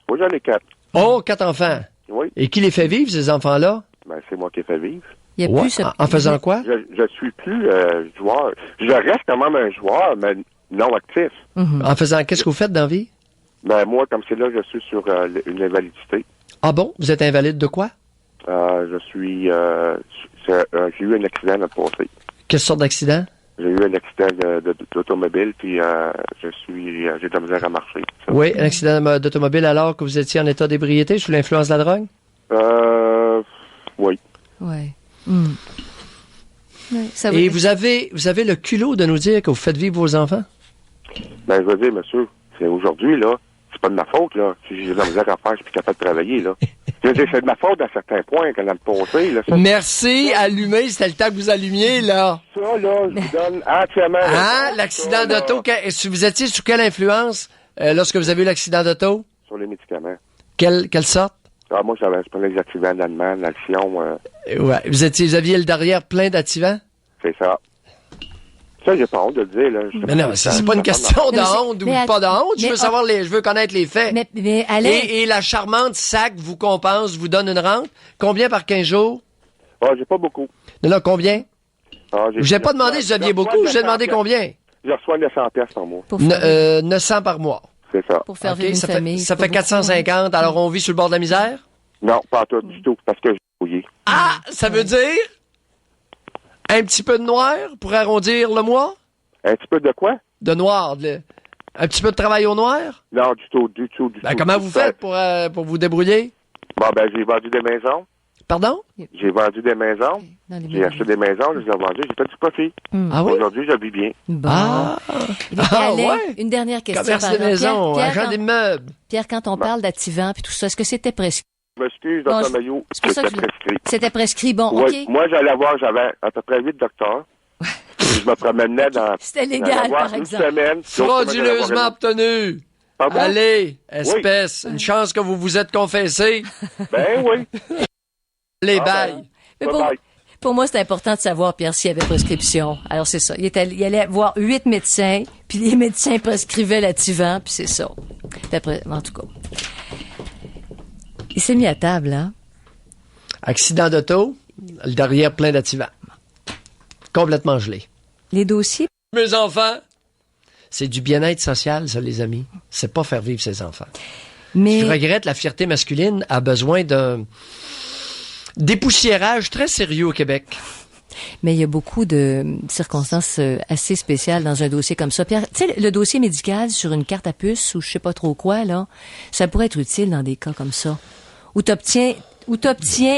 Oui, j'en ai 4. Oh, 4 enfants? Oui. Et qui les fait vivre, ces enfants-là? Ben, c'est moi qui les fais vivre. Il y a plus en faisant quoi? Je suis plus joueur. Je reste quand même un joueur, mais non actif. Mm-hmm. En faisant, qu'est-ce que vous faites dans la vie? Ben, moi, comme c'est là, je suis sur une invalidité. Ah bon? Vous êtes invalide de quoi? J'ai eu un accident dans le passé. Quelle sorte d'accident? J'ai eu un accident d'automobile, puis j'ai de la misère à marcher. Ça. Oui, un accident d'automobile alors que vous étiez en état d'ébriété, sous l'influence de la drogue? Oui. Oui. Et vous avez le culot de nous dire que vous faites vivre vos enfants? Ben, je veux dire, monsieur, c'est aujourd'hui, là, c'est pas de ma faute, là. Si j'ai de la misère à faire, je suis plus capable de travailler, là. Je veux dire, c'est de ma faute à certains points qu'elle a me passé, là. Merci, allumez, c'était le temps que vous allumiez, là. Ça, là, je vous donne entièrement... Ah, l'accident d'auto, vous étiez sous quelle influence lorsque vous avez eu l'accident d'auto? Sur les médicaments. Quelle sorte? Ah, moi, je prenais les activants d'allemand, l'Alcyon. Ouais, vous aviez le derrière plein d'activants? C'est ça. Ça, j'ai pas honte de le dire, là. Mais non, c'est pas une question de honte ou pas de honte. Je veux connaître les faits. Mais Alain... Et la charmante SAC vous compense, vous donne une rente. Combien par 15 jours? Ah, j'ai pas beaucoup. Non, combien? Ah, j'ai pas demandé si vous aviez beaucoup, j'ai demandé combien? Je reçois 900 pièces par mois. 900 par mois. C'est ça. Pour faire vivre une famille. Ça fait 450, alors on vit sur le bord de la misère? Non, pas tout du tout, parce que j'ai fouillé. Ah, ça veut dire? Un petit peu de noir pour arrondir le mois? Un petit peu de quoi? De noir. Un petit peu de travail au noir? Non, du tout. Comment vous faites pour vous débrouiller? Bon, ben, j'ai vendu des maisons. Pardon? J'ai vendu des maisons. J'ai acheté des maisons, je les ai vendues, j'ai fait du profit. Ah oui? Aujourd'hui, je vis bien. Bon. Ouais? Une dernière question. Commerce des maisons, agent des meubles. Pierre, quand on parle d'activants puis tout ça, est-ce que c'était prescrit? Je m'excuse, Dr. Maillot, c'était prescrit. C'était prescrit, bon, oui. OK. Moi, j'avais à peu près 8 docteurs. Je me promenais dans... C'était légal, par exemple. Une semaine. Frauduleusement obtenu. Pardon? Allez, espèce, une chance que vous vous êtes confessé. Ben oui. Les bails. Mais pour moi, c'est important de savoir, Pierre, s'il y avait prescription. Alors, c'est ça. Il allait voir 8 médecins, puis les médecins prescrivaient l'Ativan, puis c'est ça. Puis après, en tout cas... Il s'est mis à table, hein? Accident d'auto, le derrière plein d'Ativan. Complètement gelé. Les dossiers? Mes enfants, c'est du bien-être social, ça, les amis. C'est pas faire vivre ses enfants. Mais... Je regrette, la fierté masculine a besoin d'un dépoussiérage très sérieux au Québec. Mais il y a beaucoup de circonstances assez spéciales dans un dossier comme ça. Pierre, tu sais, le dossier médical sur une carte à puce ou je sais pas trop quoi, là, ça pourrait être utile dans des cas comme ça. Où t'obtiens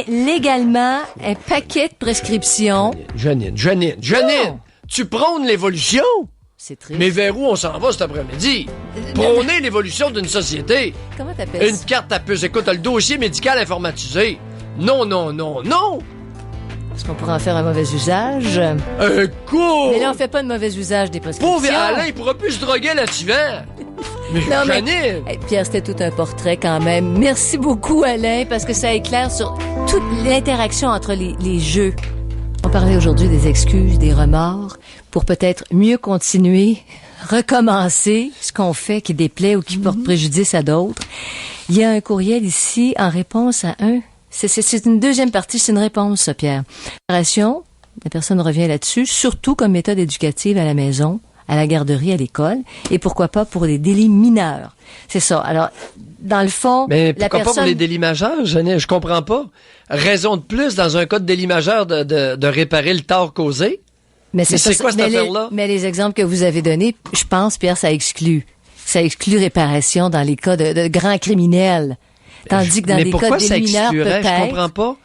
légalement un paquet de prescriptions. Janine, tu prônes l'évolution? C'est triste. Mais vers où on s'en va cet après-midi? Prôner l'évolution d'une société. Comment t'appelles ça? Une carte à puce. Écoute, t'as le dossier médical informatisé. Non! Est-ce qu'on pourrait en faire un mauvais usage? Quoi? Mais là, on fait pas de mauvais usage des prescriptions. Pauvre Alain, il pourra plus se droguer là-dessus. Mais Janine! Pierre, c'était tout un portrait quand même. Merci beaucoup, Alain, parce que ça éclaire sur toute l'interaction entre les jeux. On parlait aujourd'hui des excuses, des remords, pour peut-être mieux continuer, recommencer ce qu'on fait qui déplaît ou qui porte préjudice à d'autres. Il y a un courriel ici en réponse à un... C'est une deuxième partie, c'est une réponse, ça, Pierre. La personne revient là-dessus, surtout comme méthode éducative à la maison, à la garderie, à l'école, et pourquoi pas pour les délits mineurs. C'est ça. Alors, dans le fond, mais pourquoi pas pour les délits majeurs, je comprends pas. Raison de plus, dans un cas de délit majeur, de réparer le tort causé. Mais c'est quoi cette affaire-là? Mais les exemples que vous avez donnés, je pense, Pierre, ça exclut réparation dans les cas de grands criminels. Tandis que dans des cas de délit mineurs, peut-être... Je comprends pas.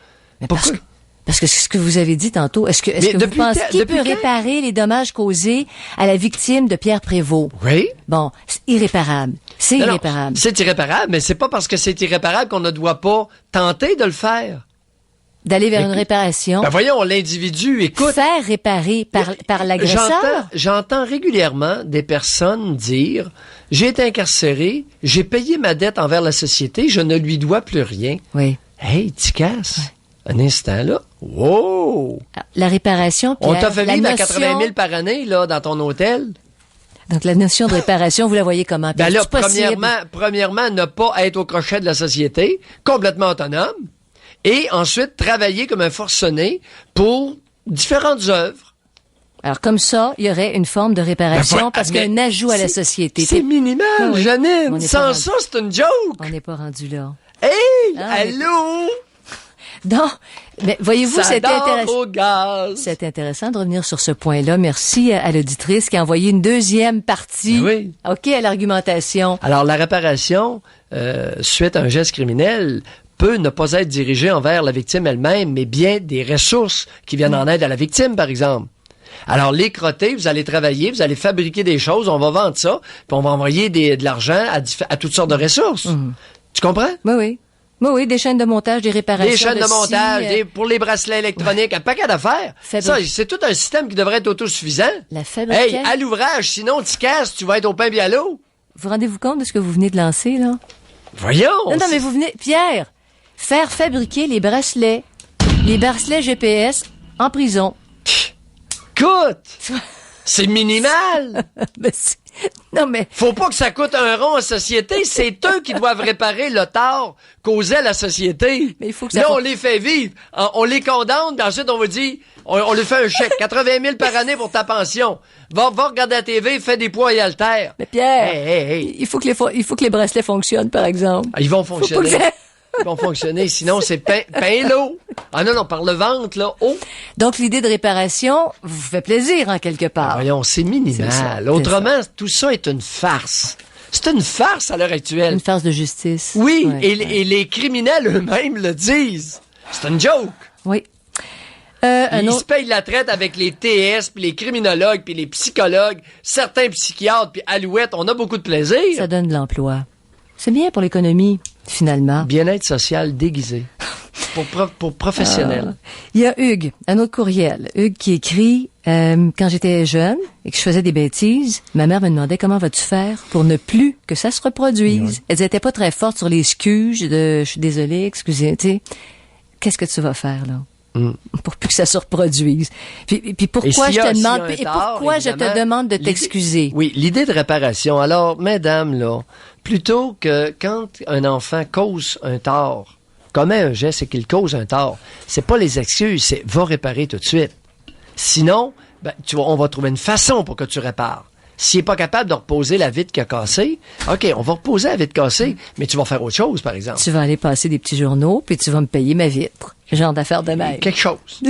Parce que c'est ce que vous avez dit tantôt. Est-ce que vous pensez qui peut réparer les dommages causés à la victime de Pierre Prévost? Oui. Bon, c'est irréparable. C'est irréparable. C'est irréparable, mais c'est pas parce que c'est irréparable qu'on ne doit pas tenter de le faire. D'aller vers une réparation. Ben voyons, l'individu, écoute. Faire réparer par l'agresseur. J'entends régulièrement des personnes dire, j'ai été incarcéré, j'ai payé ma dette envers la société, je ne lui dois plus rien. Oui. Hey, Ticasse. Ouais. Un instant, là. Wow! La réparation, Pierre, on t'a fait vivre à 80 000 par année, là, dans ton hôtel. Donc, la notion de réparation, vous la voyez comment? Ben là, premièrement, ne pas être au crochet de la société, complètement autonome, et ensuite, travailler comme un forcené pour différentes œuvres. Alors, comme ça, il y aurait une forme de réparation parce qu'il y a un ajout à la société. C'est minimal, Janine. Sans ça, c'est une joke. On n'est pas rendu là. Hey! Allô? Non, mais voyez-vous, c'est intéressant. C'est intéressant de revenir sur ce point-là. Merci à l'auditrice qui a envoyé une deuxième partie. Oui. OK, à l'argumentation. Alors, la réparation, suite à un geste criminel, peut ne pas être dirigée envers la victime elle-même, mais bien des ressources qui viennent en aide à la victime, par exemple. Alors, les crottés, vous allez travailler, vous allez fabriquer des choses, on va vendre ça, puis on va envoyer de l'argent à toutes sortes de ressources. Tu comprends? Oui. Oui, des chaînes de montage, des réparations. Des chaînes de montage, pour les bracelets électroniques, un paquet d'affaires. Ça, c'est tout un système qui devrait être autosuffisant. La fabrication. Hey, à l'ouvrage, sinon tu casses, tu vas être au pain et à l'eau. Vous rendez-vous compte de ce que vous venez de lancer, là? Voyons! Non, mais vous venez... Pierre, faire fabriquer les bracelets GPS en prison. Écoute! C'est minimal! Non, mais... Faut pas que ça coûte un rond à la société. C'est eux qui doivent réparer le tort causé à la société. Mais il faut que ça là, on les fait vivre. On les condamne, puis ensuite, on vous dit, on lui fait un chèque. 80 000 par année pour ta pension. Va regarder la TV, fais des poids et haltères. Mais Pierre, il faut que les bracelets fonctionnent, par exemple. Ils vont fonctionner. Ils vont fonctionner, sinon c'est pain et l'eau. Ah non, par le ventre, là, eau. Donc, l'idée de réparation vous fait plaisir, en quelque part. Voyons, c'est minimal. Autrement, tout ça est une farce. C'est une farce à l'heure actuelle. Une farce de justice. Oui, et les criminels eux-mêmes le disent. C'est une joke. Oui. Ils se payent la traite avec les TS, puis les criminologues, puis les psychologues, certains psychiatres, puis Alouette. On a beaucoup de plaisir. Ça donne de l'emploi. C'est bien pour l'économie, finalement. Bien-être social déguisé. Pour professionnels. Il y a Hugues, un autre courriel. Hugues qui écrit, quand j'étais jeune et que je faisais des bêtises, ma mère me demandait comment vas-tu faire pour ne plus que ça se reproduise. Oui. Elle n'était pas très forte sur les excuses, je suis désolée, excusez, tu sais. Qu'est-ce que tu vas faire, là? Pour plus que ça se reproduise. Puis pourquoi je te demande de t'excuser? Oui, l'idée de réparation. Alors, mesdames, là, plutôt que quand un enfant cause un tort, commet un geste et qu'il cause un tort, c'est pas les excuses, c'est va réparer tout de suite. Sinon, on va trouver une façon pour que tu répares. S'il n'est pas capable de reposer la vitre qui a cassé, OK, on va reposer la vitre cassée, mais tu vas faire autre chose, par exemple. Tu vas aller passer des petits journaux, puis tu vas me payer ma vitre. Genre d'affaire de même. Quelque chose.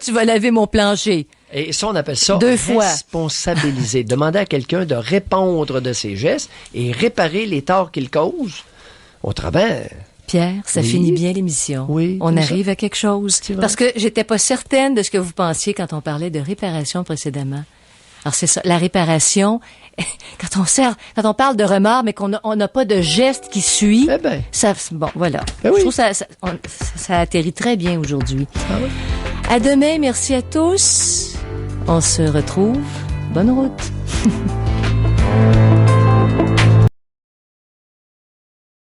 Tu vas laver mon plancher. Et ça, on appelle ça 2 fois. Responsabiliser. Demander à quelqu'un de répondre de ses gestes et réparer les torts qu'il cause. Autrement... Pierre, ça finit bien l'émission. Oui. On arrive à quelque chose. Parce que j'étais pas certaine de ce que vous pensiez quand on parlait de réparation précédemment. Alors c'est ça, la réparation, quand on parle de remords, mais qu'on n'a pas de geste qui suit, ça, bon, voilà. Je trouve ça atterrit très bien aujourd'hui. Ah oui. À demain, merci à tous. On se retrouve. Bonne route.